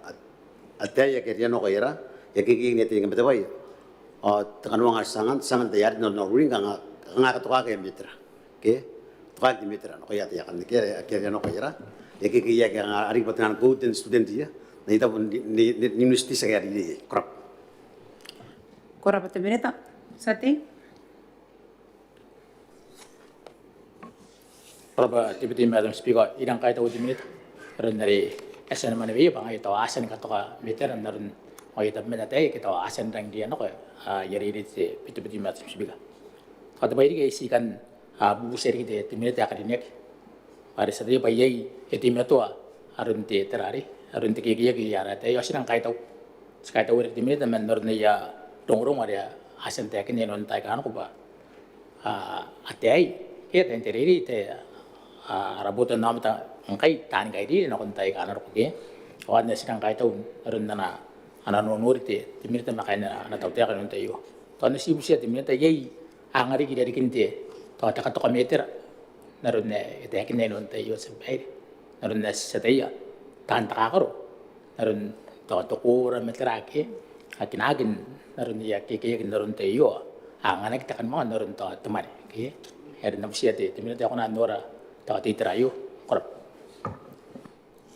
ataya kaya no kaya ya kiki ni tinggal betul ba. Tekanuan sangat dayar no ring kang katuwa kaya mitra. Okay, tuwa di mitra no kaya tiya kan kaya no kaya ya kiki ya kang ari batan golden student dia. Na itaw ni university sa kaya di krap. Korap at minute sate koraba tibiti madam speaker idang kaya tahu di Minita ron dari asan mana biya bang ito asan ka to ka meteran naron o ito menatay kita asan rang dia no ko yari rit pitu mat sibiga kata bayi ke isikan bubu seri de timinete akadinek pare sa dia bayi etimeto arun te terari arun te kiya ki yara te asan kai tau skai tau rit timinete men naron ya dongrong ada asan te akin non tai kan ko ba atai kita enteri te rabutan nama ta ngkai tan ngkai di na kontai kan ro ke awan na sidang kai tau ron na ana no norite timirta makaina na tau te kan te yo to na sibu sia timirta yei angari ki dari kinte to ta ka to meter na ron ne te akin non te yo sampai na ron na sa te ya tan ta ka ro na ron to ko ra metrake akinagin na ron ya ke na ron te yo angana kita kan mo na ron to temari ke er na sia te timirta ko na nora ta titirayo korap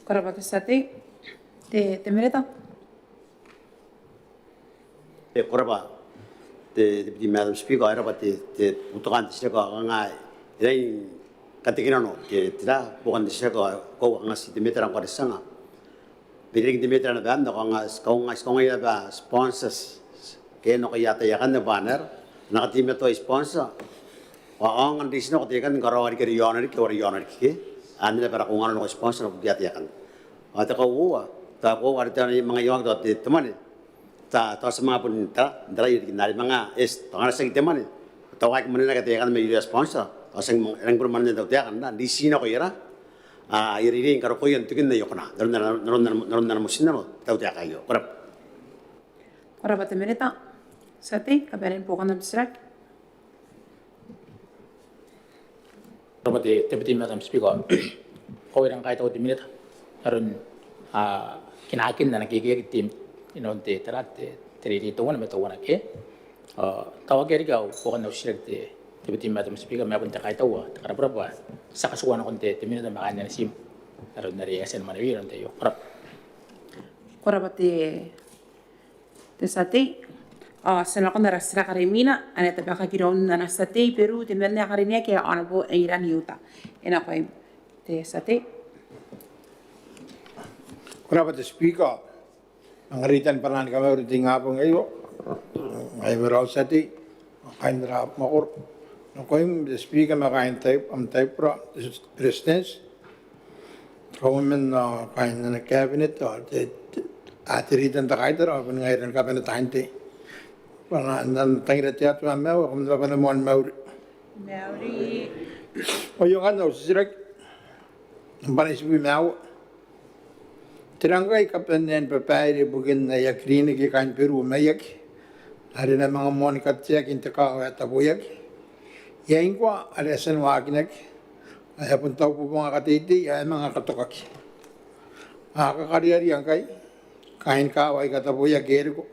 korap at sate te mereta koraba di Madam Speaker era pati utukan sila nga ilain katikinano tira bukan sila ko nga si Dimitra ang karisanga bilang Dimitra na banda ko nga ba sponsors kaya no kaya tayakan na banner nakatimit to sponsor ang ang disino ko tiyakan karawari ka Rairana ki Rairana ki ano na para kung ano no sponsor ko tiyakan at kauoua ta ko warta ni mga yung dot teman ta sa mga punta dala yung kinari mga tangana sa teman tawag mo na katiyakan may sponsor asang ang man na tiyakan na disino ko ira iriring karo ko yung tikin na yokna naron na musina no tawtiakayo korap at mereta sate kabarin po kan abstrak Robati tebeti Madam Speaker ko irang kai tau timineta aron kinakin na nakikik tim inonte terate teriri to wana meto wana ke tawag eri gaw ko kan usirag te tebeti Madam Speaker may punta kai tau takara berapa sa kasuwan konte timineta makanya sim aron dari asen Maneaba te yo korap at te sate sen ako narasra karimina ane tabi kakiron na nasate Peru timbel na karinia kaya honorable Iran Yuta ina ko te sate korap at Speaker ang ritan panan kami uriting ngapong ayo ay meron sate kain drap makor no ko yung Speaker makain type am type pro presidents Kauoman kain na cabinet at ritan ta kaiter open ngairan cabinet tante Nan tangira teatro a meu, como dava na mão Mauri. Mauri. O yung ano, sirak. Panis bi meu. Tirangai kapanen papaire bugin na yakrini ki kan Peru mayak. Ari na mga mon katya kinta ka at tabuyak. Yain ko alasan wakinak. Ay punta po mga katiti, ay mga katokak. Kariaiakaki kain ka ay katabuyak ko.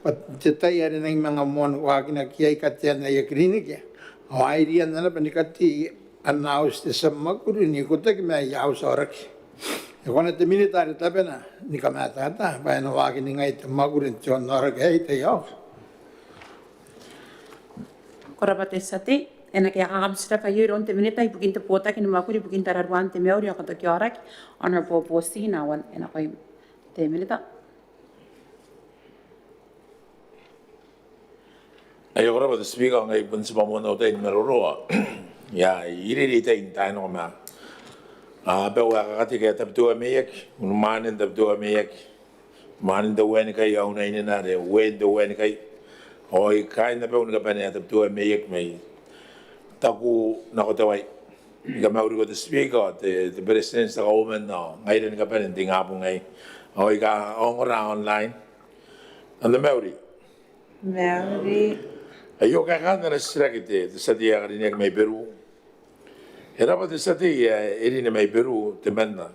Patitay ari ng mga mon wakinak kay katya na yakrini kya. Ay riyan na panikati announce sa Mwakuri ni kutak may yaus orak. Kung na Minita rin tabi na ni kamatata bayan na wakin ni ngay Mwakuri tiyon orak ay tayo. Korapate sate ena kaya kakabsira kayo ron te Minita ibukin te Botaki ni Mwakuri ibukin tararwan te meori ako toki orak honor po posti nawan ena koy te Minita. Ayo korap at Speaker ngay pun sa pamunaw tayo naroroa. Ya, iriritain tayo no kama. Bawa kakati kaya tabtua mayak, unumanin tabtua mayak. Manin da wen kay au na ina de wen da wen kay. Oy kain na bawa ngapane tabtua mayak may. Taku nakotaway. Gamauri ko the Speaker the president sa Kauoman no. Ngayon ngapane tingapong ngay. Oy ka ongora online. Ano Mauri? Mauri. Ayo kakanda na sirakite sa dia karinek may Peru. Era pa sa dia eri na may Peru temanna.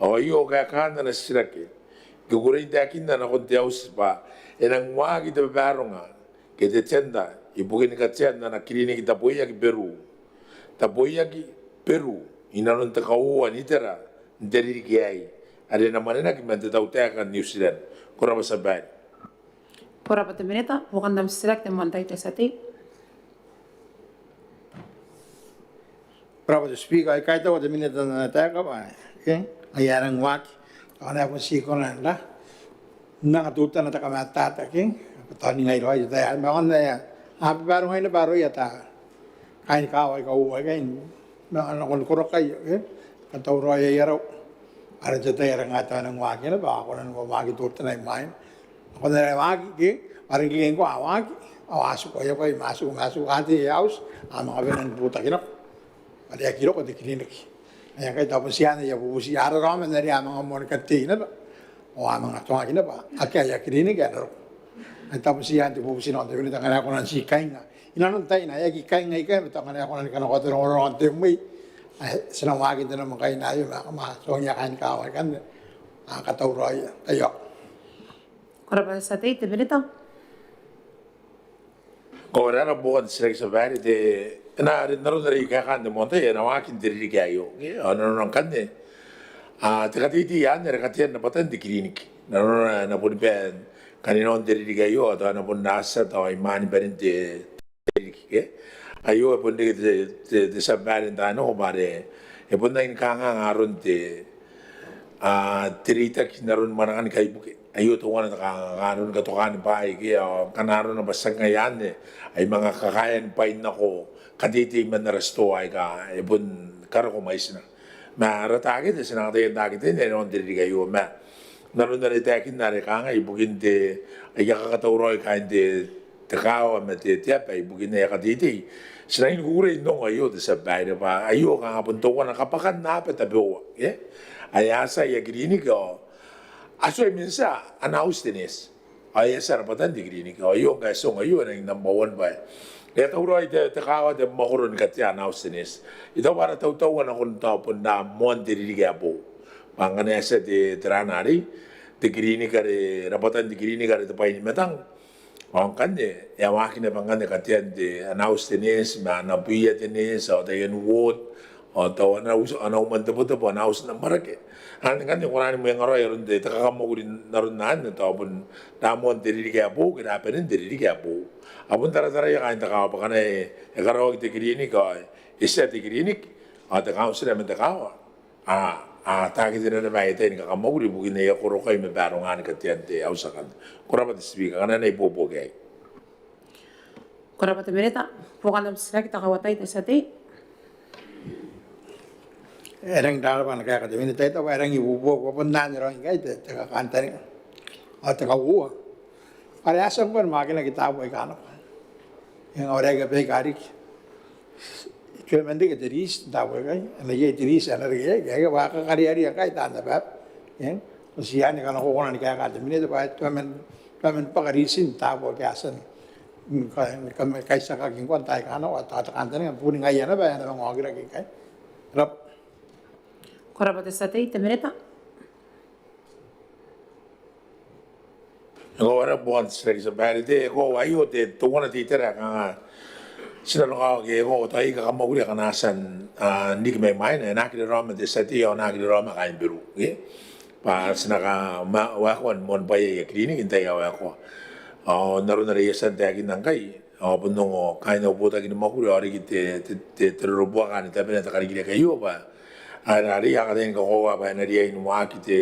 O ayo kakanda na sirakite. Gugurin dakin na kontiaus pa enang wagi de baronga ke de tenda ibukin ka tenda na klinik tapoya ki Peru. Tapoya ki Peru inanon ta kauoua nitera nderi kiai. Ada na manena ki mente Teuea kan New Zealand. Koraba sabay. Korap at Minita, bukan dam select and mantay te sate. Korap at Speaker, ay kahit ako Minita na nataka ba, okay? Ayarang wak, ana pun si konan lah. Nakatutan na takamata, okay? Tani ngay roy tayo. Mga na happy baru ngayon na baru ya ta. Kain kaway kauoua kain. Mga anak ko kayo, okay? Kataw roy ay araw. Ara jata yara ngata ng waki na ba ako nang waki turta na imain. Ako na waki ki parang giging ko awaki. Awaso ko yo kay masuk ati house. Mga benan puta kino. Ada kiro ko di klinik. Ay kay tapos siya na yabusi ara ramen na riya mga mon katina ba. O mga tunga kina ba. Akya ya klinik ya ro. Ay tapos siya di bubusi no de binita kana ko nan si kain na. Inanon tay na ya ki kain ngai kay bita kana ko nan kana ko tero ro ante mai. Senang wagi itu nama kain ayu mak soalnya kain kawai kan kata urai ayo. Korban sate itu berita. Ora na buat selek sabari de na naru dari kakan de monte na wakin diri kayo. Ono non kan de tekati di an de katian na patan di klinik. Na pun ben kaninon diri kayo atau na pun nasa atau imani berinte klinik. Ayo pun de sabari dano bare e pun nain kanga ngaron de tirita kinarun manangan kai buke ayo to wana ngaron ka to kan pai ki kanaron na basang ngayan ay mga kakayan pain nako kaditi man resto ay ka e pun karo ko mais na rata de sinang de dagite ne non diri kayo naron na rita kinare kanga ibukin de ay ka katawroy kain de takawa mate tiap ay bukin na kaditi selain gure no ayo de sabai ba ayo ka punto ko nakapakan na petabewa ayasa ya grini ko aso minsa announcedness ayasa rapatan di grini ko ayo ga so ayo nang number 1 ba ito uro ay takawa de makuron katya announcedness ito para tawtaw na kun tapon na mon diri gapo panganesa de tranari de grini ka de rapatan di grini ka de pain metang Orang kan de, ya makin de pangan de katian de announce tenis, mana puya tenis, atau yang wood, atau announce betul announce na marake. Kan de orang yang orang yang de takkan mau gurin narun nan, atau pun namun diri dia abu, kita penin diri dia abu. Apun tara yang kain takkan apa kan kalau kita kiri ini kau, istilah kiri ini, atau kau sudah mentakau, tak kita nak bayar ini kalau mau gurin bukan ya korokai membarongan katian de ausakan. Korapa speak karena na ipopo kay. Korapa berita. Bukan dalam sila kita kawatay itu sate. Erang dalapan kaya kata Minita itu erang ibubo papundan orang kaya itu teka kantan atau kauoua. Pada asam pun makin kita buat ikan. Yang orang yang berkarik. Cuma mending kita ris tahu kan. Lagi ris energi ya. Kaya kariaiakaki tanda bab. Yang usianya kan aku orang kaya kata Minita cuma pagarisin tahu kayasan. Kami kaisa kaking kuan tay kano atau kantan yang puning ayana ba yang ngogir lagi kay. Rap. Korapa sate itu berita. Agora buat selek sabari de ko ayo de tuwana ti tera ka sila lo ke ko tai ka mo guri kanasan nik me mai na ki roma de sati o na ki roma ka biru ye pa sinaka wa ko mon pai ya klinik intay wa ko naru na resan de akin ngkai punong kain o Botaki ni Mwakuri ori ki te robo kan te pena Karikirake yo ba ari yang ada ko wa ba na ri inu wa ki te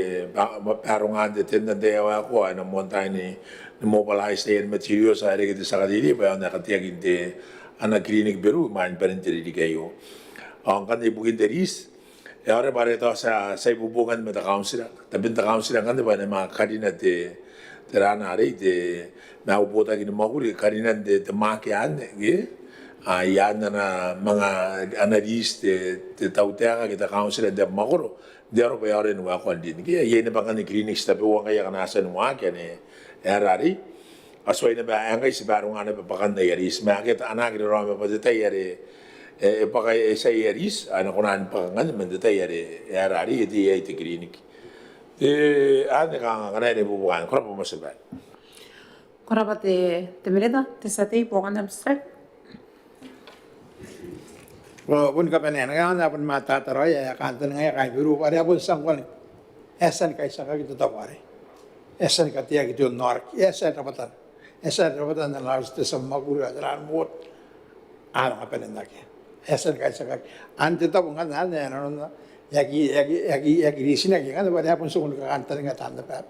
parongan de tenda de wa ko na montagne ni mobilize de materials ari ki te sakadiri ba na katia ki te ana klinik beru man parenteri di kayo ang kan ibukin deris ya ora bare to sa ibubukan meta council tapi ta council kan de ba na makadina de Rairana ari de na Botaki ni Mwakuri karina de makian ge yan na mga analis de Teuea kita council de Mwakuri de ro ba ore no ko din ge ye ne bangan ni clinics tapi wa kaya kanasan mo ake ne erari asway na ba ang kay sibarong ana ba bakan na yaris maket anak ni ro ba de tayari pa kay sa yaris ana kunan pangan men de tayari erari di ay te clinic ane ka ngana ne bubukan ko pa masabay Korapa te berita te sate bukan dalam strike. Pun kapanen kan pun mata taroy ya kantan ngaya kai biru pada pun sangkon esan kai saka gitu tawari esan katia gitu nork esan rapatan na laus te Mwakuri adran mot kapanen lagi esan kai saka ante ta bungan na yaki di sini kan ada pada pun sukun ke kantor nggak tanda pap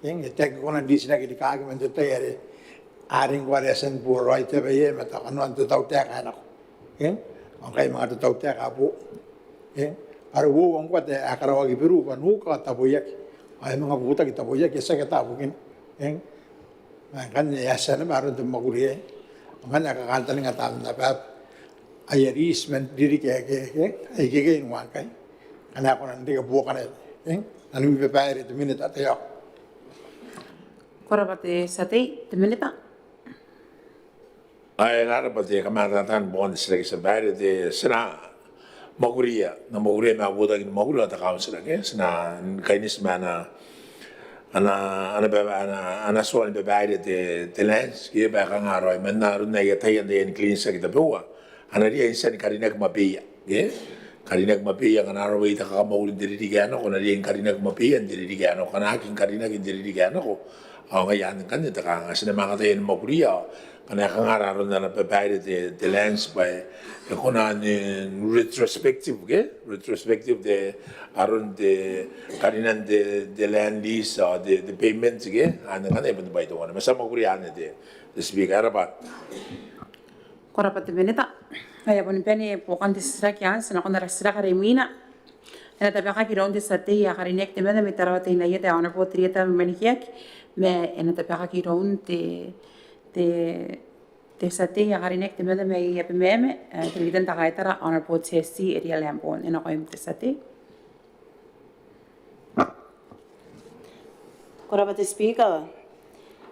yang tek konan di sini di kaki mentu tayari aring warisan puro itu bayi mata kanuan tu tahu tek anak yang angkai mata tahu tek abu yang aru wong kuat akar wagi biru kan muka taboyak ay mga buta kita boyak kesa kita bukin yang kan ya sana baru tu Mwakuri kan kantor nggak tanda pap ayaris mendiri kayak ngkai karena aku nanti kebukan itu, nanti Babairean Minita Teuea. Korabate sate Minita. Ai rapati kamatan bon selagi sebari de sena Mwakuri ya, na Mwakuri ma Botaki Mwakuri ta kaum selagi sena kainis mana ana soal Babairean de lens ki ba kan aroi menna runna ya tayan de clean sa kita bawa. Ana dia insan karinak mabia, ye. Karinak mapi yang kana rawi ta ka maulin diri digano ko na din karinak mapi ang diri digano kana aking karinak diri digano ko ang ngayan kan ta ka sina mga tayo Mwakuri kana ka ngararon na Babairean de lens by ko na retrospective de aron de karinan de land lease de payments ana kana ibang bay to na sa Mwakuri de speak arabat Korabate Minita. Kaya pun peni pokan di serak yang senang kau serak hari mina. Ena tapi aku kira untuk sate ya hari ni kita mana motirawa tina ya dah anak potri ya menikiak. Me ena tapi aku kira untuk te sate ya hari ni kita mana me ya Abemama. Kita tak kaya tera anak potri si area lampon. Ena kau te sate. Korabate speaker.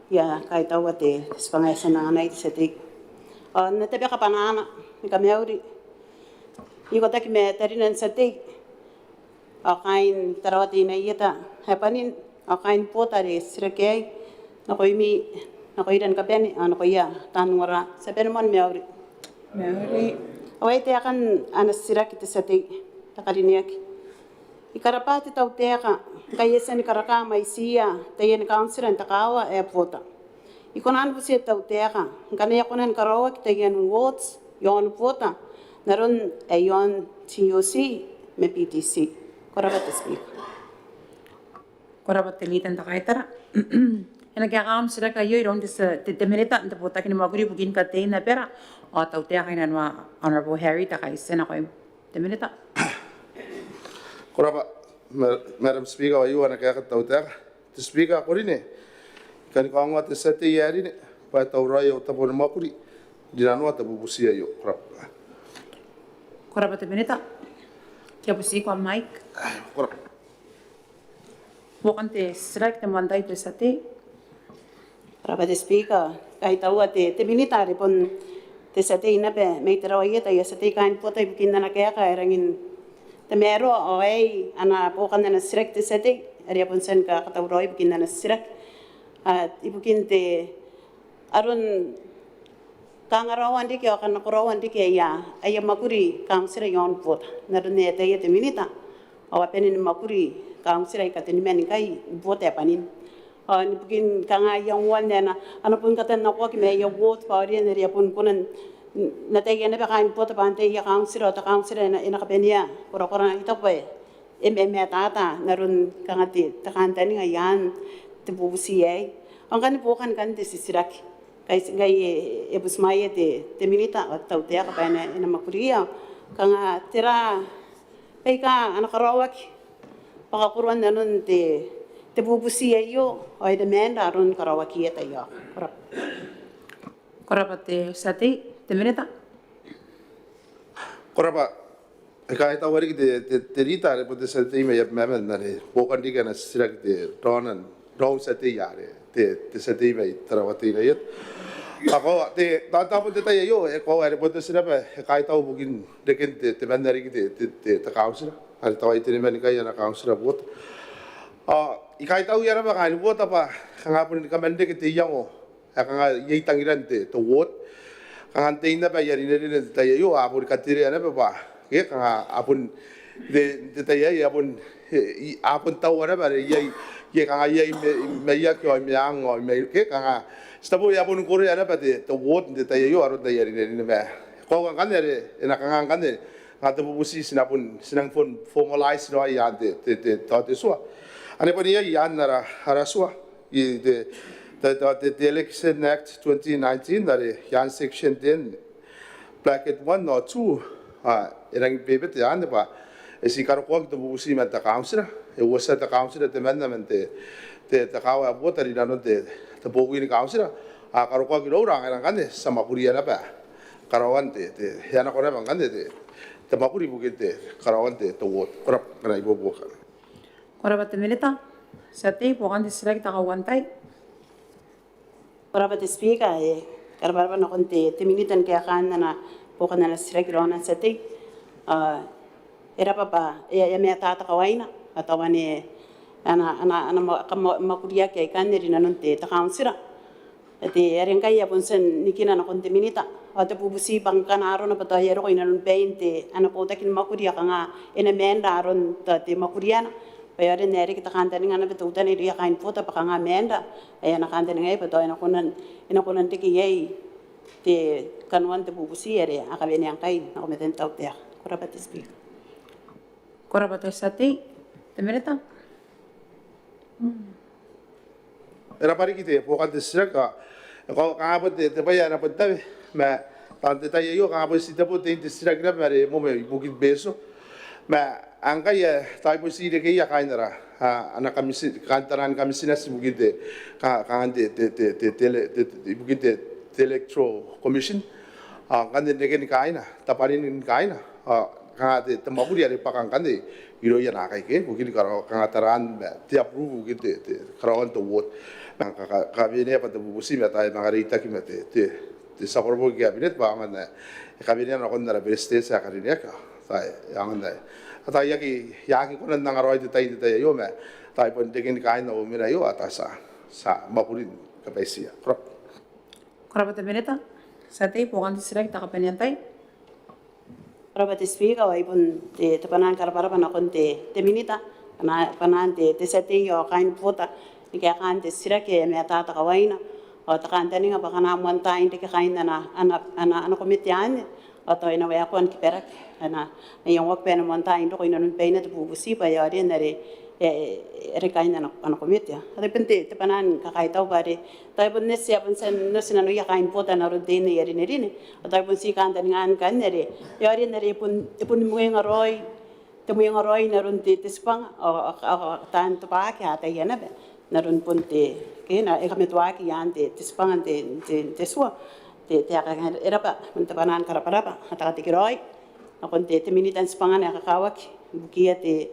Ya kaya tahu te sepangai senang anak itu sate. Nanti biar kapan anak. Kami auri, iko taki me terinan sate, akain tarawati na iyata, hapanin akain po tari sirakay, nakoy dan kapeni, nakoya tanwara, sabi naman me auri. Me auri. Away te akan anas sirak iti sate, takariniyak. Ikarapati tau teka, kaya sa ni karaka may siya, tayo ni kaunsiran takawa pota. Ikonan po siya tau teka, kanaya konan karawa kita yan words. Yon pota, naron yon TUC, me PTC. Korabate speak. Korabate litan takay tara. Ena kaya kaam sila kayo iron sa Minita nta Botaki ni Mwakuri bugin katay na pera. O tau tiya kay nanwa Honorable Harry takay sena ko Minita. Koraba, Madam Speaker, ayu anak kaya tau tiya. The Speaker ko rin kan ko ang wate sa tiya rin pa tau rayo tapo ni Mwakuri. Dinano at abubusiya yo, korap. Korabate Minita. Kaya busi ko ang mic. Korap. Bukan te strike te manday te sate. Korabate speaker, kahit tawa te Minita ripon te sate na pe, may tarawaya tayo sate kain po tayo bukin na kaya kairangin te mero o ay ana po kan na strike te sate, ari pon sen ka katawroy bukin na strike. At ibukin te aron kangarawan di kaya kan nakurawan di kaya ay Mwakuri kang sira yon pot narune te yete Minita awa penin Mwakuri kang sira ikatin men ngkai pot ya panin ni bukin kanga yang wan na ano pun katan na ko ki me yo pot pa ri ne ri pun kunan na te yene ba kain pot pa ante ya kang sira na ina kapenia kora ito pa tata narun kanga ti takantani ngayan te bubusi ay ang kan po kan te sisiraki Kay ebusmaya te Minita at tau te ka na ina Mwakuri kanga tira kay ka anak karawak pakakuruan na nun te bubusiya yo ay demanda ron karawaki tayo Korabate sate te Minita. Koraba, kahit awari te rita re pode sa te me Abemama na re pokan di kana sirak te ronan sa te yare te sa te me tarawati na yet. Ako te tatapon te tayo yo ko ay pode sila pa kahit aw bugin deken te bandari te kausira al tawai te men kaya na kausira bot kahit aw yara ba kan bot pa kangapon ka mende ke te yango kanga yei tangiran te to wot kanga te na pa yari ne tayo yo apur katire na pa ke kanga apun de tayo apun taw na ba yei kanga yei me ya ko me ang me ke kanga Stabo ya pun Korea na pati to wot de tayo yo aro tayo rin ba ko kan ne ina kan ne ngata bubusi sinang pun formalize no ya de Toatu sua ane pa niya yan nara harasua I the Election Act 2019 dari yan section 10 bracket 1 or 2 irang bebet yan ba esi karokuak to bubusi mata council e wasa ta council te amendment te kawa botari na no te bogini council karokuak ro rang irang kan sama kuriana ba karawan te yana kore bang kan te makuri bukite karawan te to wot korap kana ibo boka Korabate Minita, sate pokan distrek takawantai. Korabate speaker karbarba na konti timinitan kaya kan na pokan na distrek rona sate era papa ya me tata kawaina atawa ni ana makuria kaya kan ni nanonte takaunsira ati erin kaya punsen nikina na konti minita ata pubusi bangkan aron apa ta yero ina non peinte ana potakin makuria kanga ena menda aron ta te makuriana Payari neri kita kantani ngana betul betul ni dia kain foto pakai ngamenda, na kantani ngai betul ina kunan tiki yai te kanuan te bubusi ere akabeni ngkai na kometen tau te korabate speak. Korabate sate temereta. Era pari kita pokan te siraka kau kangapot te bayar apa tabe ma tante tayo yo kangapot si tapo te siraka mare mo me bukit beso ma angkai ya tayo si de kaya kainara anak kami kantaran kami sinas bukit kangan te bukit electro commission kan de negen kaina taparin kaina kanga te temaburi ari pakang kan de iro ya nakai ke bukit karo kangataran tiap ru bukit karawan to wot nang kabine apa te bubusi mata mangarita ki mate te sakorbo ki kabinet ba mana kabine na kon na presidente sa Karikirake tai yang na ata yaki konan nang aroi te tai yo me tai pon tekin kai no mira yo atasa sa mapurin kapaisia Korabate Minita, sate pokan distrek takapenyantai. Korabate speaker wa ipon te tapanan karbaraba na konti te minita panan te sate yo kain pota Ika kan te sirake me tata kawaina o ta kan tani nga baka na monta inte ka kain na ana komitian o to ina wa kon kiperak ana yung wak pen monta into ko ina nun peina te bubusi pa yari na re kain na ana komitia ate pente te panan ka kai tau bare tai pun nesi apun sen no sinanu ya kain pota na ro dine yari ne o tai pun si kan tani ngan kan nere yari nere pun mueng aroi te mueng aroi na ron te spang o tan to pa ka ate yana be narun pun te kena kami tua ki yang te sepangan te sua te akan era pa mentepanan karapa kata tikiroi nakon te minitan sepangan ya kakawak bukia te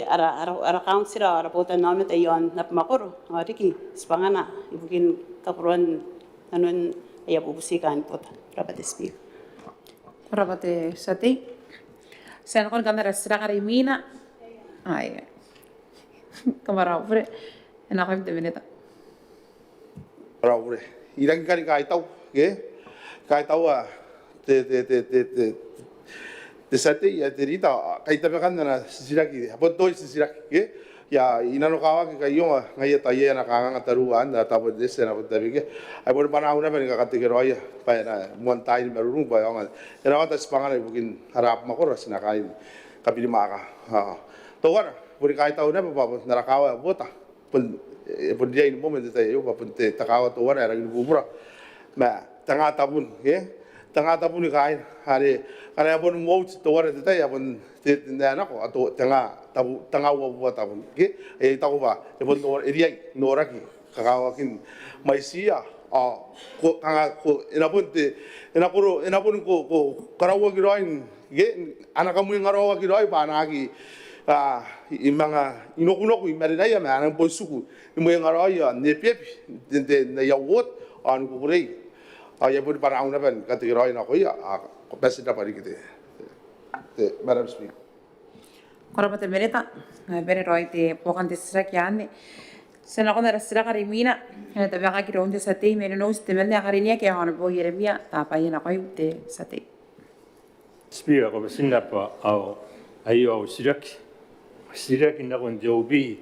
ara kaunsira ara pota nome te yon nap makoro ariki sepangan na ibukin kapuruan nanun ya bubusikan pota rapat speak Korabate sate sen kon kamera sira Mina ai kamera bre en aku itu Minita. Raure. Irang kari kai tau, te sate ya te rita kai tabe kan na siraki, apa toi siraki, ke? Ya inano kawa ke kai yonga ngai ta ye na kanga taruan da ta bod dese na bod tabe ke. Ai bod pana una ben ka te ke roya, pa na montai meruru ba yonga. Era wata spangana bukin harap makor sina kai kapili maka. To wara, buri kai tau na ba na kawa bota. Pun dia ini momen kita yo pun te takawa to wana ragi bubura ma tanga tabun ni kain hari karena pun mau to wana te ya pun te na ko ato tanga wa tabun ke tahu ba pun to area noraki kakawa kin maisia ko kanga ko ina pun ko karawa giroin ge anak kamu ngarawa giroin panagi imanga inokunoku imarina ya mana pun suku imo yang araya nepepi de na yawot an kukurei ya pun para una ben kategori na ko ya kapasita pari kite te madam speak Korabate Minita bere roi te pokan distrek yanne sen ako na sira Mina ene te baka kiro unte sate me no ste mende akarinia ke hana bo Yeremia ta pa yena ko te sate Speak ko sinapa au ayo Siraki na kon jobi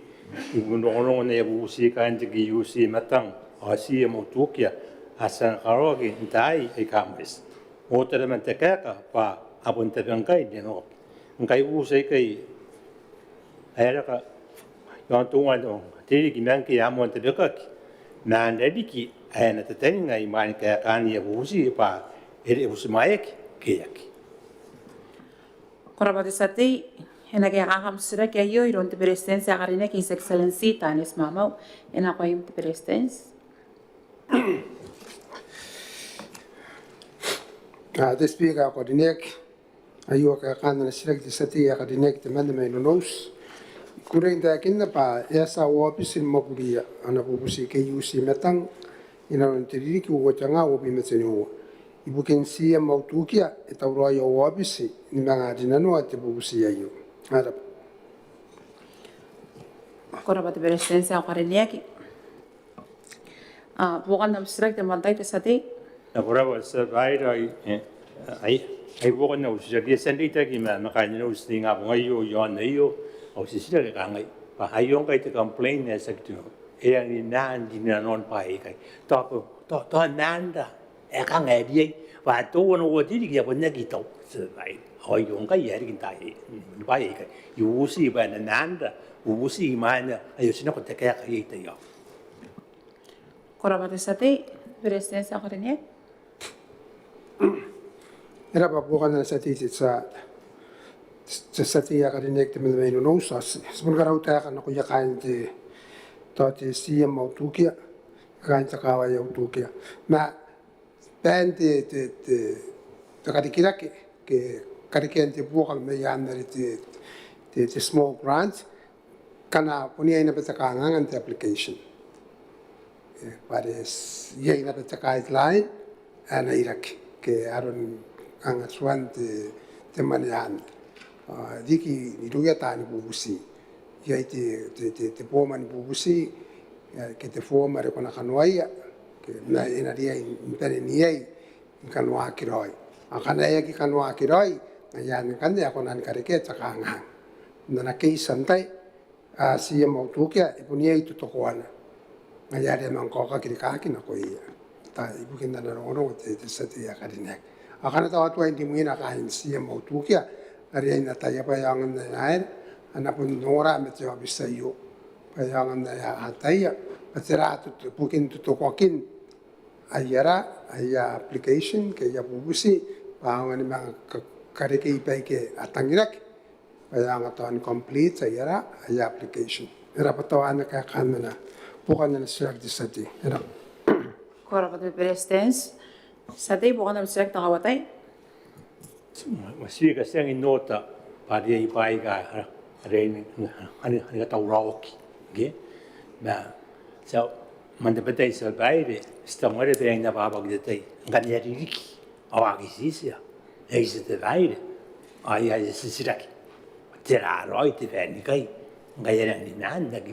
ibunono ne busi kan te ki usi matang asi mo tukia asan karoki dai e kamis otere man te kaka pa abon te ngkai de no ngkai u se kai era ka yon tu wan te ki nan ki amon te ka na ndedi ki ana te tenga I mani ka kani usi pa ere usi mai ke yaki Korabate sati ena ke agam sira ke yo iron te presidencia garine ke excellency tanis mamau ena ko im te presidency Te speaker ko dinek ayo ka kana sira ki sati ya ka dinek te manda me no nos kureng ta kinna pa esa office in Mwakuri ana bubusi ke yusi metang ina te riki wo tanga wo bi metsenyo ibukin sia mautukia e tauro yo office ni manga dinano te bubusi ayo ara Korabate presidencia garine ke bukan nam sira te mantai te sati na koraba sa vai ai bukan na usi dia sendita ki ma makanya no usi nga ngayo yo na yo o si sira ka ngai pa hayo kai te complain na saktu e ani nan di na non pai kai to nanda e ka ngai di wa to no wo di ki ya bon na ki to sa vai ho yo kai ya ri tai ni pai kai yu si ba na nanda u si ma na ayo sina ko te ka kai te yo Korabate sati presidencia garine era pa bukan na sati sa sati ya ka dinek te manda me no nos semun garau ta ka no ko ya kain te to te sia mautukia kain ta kawa ya utukia na ben te karikirake ke karikirante bukan me ya na te small grant kana punia ina beta kangan te application pares ye ina beta guideline ana irak ke aron anga swan te manian diki iruya tani bubusi ya te poma ni bubusi ke te forma re kona kanoia ke na ina dia impere ni ai kanoa kiroi akana ya ki kanoa kiroi ya ni kan ya kona karike takanga na ke santai si mautukia ipunia itu tokoana ngaya de mangkoka kirikaki na koia ta ibukin na rono te sati ya kadinek akana tawa tu indi muina kain si mautukia ari ina ta ya payangan na air ana pun nora me te bisa yo payangan na ya ataya patera tu bukin tu tokokin ayara aya application ke ya bubusi paangan ni mga karike ipai ke atangirak payangan to complete ayara aya application era patawa na ka kanana bukan na siya di sati era Korabate presidency sati bukan nam sira ta kawatai masih ka siang inota pa dia ipai ka rein ani ka tauroki ge na so mandapetei sa baire stamore te ainda baba que te ngani riki awagi sisia eis te baire ai sisiraki tera roi te veni kai ngai era ni nanda ki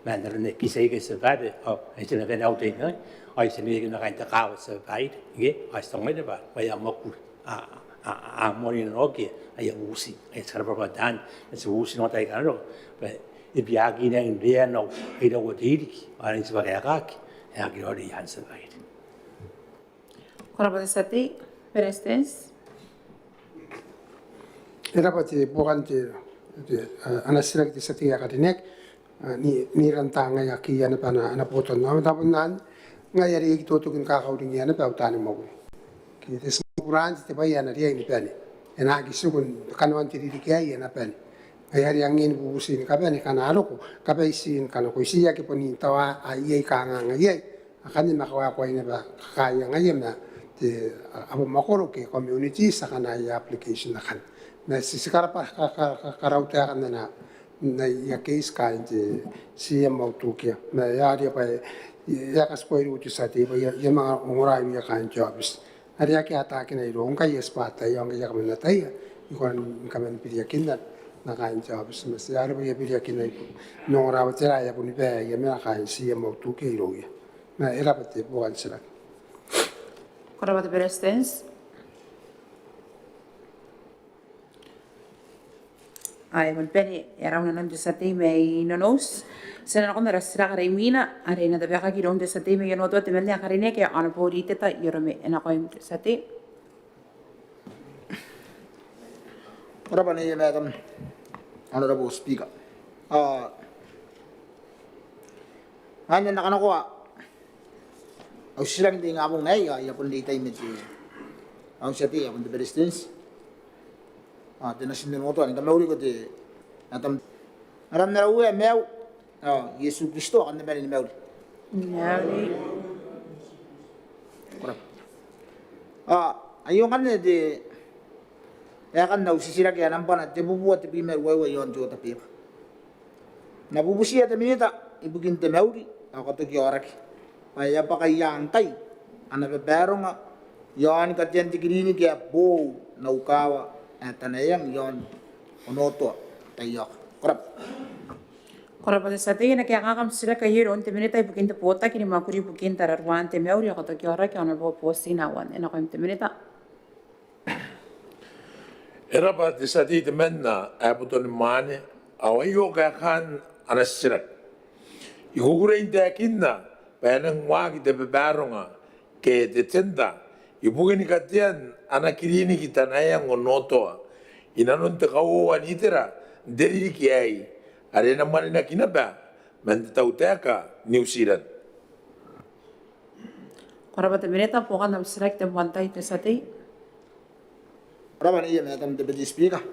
mandar ne kisai ke sa baire ai te na vena auto nei ai se ni na kan ta ka sa baire ge ai stamore ba ya Mwakuri a mori no ke ai usi ai sara ba dan se usi no tai kan ro e biagi ne in dia no ai do diri ai se ba kariaiakaki e aki ori hansa vai Korabate sati presidency era pati bukan te anasirak di sati ya kadinek ni rantanga ya ki ana pana ana poto na tapon nan ngayari ki totukin kakauring yana pa utani mo ki te kuran te bai ana ria ni pene ena ki sukun kanwan ti ri ki ai ana pene ayari angin bubusin ka pene kana aloko ka bai sin kana ko sia ki poni tawa ai ka nga ai akani makawa ko ina ba kaya ngai na te Abemama ke community sa kana ya application na kan na sisikara pa karauta kana na ya case ka te sia mautukia na ya ria pa ya ka spoiru tu sati ba ya mga ngorai ya kan jobs ari aki atake na iro ngkai espata yang ya kamena tai ikon kamen piriakin na kan jobs mas ya ro ya piriakin na no ra batera ya puni pe ya me kan sia mautukia iro ya na era pate bukan sila Korabate presidency ai mon peni era una nam de sati me nonos sena ko na rasira ka Minita arena da baka ki ronde sati me no to te mende akarine ke ana porite ta yorome ena ko im sati Ora ni Madam Honorable Speaker. Hanya nak ko au silang ding abong ngai ya pun di time ji. Ang sati ya pun the distance. Tinasin mo to ni kamauli ko di natam aram na uwe meu. Yesus Kristo kan na ni meu. Ayun kan di ya kan na usisira kaya nampan at bubuat ti pimer wewe yon jo tapi. Nabubusiya ta Minita ibukin te meuri ako to kiorak. Paya pa kay ngkai ana bebero nga yon katyan ti grini kaya bo naukawa tanayang yon onoto tayok. Korap sa tingin na kaya kakam sila kahiro te Minita ibukin te Botaki ni Mwakuri ibukin tararwan te meuri ako to kiorak ono bo posinawan ena ko te Minita. Era pa te sa te menna aputo ni Mwane awayo kaya kan anasirak. Ihugure inte kinna penang wagi te bebaronga ke te tenda ibukin katian anakirini kita nayang onoto inanon te kauoua nitera deri kiai arena manina kinaba men Teuea New Zealand. Korap te Minita po kan namsirak te mwantay te sa te. Raman iya Madam Deputy Speaker.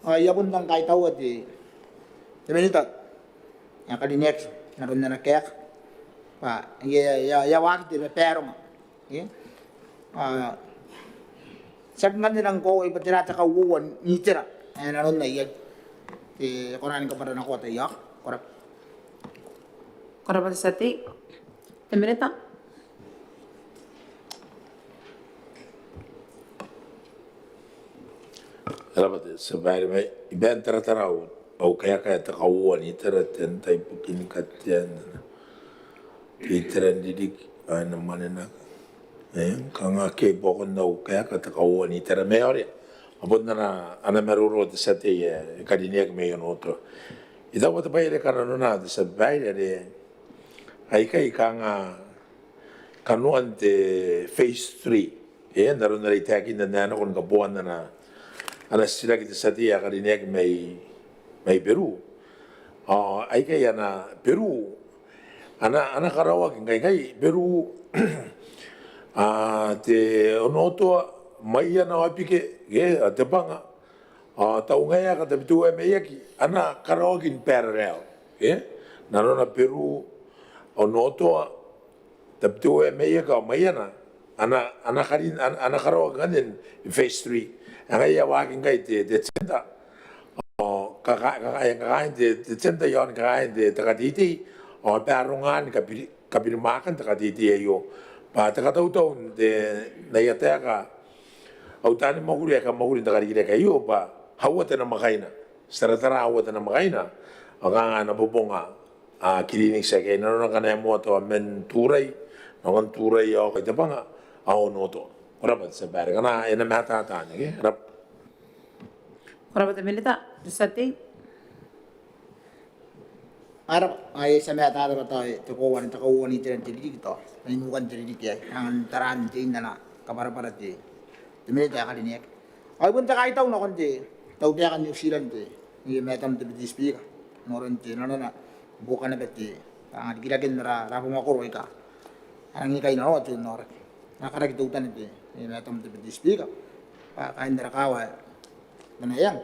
Iya pun bang kahit tawad Minita. Yang kali next naroon na nakek. Ya wakit pero nga. Sagman nilang ko ipatirata kauoua nitera. Naroon na iya. Koranin ka para na ko tayo. Korap. Korap sa te Minita. Rapat sebagai mai iban teratarau au kaya te kauoua ni teraten tai pukin katian iteren didik ana manena kanga ke bokon nau kaya te kauoua ni tera meori abon na ana meruro te sate kadinia me yonoto ida wata bai le kana nona te sebagai de ai kai kanga kanuan te phase 3 naron na itakin na kon kabuan na ana sila kita satia karinek may Peru. Ay kaya na Peru. Ana karawag ngkai Peru. Te onoto maya na wapike te panga. Taungaya ka te Teuea meyaki ana karawag in parallel. Narona Peru onoto te Teuea meyaka maya na ana karawag nganin phase 3. Ang kaya waking kay te tsenda kakain te tsenda yon kakain te takatiti o perungan kapirmakan takatiti ayo pa takatautaw te nayataya ka autani Mwakuri ka Mwakuri Karikirake ayo pa hawa te na makaina saratara hawa te na makaina ang nabubonga kilinik sa kay nanon ka na mo to men turay naman turay o kay tapanga ako noto. Rapat sebar karena ina mata tanya ke rap. Rapat Minita sate. Arap ay sa mata tayo tukuan takauoua ni teren tidik to. Inukan tidik ya. Ang taran tin na kapara-para ti. Minita kali niya. Ay pun takay taw na konti. Teuea kan New Zealand ti. Ni Madam Deputy Speaker. Noron ti na bukan na beti. Ang dikilakin na Mwakuri ka. Ang ngkai na tu norak. Nakarakitutan ti. Ni Madam Deputy Speaker. Kain narakawa. Manayang.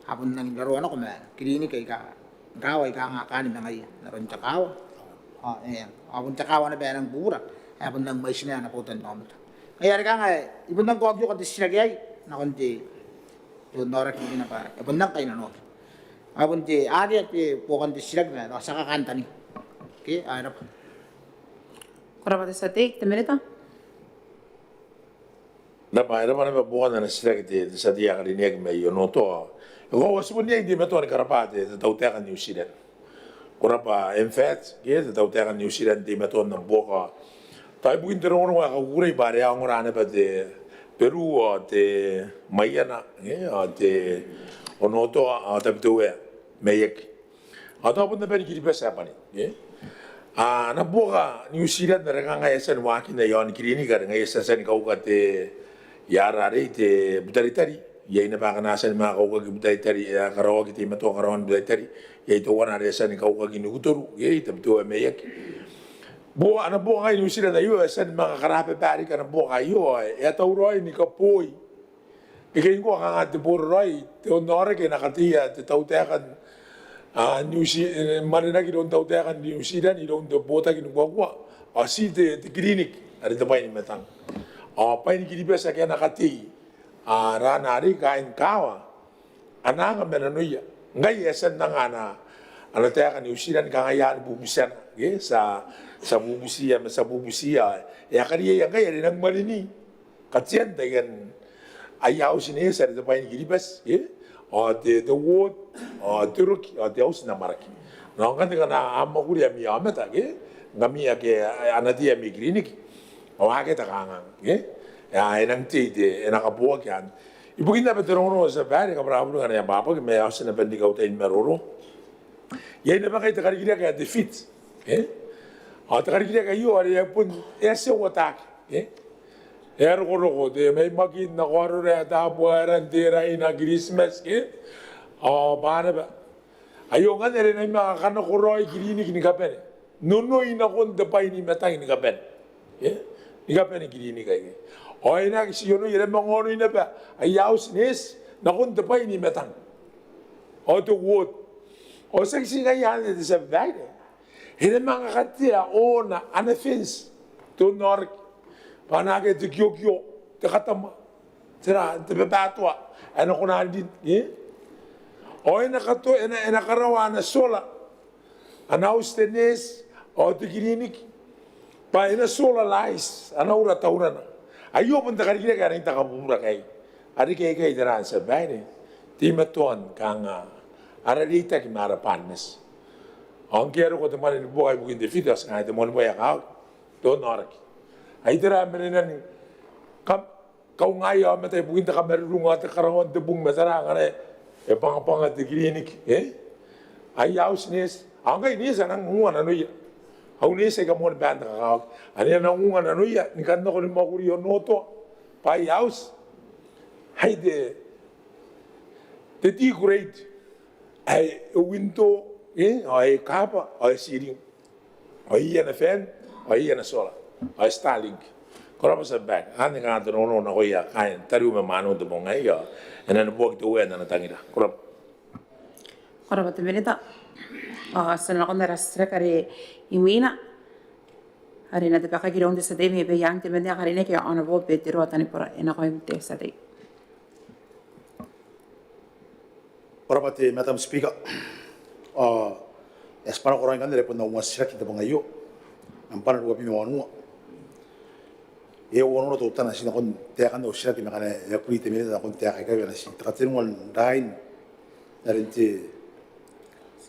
Hapon nang laruan ako kilinik kay kaway nga kanin na ngayon. Naroon tsakawa. Hapon tsakawa na ba ng pura. Hapon nang may sinana po ito naman. Kaya ka nga ibon nang kogyo kanti sinagay. Nakunti. Doon norak hindi na pa. Ibon nang kayo na norak. Hapon ti agi at po kanti sinag na. Sa kakanta ni. Okay, arap. Kurapat sa take, Minita. Dapat ada mana bukan na sila kita sa dia karinek may yonoto. Ko sebenarnya hindi meto ni karapate sa Teuea New Zealand. Kurapa in fact, kita Teuea New Zealand di meto ng boka. Tayo bukin terong nga kaguray bare ang orane pa de Peru te Mayana, te onoto te Teuea mayek. Ato pun na pwede kiri pa sa pani. Na boka New Zealand na ngayasan wakin na yon kiri ni kar ngayasan kau kate yarare te Beretitenti Ia ina pakanasan mga kaukagi buday tari, karawa kita imato karawan buday tari, ia ito wana resa ni kaukagi ni utoru, ia ita betua meyak. Buwa ana buwa ngai nusira na iyo, esan mga karape pari kana buwa kayo, ia tauroi ni kapoi. Ikain ko kanga te poroi, te onore ke nakatia, te tautekan, Manena ki don tautekan New Zealand, i don te Botaki ni kuakua, asi te klinik, ada te paini metang. Paini ki dipesa ke nakati, Rairana kain kawa, ananga menanuia, ngai esan nangana, ana tekan New Zealand kangayan bubusian, sa bubusia, ya kari yang ngai ada nang marini, kacian dengan ayau sini sa te paini ki dipes, the word, Turki, the house namaraki. Nang kan dengan Mwakuri ami ameta, ngami ake anati ami klinik, awake takangang, ya enang tide, enak abuah kian. Ibu kita beteroro sebari kabrabu dengan yang bapa, kami harus napendi kau tain meroro. Ya ini pakai Karikirake defeat, Karikirake yo ada pun ese watak, Ergo de may makin na korore ta buaran tira ina Christmas paano ba? Ayo nga nere na mga kanakoroi klinik ni kapen. Nuno ina kon de pa ini metang ni kapen. Ni kapen ni klinik ay. O ina si yono yere mangono ina ba? Ayaw sinis na kon de pa ini metang. O to wood. O seksi nga yan de sa bagay. Hina mga katira o na anafins to nork. Panake te kyo te katama. Tira te bebatwa. Ano ko na din, o ina kato ina karawana sola. Anaus tenes o te klinik. Pa ina sola lais, ana ura taurana. Ayo pun ta Karikirake ka rin ta kapura kay. Ari kay daran sa bayan. Timaton kanga ararita ki marapanes. Ang kero ko teman ni buhay bukin de fitas nga te mon buhay ka. Don oraki. Ay tira merenan kau ngai mete bukin ta kamerunga te karawan te bung metara ngane pang te klinik ai aus nes angai ni sanang ngua na nuya au ni se ka mon band ka ani na ngua na nuya ni kan no ko Mwakuri yo noto pai aus hai de ti great ai window ai kapa ai siring ai na fan ai na sola ai Starlink. Kalau pasal back, ane kan tu nono nak koya kain, tadi umah manu tu bongai ya, ane buat itu ue ane tangira. Kalau betul Minita, senang kon darasra kari imina, hari nanti pakai kirong di sedih me yang tu benda hari ni kaya ane buat betiru atani pura, enak kau imte sedih. Kalau betul Madam Speaker, sepanjang orang kan dari pun nak uasir kita bongai yo, nampak dua puluh manu. Ono to tana sina kon te kan usira ki makana ya kurite mele da kon te ka ka na sin tratin wan dain narinte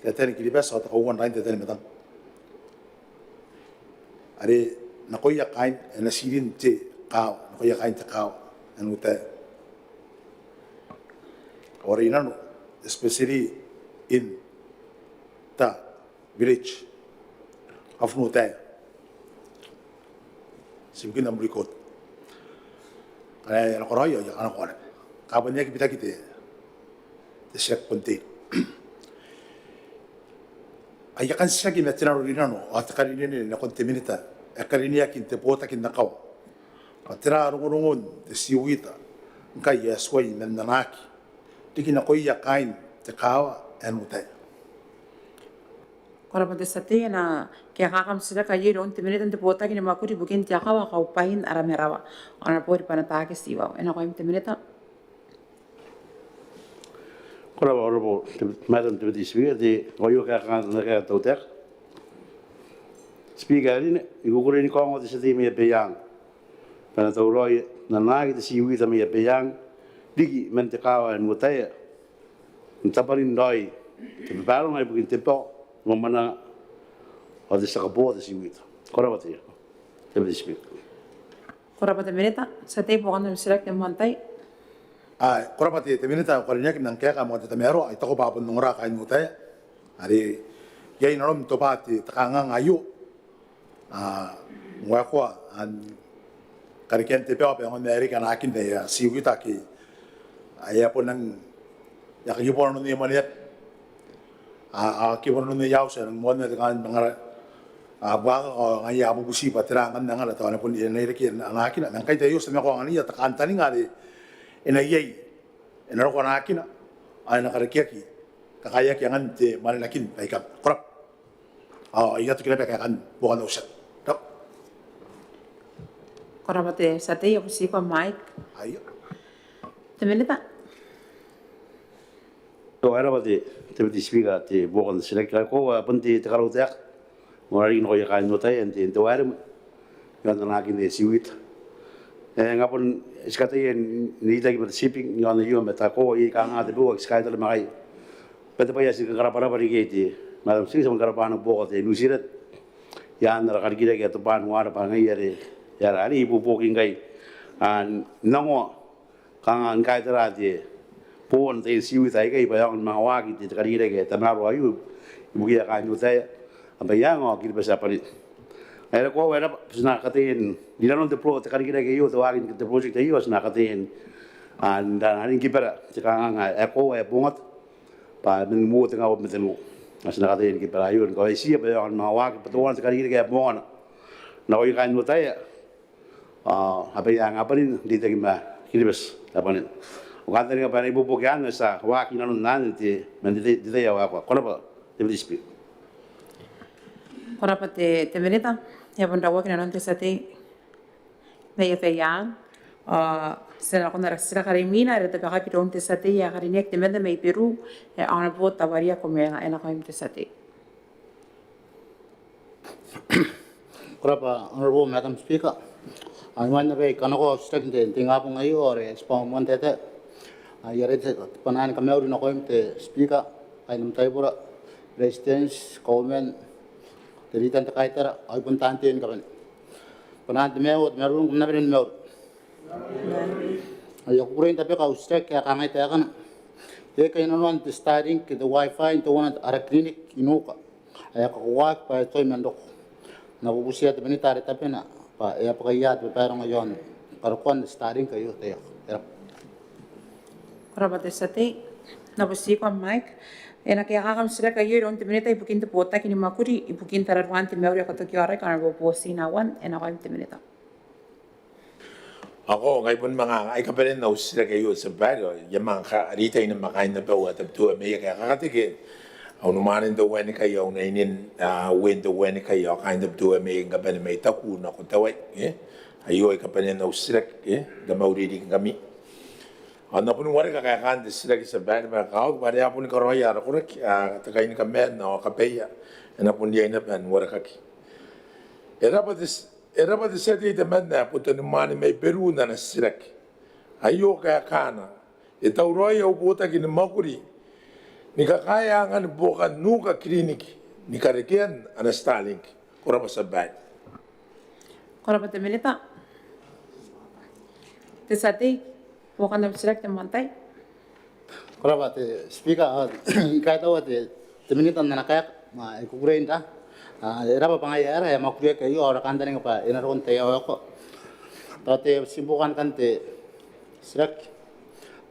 ya tani ki besa ta ko wan dain te tani metan are na ko ya kain na sirin te ka na ko ya kain te ka anu te orina especially in ta village afnu te Simkin am record. Kaya ako rayo, ya anak ko na. Kapan niya kita te siya konti. Ay kan siya kinatina rinano, at kanina na konti minita. Kanina kinte Botaki nakaw. Patira rungungun te siwita. Ngkai yasway nananaki. Tikin ako kain te kawa enutay. Kalau pada saat ini na kaya kakam sudah kaya ron temennya tentu Botaki ni Mwakuri bukan tiaka wa kau pahin aramerawa. Orang pori panata ke siwa. Enak kau temennya tak? Kalau orang Madam Deputy Speaker di kau kakak nak tahu tak? Speaker ini, ibu kuru ini kau ngoti sedih meja peyang. Panata uroi nanai kita siwi sama meja peyang. Digi mentekawa enutay. Ntaparin doi. Tapi baru ngai bukan tempo. Mana ada sekabut di sini. Korang betul ya, jadi sebab. Korang betul Minita, setiap orang yang selek yang mantai. Korang betul, Minita kalau ni kita nak kaya kamu ada temero, itu kau bawa penungra kain mutai. Hari, ya ini orang tu pati tekangan ayu. Mwakuri Karikirake apa yang Amerika nakin deh, siwi taki Aya po nang yakipono ni maniat. Kipono ni yaw sa ng Mwane kan mga baka ko ngaya abu busi patirang kan nga taw na po ni niriki ang akin ang kay tayo sa mga ko aniya takantani nga di inayay inaro ko na akin ay na Karikirake kakayak yang ante malalakin ay ka krap iya to kinabe kan bukan usat tap Korabate sate yo si ko Mike. Ayo. Minita. To era bati te spiga te bukan selek ko punti te karo tek ngari no ya kan nota ente to era kan na kin de siwit ngapon skate ni dagi ber shipping ngon yo meta ko I ka nga de bu skate le mai pete pa ya si kara para bari geti madam si sam kara pano bo te nusirat ya andra Karikirake to pan war pa ngai yare ya ari ibu poking gai an nango kang ngkai terati pon te siwi tai kai ba yang mawagi te Karikirake tanaro ayu ibu ya kan utai apa yang ngok kita bisa parit era ko era sna katin dilanon te pro te Karikirake yo to wagin te project yo sna katin an dan harin kipara te kang ko bungat pa min mo te ngawat metelu sna katin kipara yo ko sia ba yang mawagi patuan te Karikirake bon na ko kan utai apa yang apa ni di terima kiribes apa ni ukan tadi apa ibu pokian sa waki nanon nan ti mendite di ya wa ko ba te dispi Korabate te Minita. Ya bon rawa kina nante sate me ya Teuea sena ko na sira karimina re te baka ki ronte sate ya karinek te mende me Peru e ana bot tavaria ko me ena ko imte sate Koraba honorable Madam Speaker I want to be kanako stek de tinga po ngayo ore spam mon tete yare te panan kameuri no ko imte speaker ay nam taybura residence Kauoman Beretitenti kaitara ay puntantin ka panan de mewot merung na ben mewot ay kurin tapi ka ustek ya kangai te kan ye kay nanon te starting ke the wifi to one ara clinic inuka ay ka wak pa toy mandok na bubusia te Minita re tapi na pa ya pakayat pa pero ngayon para kon starting kayo te Korabate sate na busi ko Mike ena kaya kakam sila kayo ron te Minita ibukin te Botaki ni Mwakuri ibukin tararwan te meuri ako to kiare kana bo posi na wan ena ko te Minita Ako ngai pun mga ay kapalen na usira kayo sa baryo yamang ka rita ina makain na pa wat tu me kaya kakatike au numanin do wen kayo na inin wen do wen kayo kind of do me ngaben me taku na ko tawai ayo ay kapalen na usira da mauri di kami ana pun wari ka kaya kan sila ki sa baryo ba kau bari apun ka roya ra kurek takain ka men no kapeya ana pun dia ina ban warekaki era pa sete te manda puto ni Mwane me Peru na sirak ayo kaya kana tauroi au Botaki ni Mwakuri ni kakaya ngan bukan nuka klinik ni Karikirake ana Starlink kurang sabat Koraba te Minita te sate bukan na sirak te mantai koraba te speaker kaya tawa te Minita na nakaya ma ikukurein ta era pa pangayara ya Mwakuri kayo ora kanta ning pa inaron te ako te sibukan kan te sirak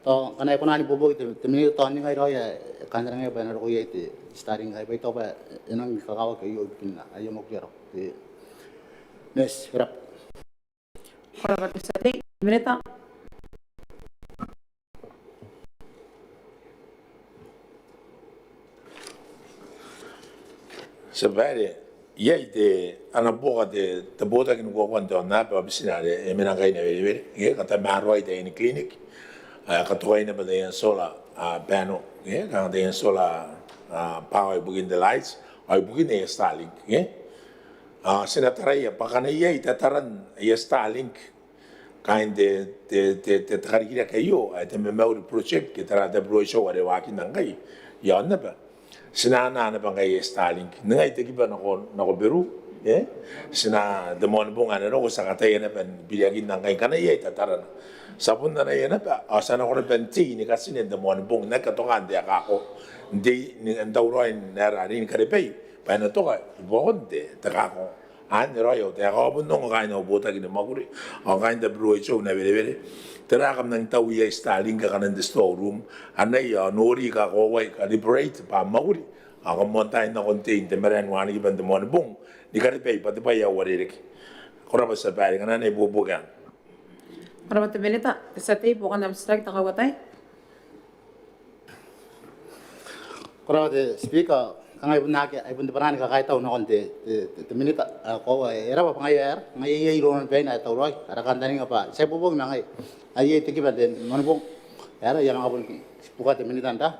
to kanay ko nani bubo te Minita to ni ngai roya kanta ngai pa na ko yete starting ngai pa to pa inang kakawa kayo pinna ayo Mwakuri te nes rap Koraba te sate Minita sabare ye de ana boga de Botaki ni ko kwanta na pa bisinare e mena ngai na vere ye kata maroi de ni clinic ka to ina ba de sola panel ye ka de sola power bugin the lights ai bugin e Starlink ye senataria pa kana ye tataran ye Starlink kind de Karikirake yo te me mau project ke tara de bro show are wa kin ngai ya na ba sina na bangai Starlink ngai te kiba na ko beru sina de mon bunga na ko sakata yana ben biliagin ngai kana ye tataran sapun na yana pa asana ko ben ti ni kasine de mon bung na ka to ngande ka ko de ni ndauro in na ra ni kare pe pa na to ka bonde ta ka ko an ro yo te ga bun no ga no Botaki ne Mwakuri o ga inda bro cho na vere tera kam nang tau ia Starlink ka nan the storeroom anai ya nori ka go wai ka liberate pa Mwakuri a ko monta ina contain te meren wani ki ban de mon bung ni ka pe pa te pa ya wari ki kora ba sa pa ga na bo bo ga Kora te Minita, te satei bukan dalam strike tak kawatai. Kora te speaker kangai bunake ai bun depan ka kai tau no konte te Minita ko era ba pangai er ngai ye ron pe na tau roi ara kan tani apa saya bubong ngai ai ye tiki baden mon bong era yang abun buka te Minita nda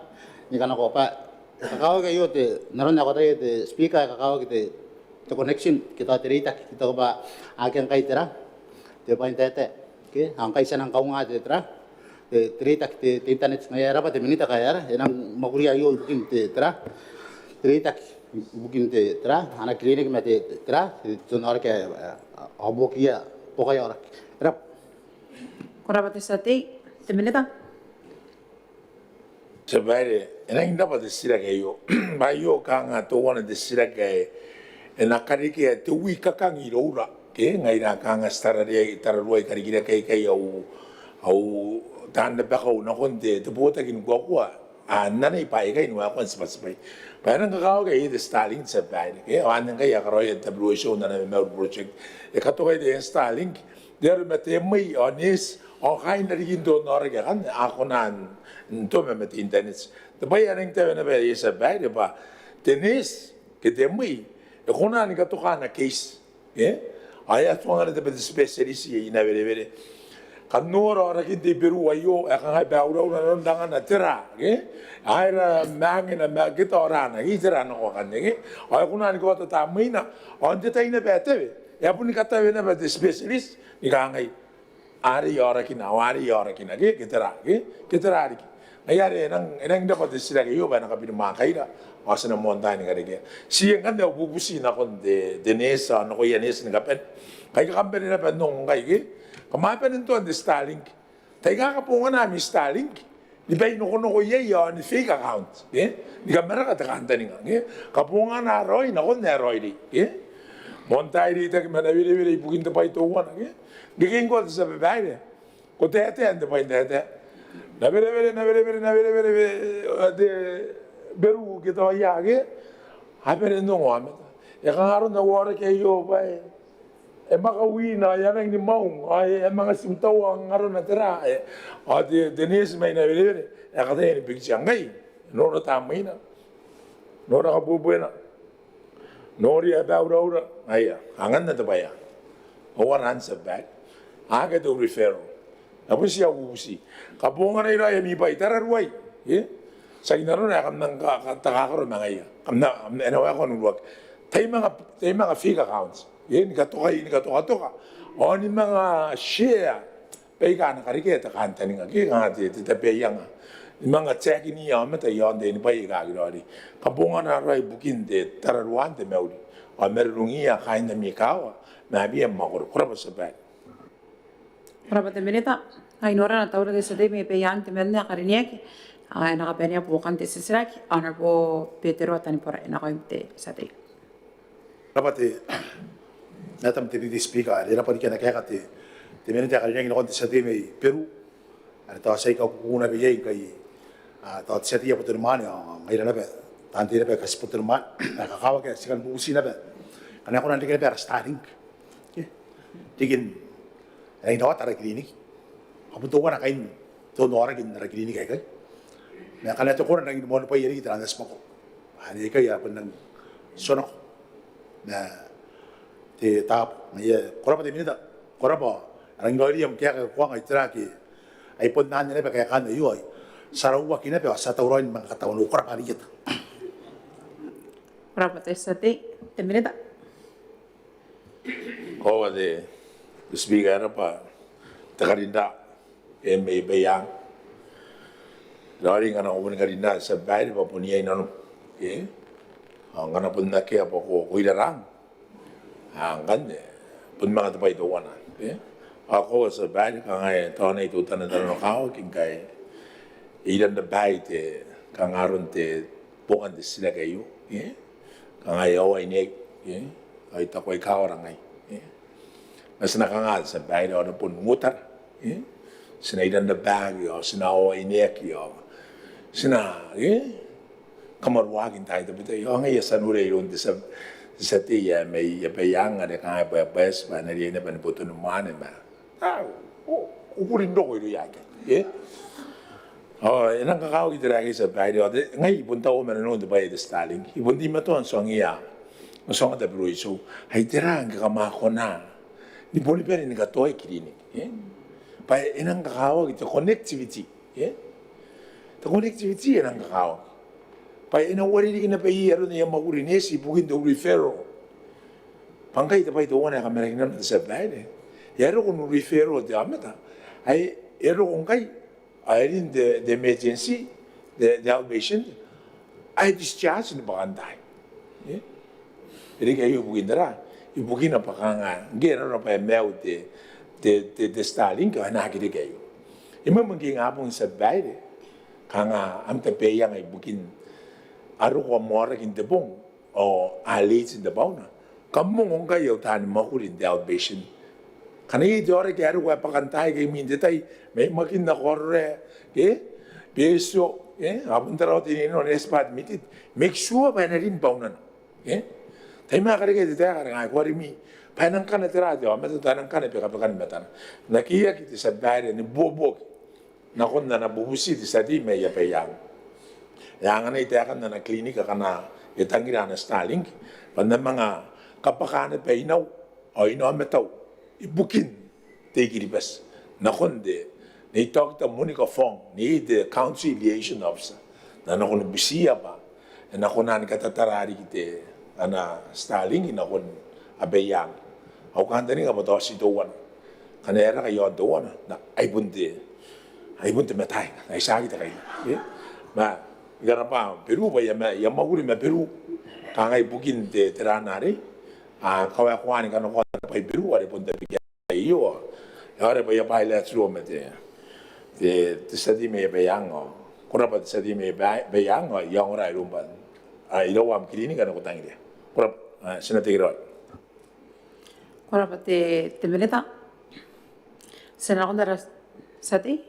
ni kana ko pa kakao ke yo te naron na ko te speaker kakao ke te connection kita terita kita ba agen kai tera te pain tete ke angkai sanang kauoua te tra te terita te internet ngai era pa te Minita ka era enang Mwakuri ayo ibukin te tra terita ibukin te tra ana klinik me te tra te nor ke abokia pokai ora era Kora te satei te Minita. Sebaire, enang dapat desira ke yo, ba yo kanga to wana desira ke enakari ke te ui kakang i roura, ke ngai ra kanga starare tararua Karikirake ke au tanda baka una konte te Botaki ni kwa nana i pai kai nua kon spai. Pa nang ka ke i Starlink sebaire, ke anan kai ya karoi te blue show na me project. E ka to kai de Starlink, der mate mai onis o kai na ri do nor ke kan akonan to me internet te bai aning te na be isa bai de ba tenis ke te mui e kona ni ka to kana case ai a tuanga de be specialist i na vere kan no ora ki te Peru ayo e ka ba ura ura ndanga na tera ai ra mangina ma ki to ora na i tera no kan ne ai kona ni ko ta mina on te ina be te e apuni ka ta na be specialist ni ka ngai ari ora ki na ke tera ri ayare enang dapat desira ke yo bana kapir makaira asana monta ni kare si kan de bubusi na kon de nesa no ko yanes ni kapen kai ka kapen na pen no ngai ke kamapen to de Starlink tai ka punga na mi Starlink ni bai no ko ye ya ni fake account ni kamera ka ta kan ni ka punga na roi na kon ne roi ri monta ri ta ke mana vire ibukin te pai to wana ke ko sa baire ko te ande pai te na vere de beru que to ya ke ha pere no ngome e kangaro na wore ke yo bai e maka wina ya nang ni maung ai e mga simtau ang ngaro na tera a de nes mai na vere e ka te ni picture ngai no ro ta mai na no ra bu buena no ri ba ura ai angan na te bai o ran sa back a ke to referral apa sih aku sih kapungan ira ya mi pai tararuai sa inaro na kam nang takakaro na ngaya kam na enawa ko nuwag tay mga fake accounts ni ka toka o ni mga share pay ka na kariketa kanta ni ngaki ngati te peyang ni mga check ni ya meta yon de ni pai ka gidori kapungan na rai bukin de tararuan te meuli o merungia kaina mi kawa na bia magor kuraba sabat Kora te Minita. Ai nora na taura de satei me peyan te menne Karikirake. Ai na kapenia bukan te sisraki honorable Petero tani pora na ko te satei. Rapate natam te di speaker era pati kana kaya te Minita Karikirake no te satei me Peru ana ta sai ka kuna be yai kai ta satei ya putur mane ngai na be tanti be ka putur man na ka kawa ke sikan busi na be kana ko na te ke be Starlink tigin ai no ta klinik abu to wana kain to no ara kin ra klinik kai na kana to ko na ngi mo pa yeri trans mo ani kai ya penang sono na te tap ngai ko ra pa de Minita ko ra pa rang ngoi yam kya ko ngai tra ki ai pon nan ne ba ka kan yu ai sarawa ki ne pa sa ta roin mang ka ta no ko ra pa ri ta Kora te satei te Minita. ko de speaker apa takarinda me bayang lari ngana ubun karinda sa baire pa punia inano ngana pun ke apa ko idarang ngan pun mga tapai to wana ako sa baire kangai to nei tu tan no kao kinkai idan de baite kangaron te pokan de sila kayo kangai awai ne ai ta koi ka ora ngai mas na kanga sa bai ro pun mutar sina idan da bag yo sina o inek yo sina kamar wagin tai da bita yo ngai sanure yon de sa te ya me ya pe yang ada ka ba bes ba na ri ne ban botun Mwane ma ukuri ndo ro ya ke enang kakao kita lagi sa bayi dia, ngai pun tahu mana nong tu bayi de Stalin, pun di mata orang songia, orang ada berusaha so, hai terang kakama kona, di boleh beri ni katoi kiri ni, bayi enang kakao kita connectivity, the connectivity enang kakao, bayi enang wari ni kena bayi aru ni yang Mwakuri nesi bukan tu referral, pangkai tu bayi tu orang yang kamera kena tu sa bayi ni, ya aru kunu referral dia amata, hai aru ngkai I in the emergency, the outpatient, I discharge in the Bagandai. Jadi kayu begini dah, ibu begini apa kanga, gera apa mel the Stalin ke anak kita kayu. Ima mungkin apa yang sebaik, kanga am tapi yang ibu begini, aru kau muara in the bong, or alit in the bona. Kamu ngongkai yang tahan Mwakuri in the outpatient. Karena itu orang kaya orang pakantai kaya minta tay, makin nak orang, besok, abang terawat ini non espat mitit, make sure panarin baunan, tapi macam kaya itu tak orang aku hari ni, panang kan terawat, macam tu panang kan pekapakan matan, nak iya kita sebayar ni bobok, nak kon na bubusi di sadi meja peyang, yang ane itu akan na klinik akan itangira na Stalin, pada mga kapakan peyinau, ino ametau. Ibukin take it best. Nakonde, ni talk to Monica Fong, ni the country liaison officer. Na nakon busiya ba, na nakonan katatarari kite, ana Stalin nakon Abemama. Ako kanda ni kabato si Doan. Kanera kayo Doan na ay bunte matay. Ay sakit kayo. Ma garapa Peru ba ya Mwakuri ma Peru. Kangay bukin te teranari. Kawai kuani kan orang dapat Biira ada pun tapi iyo, ada banyak pilot semua macam, sedih bayang, korang pada sedih bayang, yang orang rumpan, itu awam kiri ni kan aku tanya dia, korang senang tinggal. Korang pada Minita, senang aku darah sedih,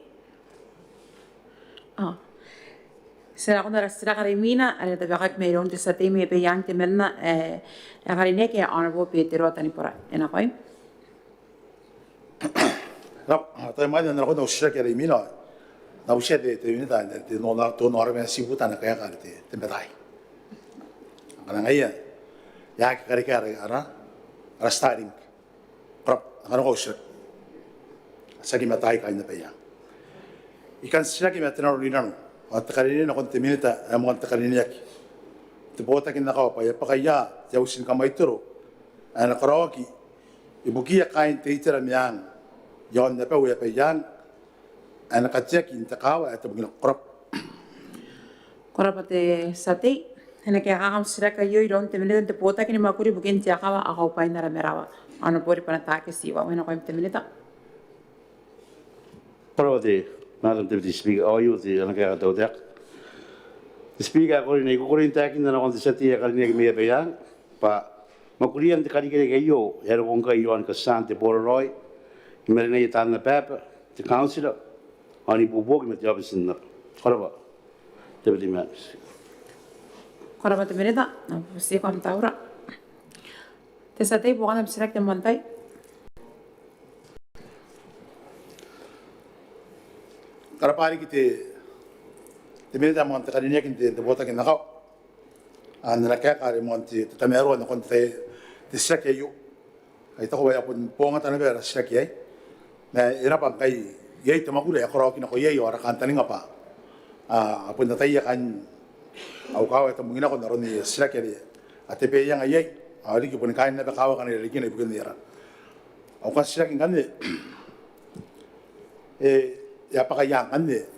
senang aku darah sedih kali mina, ada tapi agak merong tu sedih bayang tu mana, kali ni kaya honorable Petero tani pora, enak kau? Tapi mana nak kau usah kira ini lah, nak usah de ini dah, de nona tu nora mana sibuk tanah kaya kali de tempetai. Karena ayah, ya Karikirake ara starting, prop, karena kau usah, segi matai kaya ni payah. Ikan segi matai nora linan, atau kali ni nak kau Minita, amuan kali ni lagi. Te Botaki na kau payah pakaya, jauh sin kamai turu, anak Karawaki, ibu kia kain te itera miang, yon dapat uya payang, anak kacak inta kawa atau begini korap. Korap ate sate, anak kaya kakam sira kayo iron te Minita te Botaki ni Mwakuri bukan tia kawa akau pain nara merawa, anu pori panatake siwa, wena kau te Minita. Korap ate, madam deputy speaker, ayu ate anak kaya kata udak. Speaker ko ni ko rin takin na kon sa tiya kali ni may bayang pa Mwakuri ang Karikirake yo hero kong kayo an kasante pororoy meron na itan na papa the councilor ani bubog met job sin na koraba deputy man koraba te Minita na si ko am taura te sa te bukan am select montay karapari kite Minita monte kalinya kinte te Botaki na kau na kaya kari monte te tamero na konte te sake yo ay tako ya pun ponga tanah bera sake ay na ira pang kay yai te Mwakuri ya Karawaki na ko yai ora kanta ni ngapa apun na tayo kan au kau ito mungina ko naron ni sake ni ate pe yang ayai ari ki pun kain na kawa kan ri kini bukan dira au kan sake kan ni ya pakayang kan ni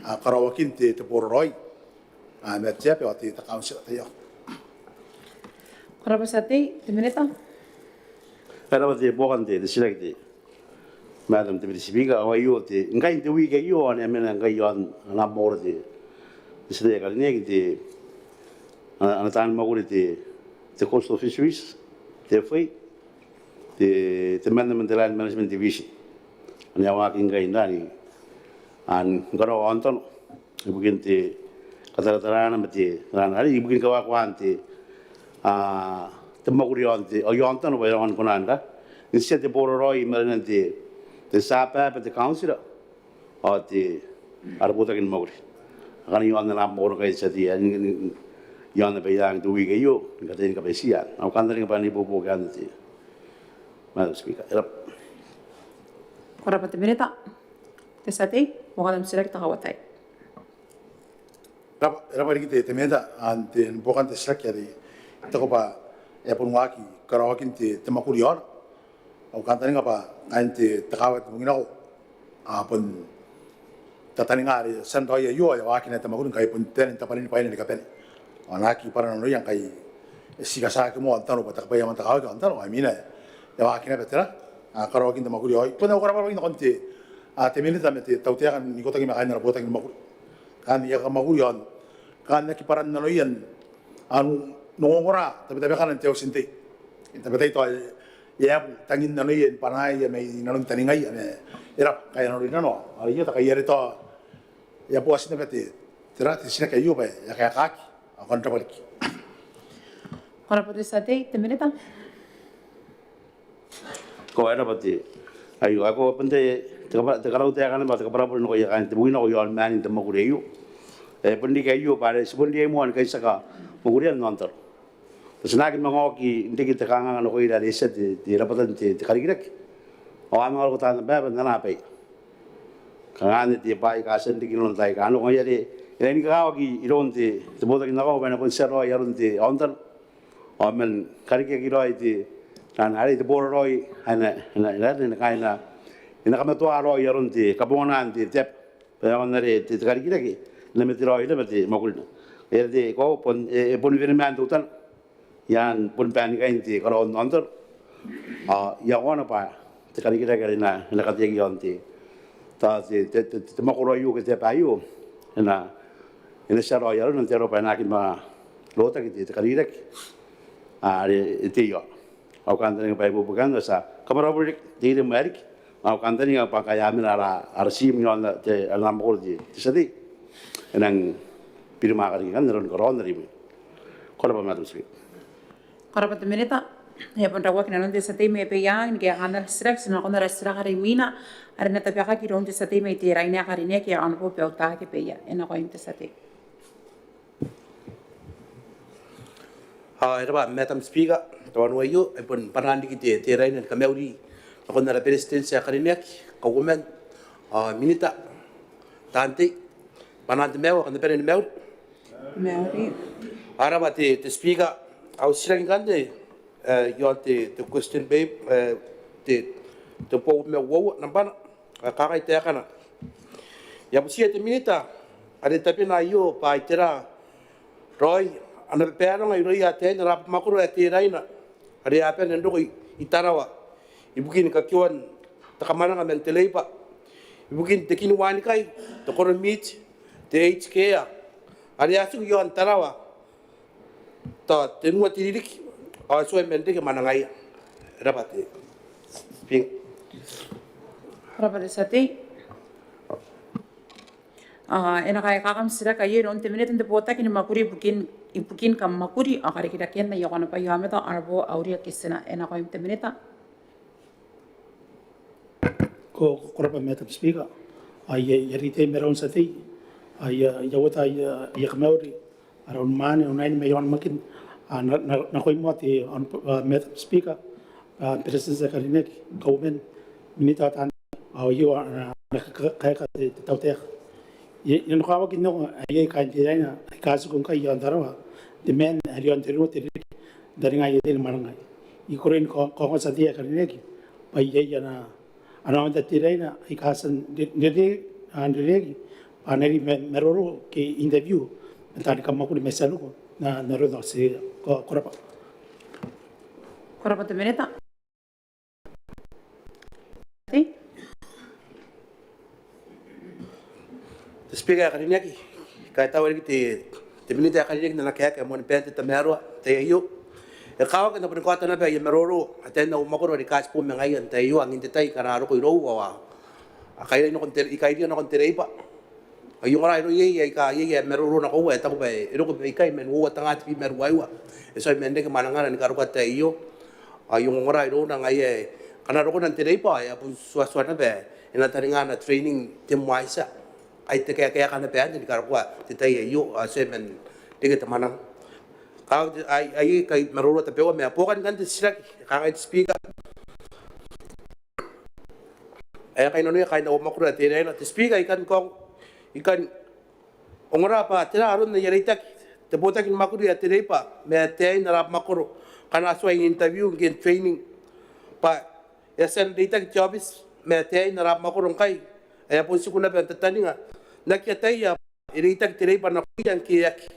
Karawakin te pororoy, mertia pe wati ta council tayo. Koraba sate te Minita. Karawati bukan te sila kiti. Madam te speaker awayo te ngkai te wi ke yo an amena ngkai yo an na bor te. Sila kali ni kiti anatan Mwakuri te coast of fisheries te foi te management land management division ani awaki ngai ndani an garo onton ibukin te katara mati ran hari ibukin ka wakwante te Mwakuri onte o yonton wa on konanda instead de bororoi merante te sapa pe te council o te Botaki Mwakuri kani yon na mor kai sati yon na bayang tu wige yo ngaten ka besia au kandring pa ni bobo ganti Madam Speaker Korapa te minita. Te sati, wakadam sirak takawatai. Rapa riki te minita ante bokan te sirak yari tako pa e pun waki karawakin te Mwakuri on au kandring pa ante takawat mungina ko pun tataninga santo ya yo ya wakin te Mwakuri kai pun ten tapanin pain ni kapen anaki para no yang kai sikasa ke mo antano pa takpa yang takaw ka antano ai mina ya wakin betera karawakin te Mwakuri oi pun ko rapa ni konte te minita mete tautia kan ni kota ki makan na Botaki Mwakuri kan ya ka Mwakuri on kan ki para no yan anu nongora tapi kan te osinte tapi to ya tangin na no yan panai ya mai na no taninga ya era kaya no no ai ta kaya to ya puas na bete terate sina kayo ba ya kaya kaki akan terbalik Korapa te sati, te minita. ko era bati ayo ako pente te kalau te akan ba te para no ya kan te buino yo al man te Mwakuri yo pendi kayo pare sebundi mo an kai saka Mwakuri an nontor Senagin mangoki hindi kita kanga no ko ira reset di rapatan ti Karikirake o amal ko tan ba na na pe kangani ti pai ka sen di kilon tai kanu ko yari ini ka ki iron ti Botaki na ko ba na pun sero yaron ti ontan o men Karikirake ro ti tan hari ti boroi ana kai na ina kama to aro yaron ti kabonan ti tep pa na re ti Karikirake na metiro ida mati Mwakuri erde ko pon firman tutan yan pun pan kain ti kalau nonton ya wana pa te Karikirake na katiagi onti ta te Mwakuri yu ke te pa yu na ina saro ya ron te ro pa na ki ma lota ki te Karikirake are te yo au kandani pa bu bukan sa kamera burik ti de marik au kandani pa kaya mina ara sim yon te alam Mwakuri ti sadi enang pirma kari kan ron koron ri ko ba Madam Speaker Korapa te minita. Ya pun rawa kina nonte sati me pe yang ke andar sirak sina kona rasira kari mina arena tapi ki ronte sati me te raina kari ne ke anu po pe uta ke pe ya ena ko inte sati. Era ba Madam Speaker tawanu ayo e pun parandi ki te raina ka meuri kona ra Beretitenti kari ne Kauoman Minita tante panante meu kona pere meuri meuri ara ba te Speaker au sirang gande yo te question babe te po me wo na bana ka kai te kana ya busia te Minita are tapi na yo pa itera roi ana pera ngai roi ate na rap makuru ate raina are ape ndo ko itarawa ibukin ka kiwan ta kamana nga menteleipa ibukin te kinwani kai to koron meet te HK are asu yo antarawa ta tenua tiririk so mente ke manangai rapate ping Korapa te sati. Ena kaya kakam sira kaya ronte minita te Botaki ni Mwakuri ibukin kam Mwakuri Karikirake na yakona pa yame ta arbo auria kisena ena ko te minita. Ko korapa Madam Speaker ay yarite meron sati ay yawata ay kamauri aron Mwane unai me yon makin na koy mo ti on Madam Speaker President Karikirake Kauoman Minita tan aw yo na kaya ka tautek yan ko awag no ay kan ti na kaso kung kay yon darawa the men alion tiro ti dari ngai ti marangay ikurin ko sa dia Karikirake pa iya na ano da ti na ikasan dire andre aneri meroro ke interview tadi kamu aku di mesa lu na naruto si korapa te minita. te Speaker Karikirake kai tawari te Minita Karikirake na kaya ka mon pente te merwa te yo E kawa ka na pun kota na ba ye meroro aten na umakoro di kas pu mengai an tayo ang inte tay kana ro ko ro wa akay no kon ter ikay no kon terei pa ayo ngara ro ye ka ye meroro na ko wa ta ko ba ro ko ikay men wo tanga ti mer wa wa eso mende ke mananga ni karo ka tayo ayo ngara ro na ngai kana ro ko nan terei pa ya pun suasua na ba ina taringa na training tim waisa ai te kaya kana ba ni karo ka ti tayo yo ase men tige tamanang kau ai kai meroro tapi wa me apokan kan tisrak kai speaker ai kai nonu kai na makura tene na speaker ikan kong ikan ongora pa tira arun na yarita te Botaki makuru ya tere pa me te na rap makuru kana so interview gen training pa yasen data jobs me te na rap makuru ngkai ai pun sikuna pe tataninga nakya ya irita tere pa na kuyan kiyak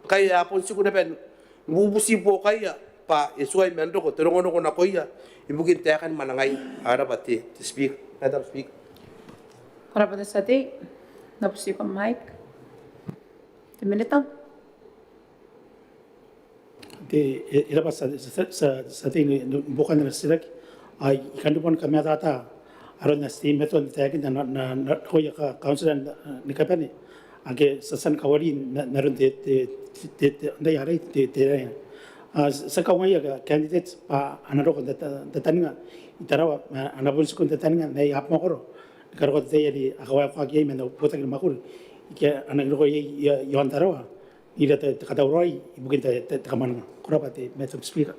kaya apon siku na pen bubusi po kaya pa isuay mendo ko tulungan ko na kuya ibukin tayakan manangay ara pati to speak madam speak para pada sati napusi ko mic Minita de ira pas sati bukan na silak ay ikan pun kami ata aron na steam meton tayakin na kuya ka council ni kapani age sasan kawari naron de ndai are de sa kawai ga candidates pa anaro ko tataninga itarawa anabun sukun tataninga nei ap makoro karo de yari akawa ko age men Botaki makuru ke anagro ko yon tarawa ila te katawroi ibukin te kaman korapati metom speaker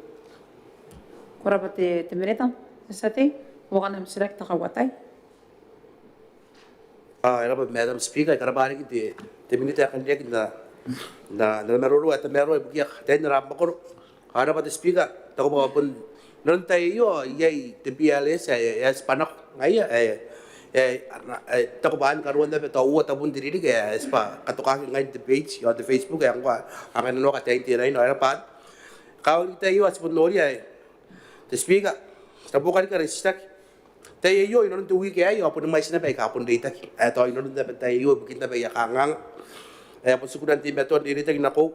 korapati temereta sati wakana select takawatai era madam speaker karabari ki te Minita kan dia na meroro at mero ibukiak ten rap makoro ara pa speaker ta ko pun non tayo yay te PLS as panak ngai ta ko ban karon na ta uwa ta bun diri ke as pa katuka ngai the page yo the Facebook yang ko ang no ka ten tira no era pa ka tayo as pun nori te speaker ta bukan ka resistak tayo yo ino tu wiki ayo pun mai sina bai ka pun data to ino na tayo bukin na bai kangang pun sukuran ti meton diri tag nako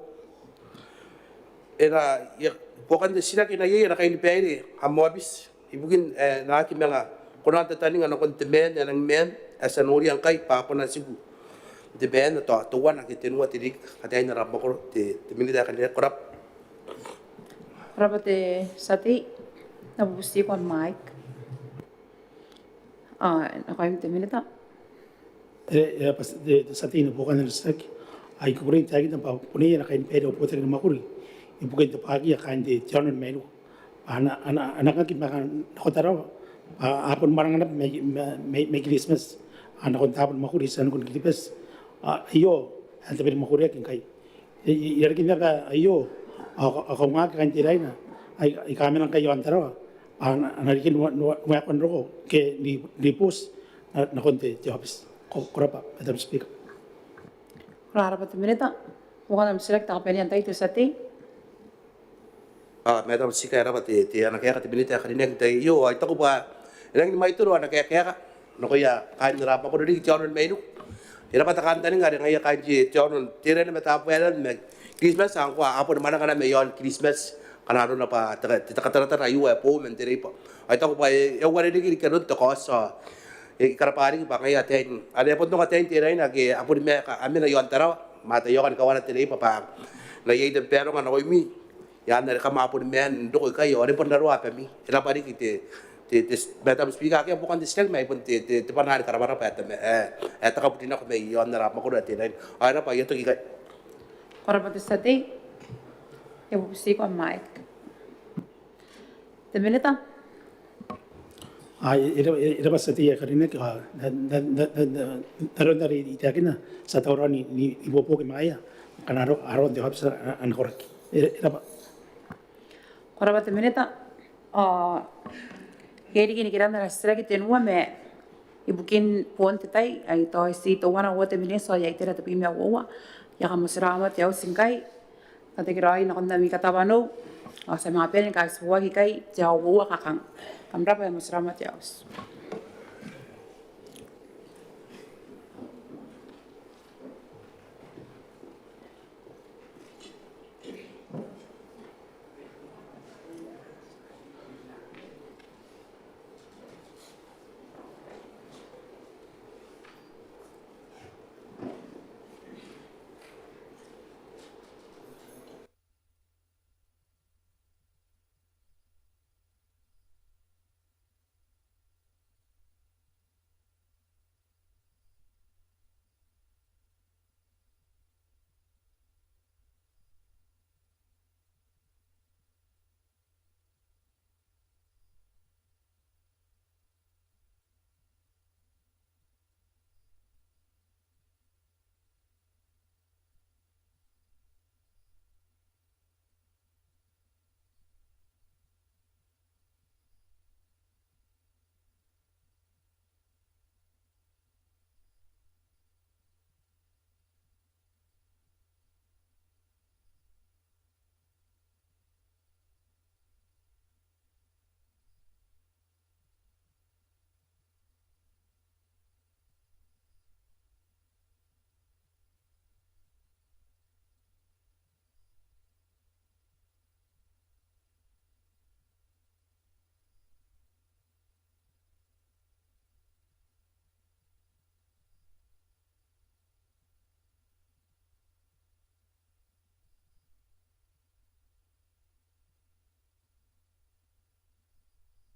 era bukan de sina kina ye na kain pere amobis ibukin na ki menga kuna tataning ano kon temen yang men asa nori ang kai pa pun sigu de ben to wana ki tenua ti katay na rap ko ti Minita kan dia korap korapati sati napusi ko mic nakayong Minita pas de sati na bukan na sak ay kukurin tagi na pa puni na kain pero Botaki makuri ibukin te pagi kain de ADJOURNMENT anak kin makan nakotarawa apon marang na may Christmas anak kon tapon makuri san kon Christmas ayo ante pero makuri kin kai yarkin na ayo ako nga kain tiray na ay kami nang kayo antarawa anarikin wakon roko ke di post na konti jobs korapa madam speaker Rara Minita wakana select takapenian tayo sati madam speaker era pati ti anak ya ti Minita kan nek tayo ay ta ko ba nang mai turo anak ya no kuya kan rap ko di ADJOURNMENT ira patakan tani ngari ngai kan ji ADJOURNMENT tire na meta pelan me Christmas ang ko apo mana kana me yon Christmas kana ro na pa ta ayu po men tire pa ay ta ko ba e wala di ki karon to ko sa karapari pa kaya ten ada pun to katen tire na ke apo me ka amin na yon taraw mata yo kan kawana tire pa na yey de pero nga no mi yan na ka mapo men do ko kayo ore pon daro apa mi ila pari ki te madam speaker ke bukan distel mai pun te panar karabara pa ta me ta ka putina ko me yon na rap makuro tire ara pa yeto ki ka korapati sati napusi ko mic Minita ira pas sati karine ka naron dari itakina sa tawran ni ibopo ke maya kanaro aron de habsa an koraki ira pa korapati Minita keri kini kiranda na sira ki tenua me ibukin ponte tai ay to si to wana wote mineso ya itera tapi me awa ya kamo siramat ya usingkai tate kirai na konda mi katabano sa mga pelen ka suwa ki kai ja awa kakang kamra pa mo siramat ya us